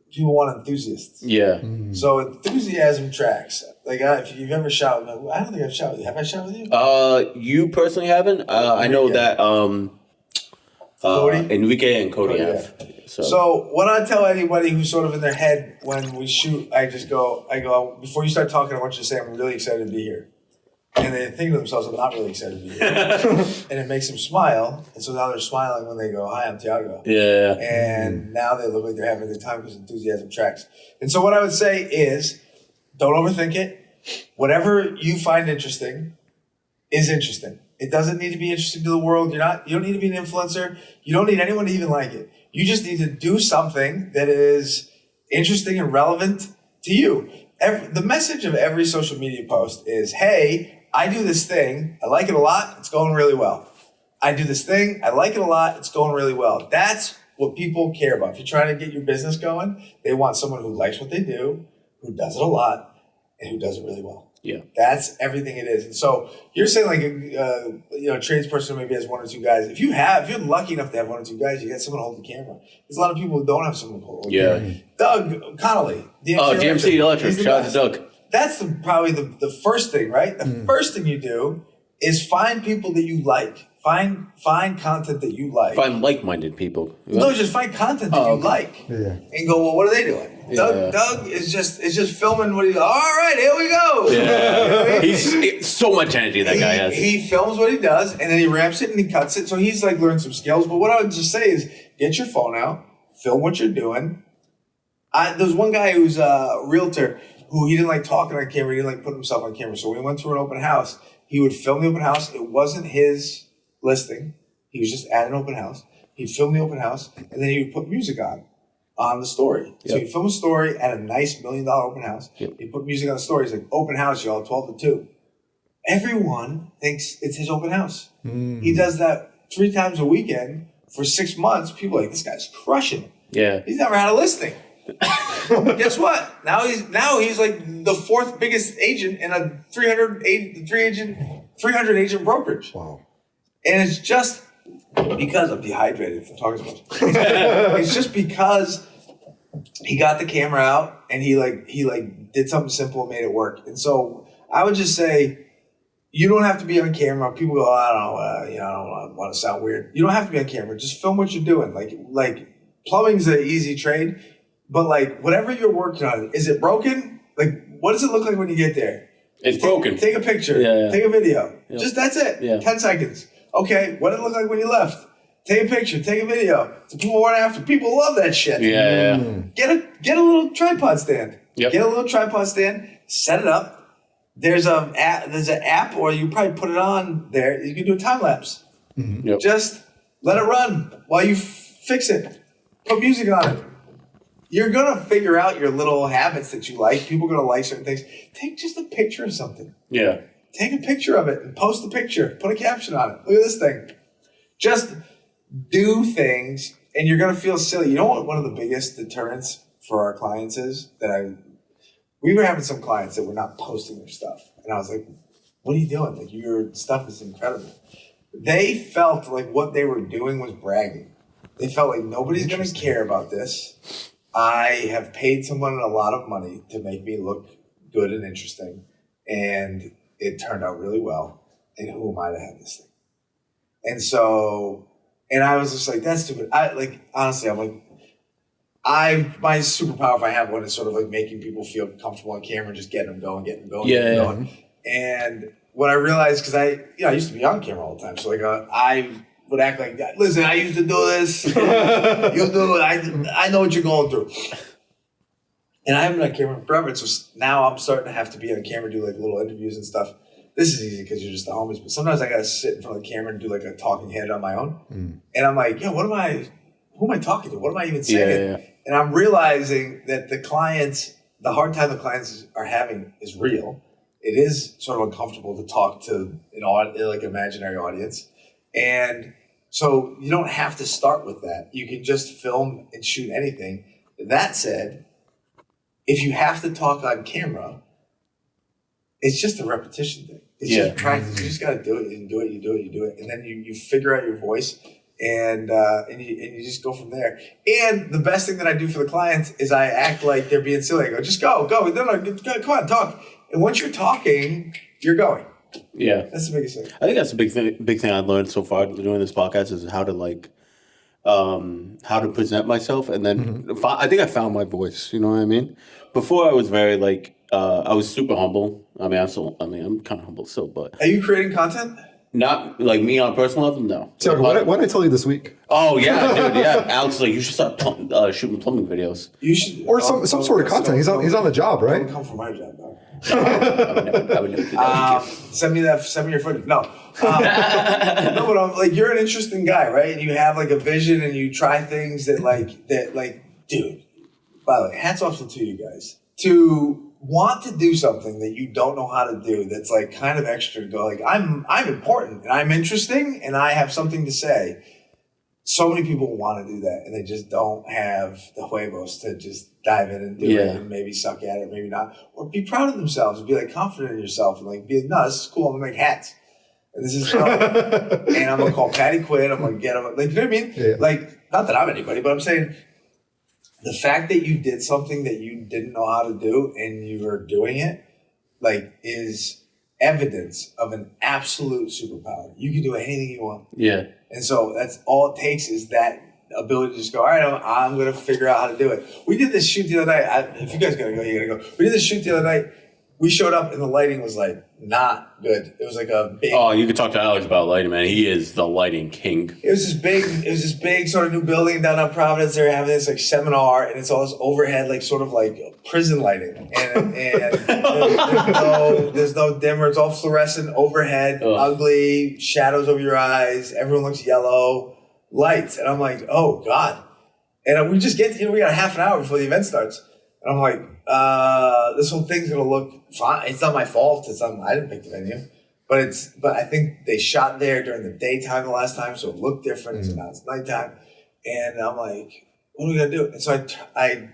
People want enthusiasts. Yeah. So enthusiasm tracks. If you've ever shot with me, I don't think I've shot with you. Have I shot with you? You personally haven't. I know that Cody? Enrique and Cody have. Yeah. So what I tell anybody who's sort of in their head when we shoot, I go, before you start talking, I want you to say, I'm really excited to be here. And they think to themselves, I'm not really excited to be here. And it makes them smile. And so now they're smiling when they go, hi, I'm Tiago. Yeah. And now they look like they're having a good time because enthusiasm tracks. And so what I would say is, don't overthink it. Whatever you find interesting is interesting. It doesn't need to be interesting to the world. You don't need to be an influencer. You don't need anyone to even like it. You just need to do something that is interesting and relevant to you. The message of every social media post is, hey, I do this thing. I like it a lot. It's going really well. I do this thing. I like it a lot. It's going really well. That's what people care about. If you're trying to get your business going, they want someone who likes what they do, who does it a lot, and who does it really well. Yeah. That's everything it is. And so you're saying like a tradesperson maybe has 1 or 2 guys. If you're lucky enough to have 1 or 2 guys, you get someone to hold the camera. There's a lot of people who don't have someone to hold the camera. Doug Connolly. DMC Electric. Shout out to Doug. That's probably the first thing, right? The first thing you do is find people that you like. Find content that you like. Find like-minded people. No, just find content that you like. Yeah. And go, well, what are they doing? Yeah. Doug is just filming what he. All right, here we go. Yeah. He's so much energy that guy has. He films what he does, and then he ramps it and he cuts it. So he's like learned some skills. But what I would just say is, get your phone out, film what you're doing. There's one guy who's a realtor who he didn't like talking on camera. He didn't like putting himself on camera. So when he went to an open house, he would film the open house. It wasn't his listing. He was just at an open house. He'd film the open house, and then he would put music on the story. So he'd film a story at a nice $1 million open house. He'd put music on the story. He's like, open house, y'all, 12 to 2. Everyone thinks it's his open house. He does that 3 times a weekend for 6 months. People are like, this guy's crushing it. Yeah. He's never had a listing. Guess what? Now he's like the 4th biggest agent in a 300 agent brokerage. Wow. And it's just because I'm dehydrated from talking so much. It's just because he got the camera out and he did something simple and made it work. And so I would just say, you don't have to be on camera. People go, I don't want to sound weird. You don't have to be on camera. Just film what you're doing. Like plumbing's an easy trade, but like whatever you're working on, is it broken? Like, what does it look like when you get there? It's broken. Take a picture. Yeah. Take a video. Yeah. Just that's it. Yeah. 10 seconds. Okay, what did it look like when you left? Take a picture. Take a video. So people want after. People love that shit. Yeah. Get a little tripod stand. Yep. Get a little tripod stand. Set it up. There's an app, or you probably put it on there. You can do a time lapse. Yep. Just let it run while you fix it. Put music on it. You're gonna figure out your little habits that you like. People are gonna like certain things. Take just a picture of something. Yeah. Take a picture of it and post the picture. Put a caption on it. Look at this thing. Just do things, and you're gonna feel silly. You know what? One of the biggest deterrents for our clients is we were having some clients that were not posting their stuff, and I was like, "What are you doing? Like, your stuff is incredible." They felt like what they were doing was bragging. They felt like nobody's gonna care about this. I have paid someone a lot of money to make me look good and interesting, and it turned out really well. And who am I to have this thing? And so, and I was just like, that's stupid. Honestly, I'm like, my superpower, if I have one, is sort of like making people feel comfortable on camera, just getting them going. Yeah. And what I realized, because I used to be on camera all the time. So like, I would act like, listen, I used to do this. You do it. I know what you're going through. And I haven't been on camera forever, so now I'm starting to have to be on camera, do like little interviews and stuff. This is easy because you're just the homies, but sometimes I gotta sit in front of the camera and do like a talking head on my own. And I'm like, who am I talking to? What am I even saying? Yeah. And I'm realizing that the hard time the clients are having is real. It is sort of uncomfortable to talk to an imaginary audience. And so you don't have to start with that. You can just film and shoot anything. That said, if you have to talk on camera, it's just a repetition thing. It's just practice. You just got to do it. You do it. And then you figure out your voice and you just go from there. And the best thing that I do for the clients is I act like they're being silly. I go, just go. No, come on, talk. And once you're talking, you're going. Yeah. That's the biggest thing. I think that's a big thing I've learned so far doing this podcast is how to present myself, and then I think I found my voice. You know what I mean? Before I was very I was super humble. I'm kind of humble still, but Are you creating content? not like me on a personal level. No. Tiago, what did I tell you this week? Oh yeah, dude. Yeah, Alex, you should start shooting plumbing videos. You should, Or some sort of content. He's on the job, right? Don't come from my job, dog. I would never do that. Send me your footage. No, no, but I'm like, you're an interesting guy, right? And you have like a vision, and you try things that, dude. By the way, hats off to you guys. To want to do something that you don't know how to do that's like kind of extra to go like I'm important and I'm interesting and I have something to say. So many people want to do that and they just don't have the huevos to just dive in and do it and maybe suck at it, maybe not, or be proud of themselves and be like confident in yourself and like be no, this is cool. I'm gonna make hats and this is fun. And I'm gonna call Patty Quinn. I'm gonna get him like you know what I mean? Yeah. Like not that I'm anybody, but I'm saying. The fact that you did something that you didn't know how to do and you are doing it, like, is evidence of an absolute superpower. You can do anything you want. Yeah. And so that's all it takes is that ability to just go, all right, I'm going to figure out how to do it. We did this shoot the other night. If you guys got to go, you got to go. We did this shoot the other night. We showed up and the lighting was like not good. It was like a big. Oh, you could talk to Alex about lighting, man. He is the lighting king. It was this big sort of new building down on Providence. They were having this like seminar, and it's all this overhead, like sort of like prison lighting, and there's no dimmer. It's all fluorescent overhead, ugly shadows over your eyes. Everyone looks yellow, lights, and I'm like, oh God. And we just get we got a half an hour before the event starts, and I'm like, this whole thing's gonna look fine. It's not my fault. I didn't pick the venue. But I think they shot there during the daytime the last time, so it looked different. So now it's nighttime, and I'm like, "What are we gonna do?" And so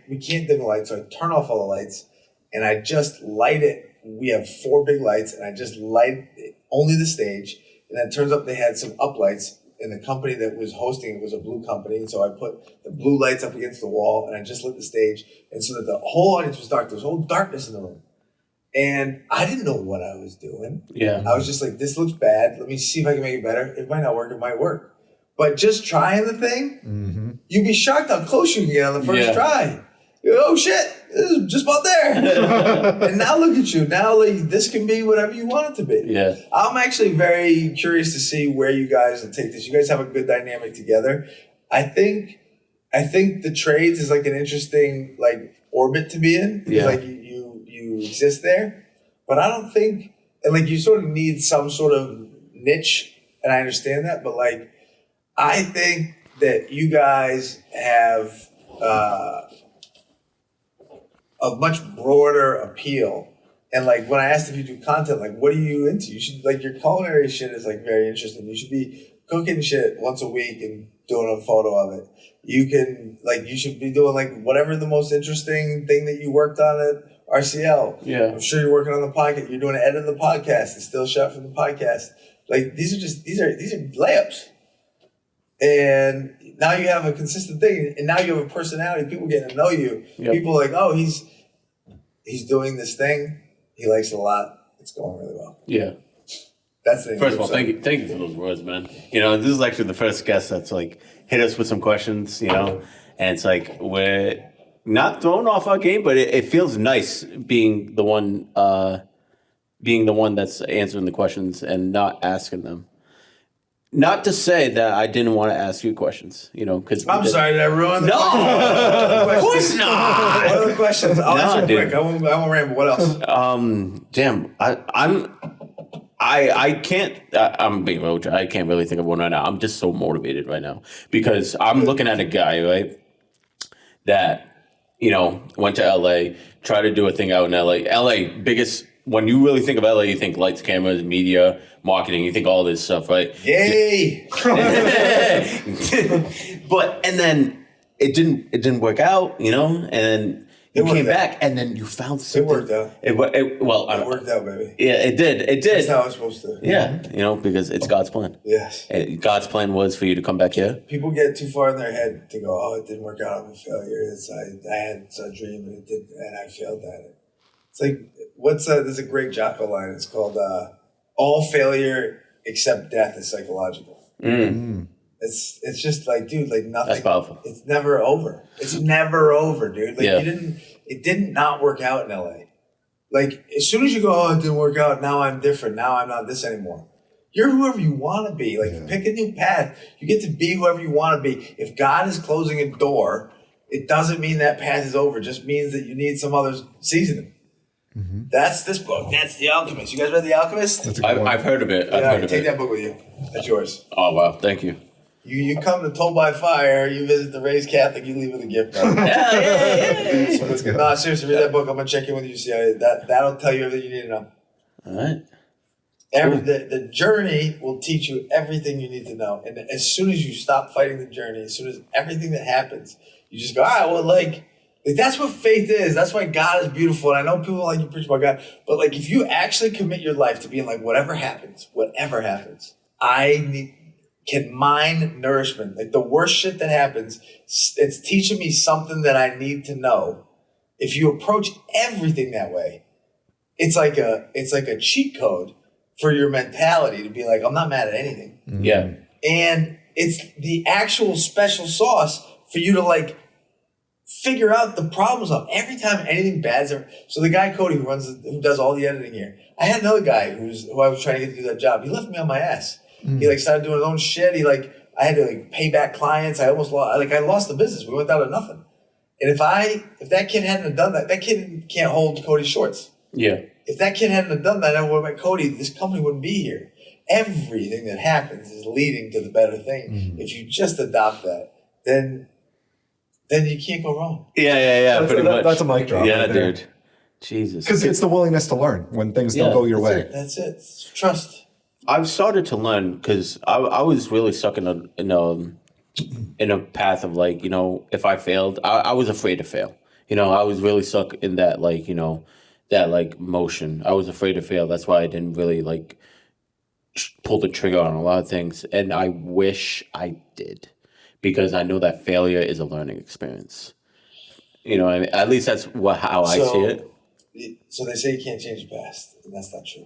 we can't dim the lights, so I turn off all the lights, and I just light it. We have 4 big lights, and I just light only the stage. And then it turns up they had some uplights, and the company that was hosting it was a blue company, and so I put the blue lights up against the wall, and I just lit the stage, and so that the whole audience was dark. There was whole darkness in the room. And I didn't know what I was doing. Yeah. I was just like, this looks bad. Let me see if I can make it better. It might not work. It might work. But just trying the thing, you'd be shocked how close you can get on the first try. You go, oh, shit. This is just about there. And now look at you. Now like, this can be whatever you want it to be. Yeah. I'm actually very curious to see where you guys will take this. You guys have a good dynamic together. I think the trades is like an interesting like orbit to be in. Yeah. Like you exist there, but I don't think, and like you sort of need some sort of niche, and I understand that, but like I think that you guys have a much broader appeal. And like when I asked if you do content, like what are you into? You should like your culinary shit is like very interesting. You should be cooking shit once a week and doing a photo of it. You should be doing like whatever the most interesting thing that you worked on at RCL. Yeah. I'm sure you're working on the podcast. You're doing an edit of the podcast. It's still shot from the podcast. Like these are layups. And now you have a consistent thing, and now you have a personality. People getting to know you. Yep. People are like, oh, he's doing this thing. He likes it a lot. It's going really well. Yeah. That's the First of all, thank you for those words, man. You know, this is actually the first guest that's like hit us with some questions, you know, and it's like we're not thrown off our game, but it feels nice being the one that's answering the questions and not asking them. Not to say that I didn't want to ask you questions, you know, because I'm sorry, did I ruin the of course not. What are the questions? I'll answer quick. I won't ramble. What else? Damn, I can't. I'm being real. I can't really think of one right now. I'm just so motivated right now because I'm looking at a guy, right, that, you know, went to LA, tried to do a thing out in LA. LA, biggest. When you really think of LA, you think lights, cameras, media, marketing. You think all this stuff, right? Yay! And then it didn't work out, you know. And then you came back, and then you found something. It worked out. It worked out, baby. Yeah, it did. That's how it's supposed to. Yeah, you know, because it's God's plan. Yes. And God's plan was for you to come back here. People get too far in their head to go, oh, it didn't work out. I'm a failure. I had a dream and it didn't, and I failed at it. It's like, there's a great Jocko line. It's called, all failure except death is psychological. It's just like, dude, like nothing. That's powerful. It's never over. It's never over, dude. Like Yeah. it didn't not work out in LA. Like as soon as you go, oh, it didn't work out. Now I'm different. Now I'm not this anymore. You're whoever you want to be. Like pick a new path. You get to be whoever you want to be. If God is closing a door, it doesn't mean that path is over. It just means that you need some other seasoning. That's this book. That's The Alchemist. You guys read The Alchemist? That's a good one. I've heard of it. I've heard of Take it. that book with you. That's yours. Oh wow, thank you. You come to Told by Fire, you visit the Raised Catholic, you leave with a gift card. Yeah. No, seriously, read that book. I'm going to check in with you. See that'll tell you everything you need to know. All right. The journey will teach you everything you need to know. And as soon as you stop fighting the journey, as soon as everything that happens, you just go, all right, well, like that's what faith is. That's why God is beautiful. And I know people like you preach about God, but like if you actually commit your life to being like, whatever happens, can mine nourishment. Like the worst shit that happens, it's teaching me something that I need to know. If you approach everything that way, it's like a cheat code for your mentality to be like, I'm not mad at anything. Yeah. And it's the actual special sauce for you to like figure out the problems of every time anything bad's ever. So the guy Cody who does all the editing here, I had another guy who I was trying to get to do that job. He left me on my ass. He like started doing his own shit. I had to like pay back clients. I lost the business. We went down to nothing. And if that kid hadn't have done that kid can't hold Cody's shorts. Yeah. If that kid hadn't have done that, I would have met Cody. This company wouldn't be here. Everything that happens is leading to the better thing. Mm-hmm. If you just adopt that, then you can't go wrong. Yeah. Pretty much. That's a mic drop. Yeah, right there. dude. Jesus. Because it's the willingness to learn when things don't go your way. That's it. It's trust. I've started to learn because I was really stuck in a path of like, you know, if I failed, I was afraid to fail. You know, I was really stuck in that like, you know, that like motion. I was afraid to fail. That's why I didn't really like pull the trigger on a lot of things. And I wish I did because I know that failure is a learning experience. You know, I mean, at least that's how I see it. So they say you can't change the past, and that's not true.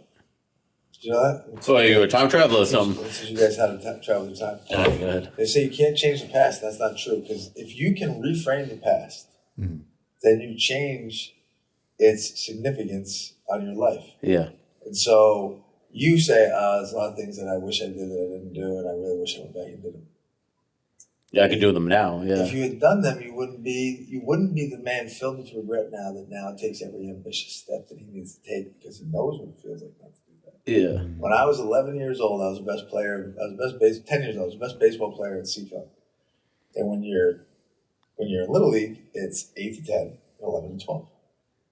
Did you know that? So you're a time traveler or something? This is you guys how to travel through time. Oh, good. They say you can't change the past. That's not true because if you can reframe the past, then you change its significance on your life. Yeah. And so you say, there's a lot of things that I wish I did that I didn't do, and I really wish I went back and did them. Yeah, I could do them now. Yeah. If you had done them, you wouldn't be the man filled with regret now that now takes every ambitious step that he needs to take because he knows what it feels like not to do that. Yeah. When I was 11 years old, I was the best player. 10 years old, I was the best baseball player in CFL. And when you're in Little League, it's 8 to 10, 11 to 12.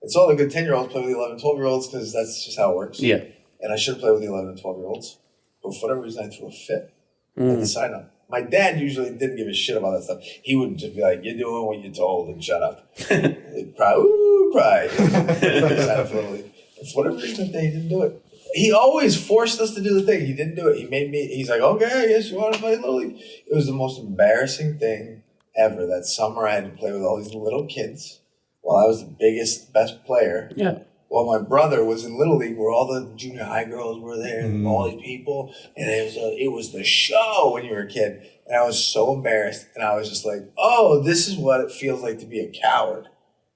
And so all the good 10-year-olds play with the 11 and 12-year-olds because that's just how it works. Yeah. And I should have played with the 11 and 12-year-olds. But for whatever reason, I threw a fit at the sign-up. My dad usually didn't give a shit about that stuff. He would just be like, you're doing what you're told and shut up. He'd cry, ooh, cry. Sign up for Little League. And for whatever reason, he didn't do it. He always forced us to do the thing. He didn't do it. He's like, okay, I guess you want to play Little League. It was the most embarrassing thing ever. That summer I had to play with all these little kids while I was the best player. Yeah. While my brother was in Little League where all the junior high girls were there and all these people. And it was the show when you were a kid. And I was so embarrassed. And I was just like, oh, this is what it feels like to be a coward.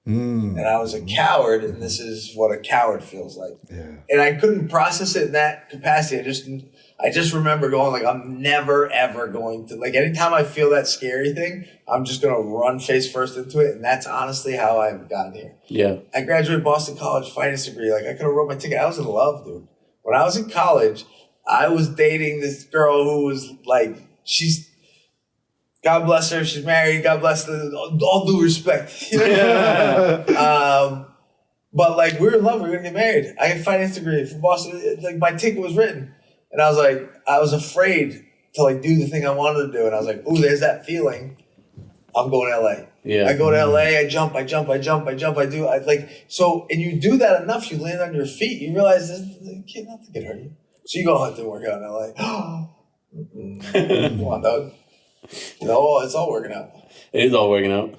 And I was a coward, and this is what a coward feels like. Yeah. And I couldn't process it in that capacity. I just remember going like, I'm never ever going to, like, anytime I feel that scary thing, I'm just gonna run face first into it. And that's honestly how I've gotten here. Yeah. I graduated Boston College finance degree. Like, I could have wrote my ticket. I was in love, dude. When I was in college, I was dating this girl who was like, God bless her. She's married. God bless her. All due respect. But like, we were in love. We were going to get married. I had a finance degree from Boston. Like, my ticket was written. And I was like, I was afraid to like do the thing I wanted to do. And I was like, ooh, there's that feeling. I'm going to LA. Yeah. I go to LA. I jump. I do. And you do that enough. You land on your feet. You realize this kid nothing can hurt you. So you go out to work out in LA. Come on, dog. No, it's all working out. It is all working out.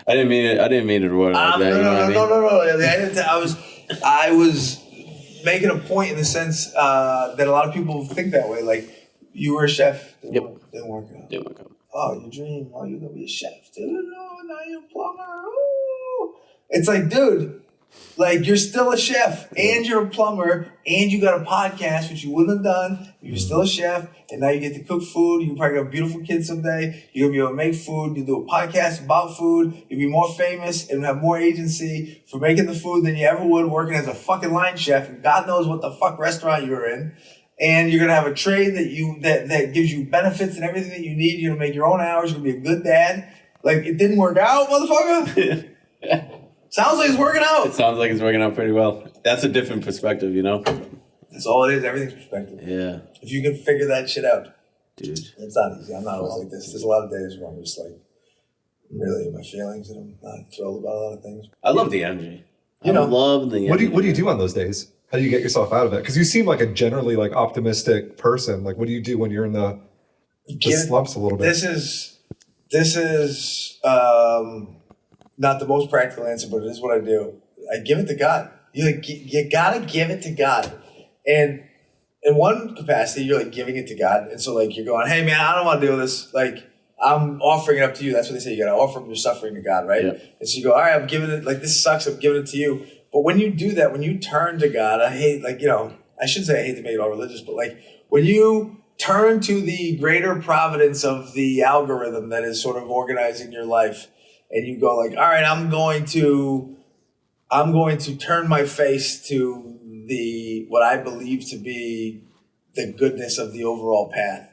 I didn't mean it to work like that. No. I was making a point in the sense that a lot of people think that way. Like, you were a chef. Didn't work out. Oh, your dream. Oh, you're gonna be a chef. Dude, no, now you're a plumber. Ooh. It's like, dude. Like, you're still a chef, and you're a plumber, and you got a podcast, which you wouldn't have done. You're still a chef, and now you get to cook food. You probably got beautiful kids someday. You're going to be able to make food. You do a podcast about food. You'll be more famous and have more agency for making the food than you ever would working as a fucking line chef. And God knows what the fuck restaurant you were in. and you're gonna have a trade that gives you benefits and everything that you need. You're gonna make your own hours. You're gonna be a good dad. Like, it didn't work out, motherfucker. Sounds like it's working out. It sounds like it's working out pretty well. That's a different perspective, you know? That's all it is. Everything's perspective. Yeah. If you can figure that shit out. Dude. It's not easy. I'm not always like this. There's a lot of days where I'm just like, really in my feelings, and I'm not thrilled about a lot of things. I love the energy. You know, love the energy. What do you do on those days? How do you get yourself out of it? Because you seem like a generally like optimistic person. Like, what do you do when you're in the slumps a little bit? This is not the most practical answer, but it is what I do. I give it to God. You gotta give it to God, and in one capacity, you're like giving it to God, and so like you're going, hey man, I don't want to do this. Like, I'm offering it up to you. That's what they say. You gotta offer your suffering to God, right? Yeah. And so you go, all right, I'm giving it. Like, this sucks. I'm giving it to you. But when you do that, when you turn to God, I shouldn't say I hate to make it all religious, but like when you turn to the greater providence of the algorithm that is sort of organizing your life, and you go like, all right, I'm going to turn my face to what I believe to be the goodness of the overall path.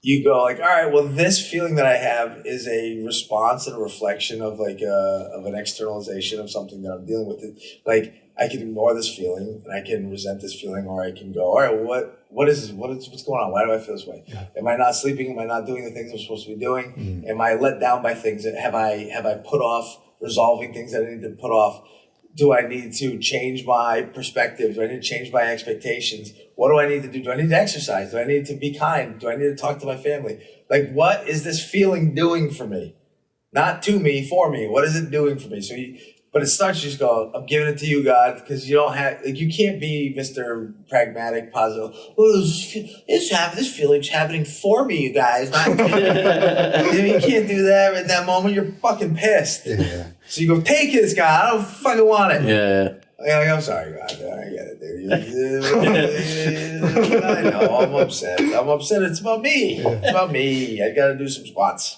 You go like, all right, well, this feeling that I have is a response and a reflection of like of an externalization of something that I'm dealing with. It like, I can ignore this feeling and I can resent this feeling, or I can go, all right, what is this? What's going on? Why do I feel this way? Yeah. Am I not sleeping? Am I not doing the things I'm supposed to be doing? Mm. Am I let down by things? Have I put off resolving things that I need to put off? Do I need to change my perspective? Do I need to change my expectations? What do I need to do? Do I need to exercise? Do I need to be kind? Do I need to talk to my family? Like, what is this feeling doing for me? Not to me, for me. What is it doing for me? But it starts, you just go, I'm giving it to you, God, because you don't have, like, you can't be Mr. Pragmatic, positive. Oh, this feeling's happening for me, you guys. Not you can't do that at that moment. You're fucking pissed. Yeah. So you go, take this, God. I don't fucking want it. Yeah. I'm sorry, God. I get it, dude. I know. I'm upset. It's about me. It's about me. I got to do some squats.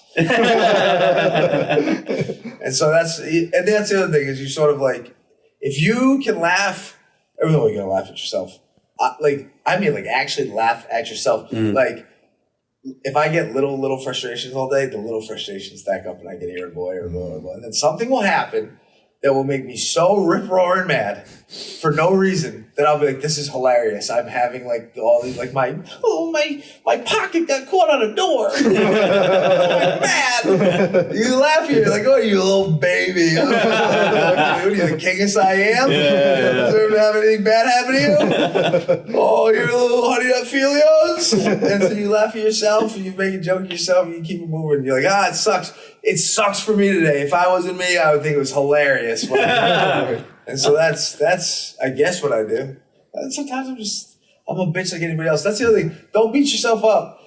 And so that's the other thing is you sort of like, if you can laugh, everyone you're gonna laugh at yourself. Actually laugh at yourself. Mm. Like, if I get little frustrations all day, the little frustrations stack up and I get irritable, and then something will happen that will make me so rip-roaring mad for no reason that I'll be like, this is hilarious. I'm having like all these, like my pocket got caught on a door. I'm mad. You laugh here, you're like, oh, you little baby. What are you, the king of Siam? Deserve to have anything bad happen to you? Oh, you're a little honey nut Felios? And so you laugh at yourself and you make a joke at yourself and you keep it moving. You're like, it sucks. It sucks for me today. If I wasn't me, I would think it was hilarious. And so that's I guess what I do. And sometimes I'm a bitch like anybody else. That's the other thing. Don't beat yourself up.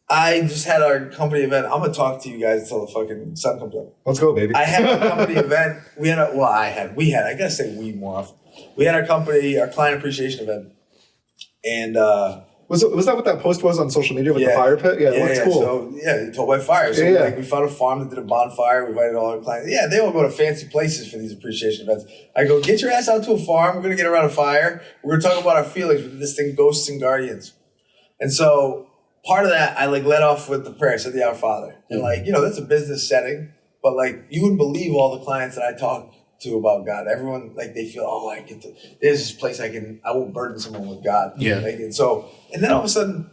I just had our company event. I'm gonna talk to you guys until the fucking sun comes up. Let's go, baby. I had a company event. We had. I gotta say we more often. We had our client appreciation event, and. Was that what that post was on social media with the fire pit? Yeah, that's cool. So, Told by Fire. So we found a farm that did a bonfire. We invited all our clients. Yeah, they all go to fancy places for these appreciation events. I go, get your ass out to a farm. We're going to get around a fire. We're going to talk about our feelings with this thing, Ghosts and Guardians. And so part of that, I let off with the prayer. I said the Our Father. And that's a business setting. But you wouldn't believe all the clients that I talk to about God. Everyone, they feel, there's this place I won't burden someone with God. Yeah. And then all of a sudden,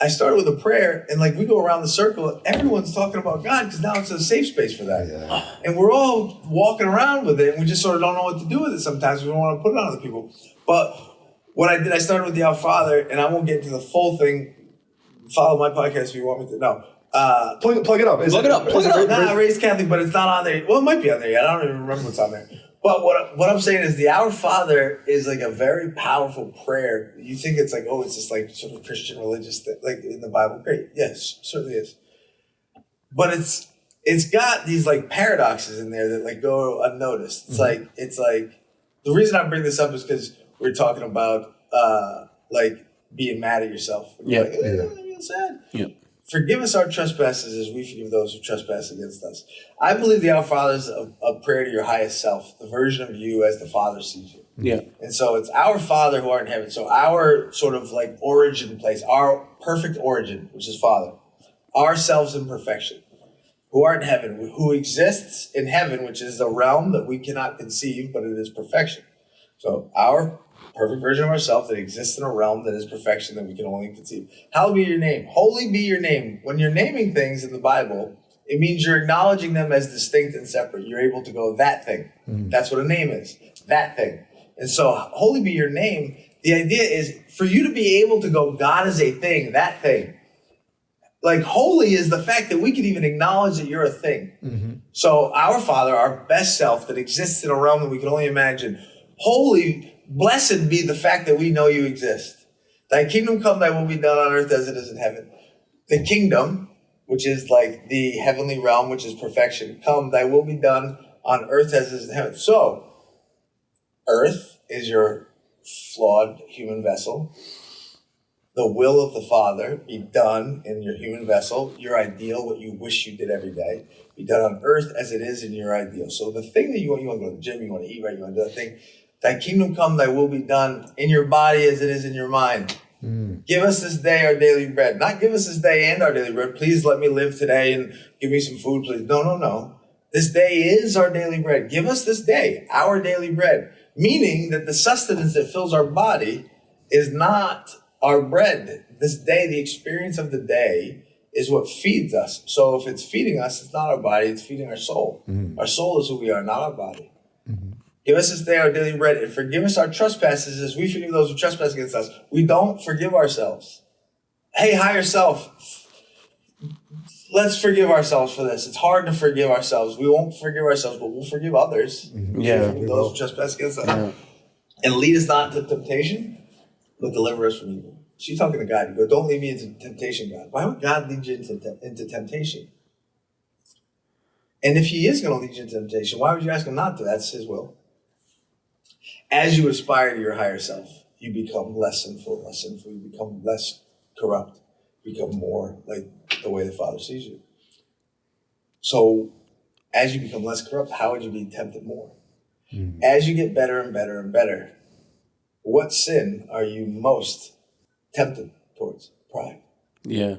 I started with a prayer, and we go around the circle, everyone's talking about God because now it's a safe space for that. Yeah. And we're all walking around with it, and we just sort of don't know what to do with it sometimes. We don't want to put it on other people. But what I did, I started with the Our Father, and I won't get into the full thing. Follow my podcast if you want me to. No. Plug it up. Plug it up. Not Raised Catholic, but it's not on there. Well, it might be on there yet. I don't even remember what's on there. But what I'm saying is the Our Father is a very powerful prayer. You think it's it's just sort of Christian religious thing, in the Bible. Great. Yes, certainly is. But it's got these paradoxes in there that go unnoticed. It's the reason I bring this up is because we're talking about being mad at yourself. Yeah. I feel sad. Yeah. Forgive us our trespasses as we forgive those who trespass against us. I believe the Our Father is a prayer to your highest self, the version of you as the Father sees you. Yeah. And so it's our Father who art in heaven. So our sort of like origin place, our perfect origin, which is Father, ourselves in perfection, who art in heaven, who exists in heaven, which is a realm that we cannot conceive, but it is perfection. So our perfect version of ourselves that exists in a realm that is perfection that we can only conceive. Hallowed be your name. Holy be your name. When you're naming things in the Bible, it means you're acknowledging them as distinct and separate. You're able to go, that thing. That's what a name is. That thing. And so, holy be your name. The idea is for you to be able to go, God is a thing, that thing. Like, holy is the fact that we can even acknowledge that you're a thing. So, our Father, our best self that exists in a realm that we can only imagine, holy, blessed be the fact that we know you exist. Thy kingdom come, thy will be done on earth as it is in heaven. The kingdom, which is like the heavenly realm, which is perfection, come, thy will be done on earth as it is in heaven. So, earth is your flawed human vessel. The will of the Father be done in your human vessel, your ideal, what you wish you did every day, be done on earth as it is in your ideal. So the thing that you want to go to the gym, you want to eat right, you want to do that thing, thy kingdom come, thy will be done in your body as it is in your mind. Give us this day our daily bread. Not give us this day and our daily bread. Please let me live today and give me some food, please. No. This day is our daily bread. Give us this day our daily bread. Meaning that the sustenance that fills our body is not our bread. This day, the experience of the day is what feeds us. So if it's feeding us, it's not our body, it's feeding our soul. Our soul is who we are, not our body. Give us this day our daily bread and forgive us our trespasses as we forgive those who trespass against us. We don't forgive ourselves. Hey, higher self, let's forgive ourselves for this. It's hard to forgive ourselves. We won't forgive ourselves, but we'll forgive others. Yeah. Those who trespass against us. And lead us not into temptation, but deliver us from evil. She's talking to God. You go, don't lead me into temptation, God. Why would God lead you into temptation? And if he is going to lead you into temptation, why would you ask him not to? That's his will. As you aspire to your higher self, you become less sinful, you become less corrupt, become more like the way the Father sees you. So as you become less corrupt, how would you be tempted more? As you get better and better and better, what sin are you most tempted towards? Pride. Yeah.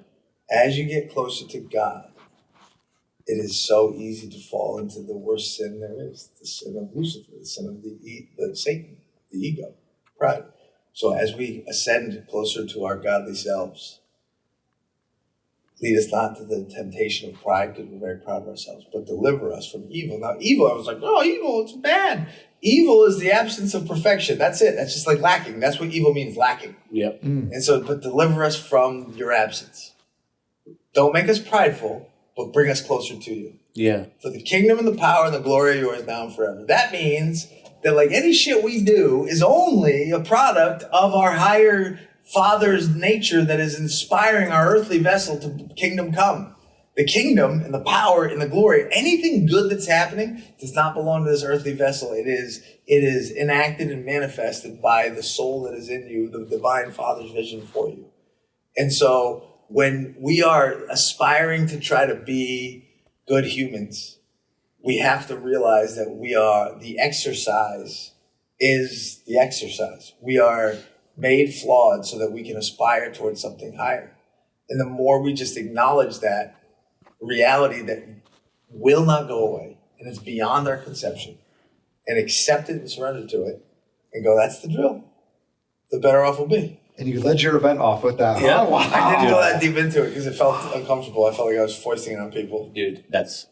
As you get closer to God, it is so easy to fall into the worst sin there is, the sin of Lucifer, the sin of the Satan, the ego, pride. So as we ascend closer to our godly selves, lead us not to the temptation of pride, because we're very proud of ourselves, but deliver us from evil. Now, evil, I was like, oh, evil, it's bad. Evil is the absence of perfection. That's it. That's just like lacking. That's what evil means, lacking. Yep. And so, but deliver us from your absence. Don't make us prideful, but bring us closer to you. Yeah. For the kingdom and the power and the glory are yours now and forever. That means that like any shit we do is only a product of our higher Father's nature that is inspiring our earthly vessel to kingdom come. The kingdom and the power and the glory, anything good that's happening does not belong to this earthly vessel. It is enacted and manifested by the soul that is in you, the divine Father's vision for you. And so when we are aspiring to try to be good humans, we have to realize that the exercise is the exercise. We are made flawed so that we can aspire towards something higher. And the more we just acknowledge that reality that will not go away, and it's beyond our conception, and accept it and surrender to it, and go, that's the drill, the better off we'll be. And you led your event off with that. Yeah, Oh, wow. I didn't go that deep into it because it felt uncomfortable. I felt like I was foisting it on people. Dude, that's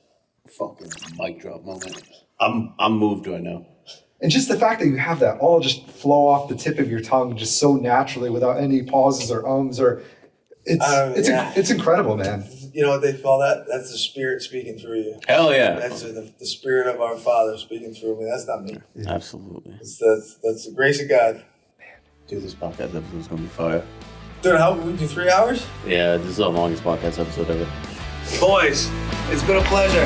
a fucking mic drop moment. I'm moved right now. And just the fact that you have that all just flow off the tip of your tongue just so naturally without any pauses or ums or it's incredible, man. You know what they call that? That's the Spirit speaking through you. Hell yeah. That's the Spirit of our Father speaking through me. That's not me. Yeah. Absolutely. That's the grace of God. Dude, this podcast episode is gonna be fire. Dude, how we do 3 hours? Yeah, this is the longest podcast episode ever. Boys, it's been a pleasure.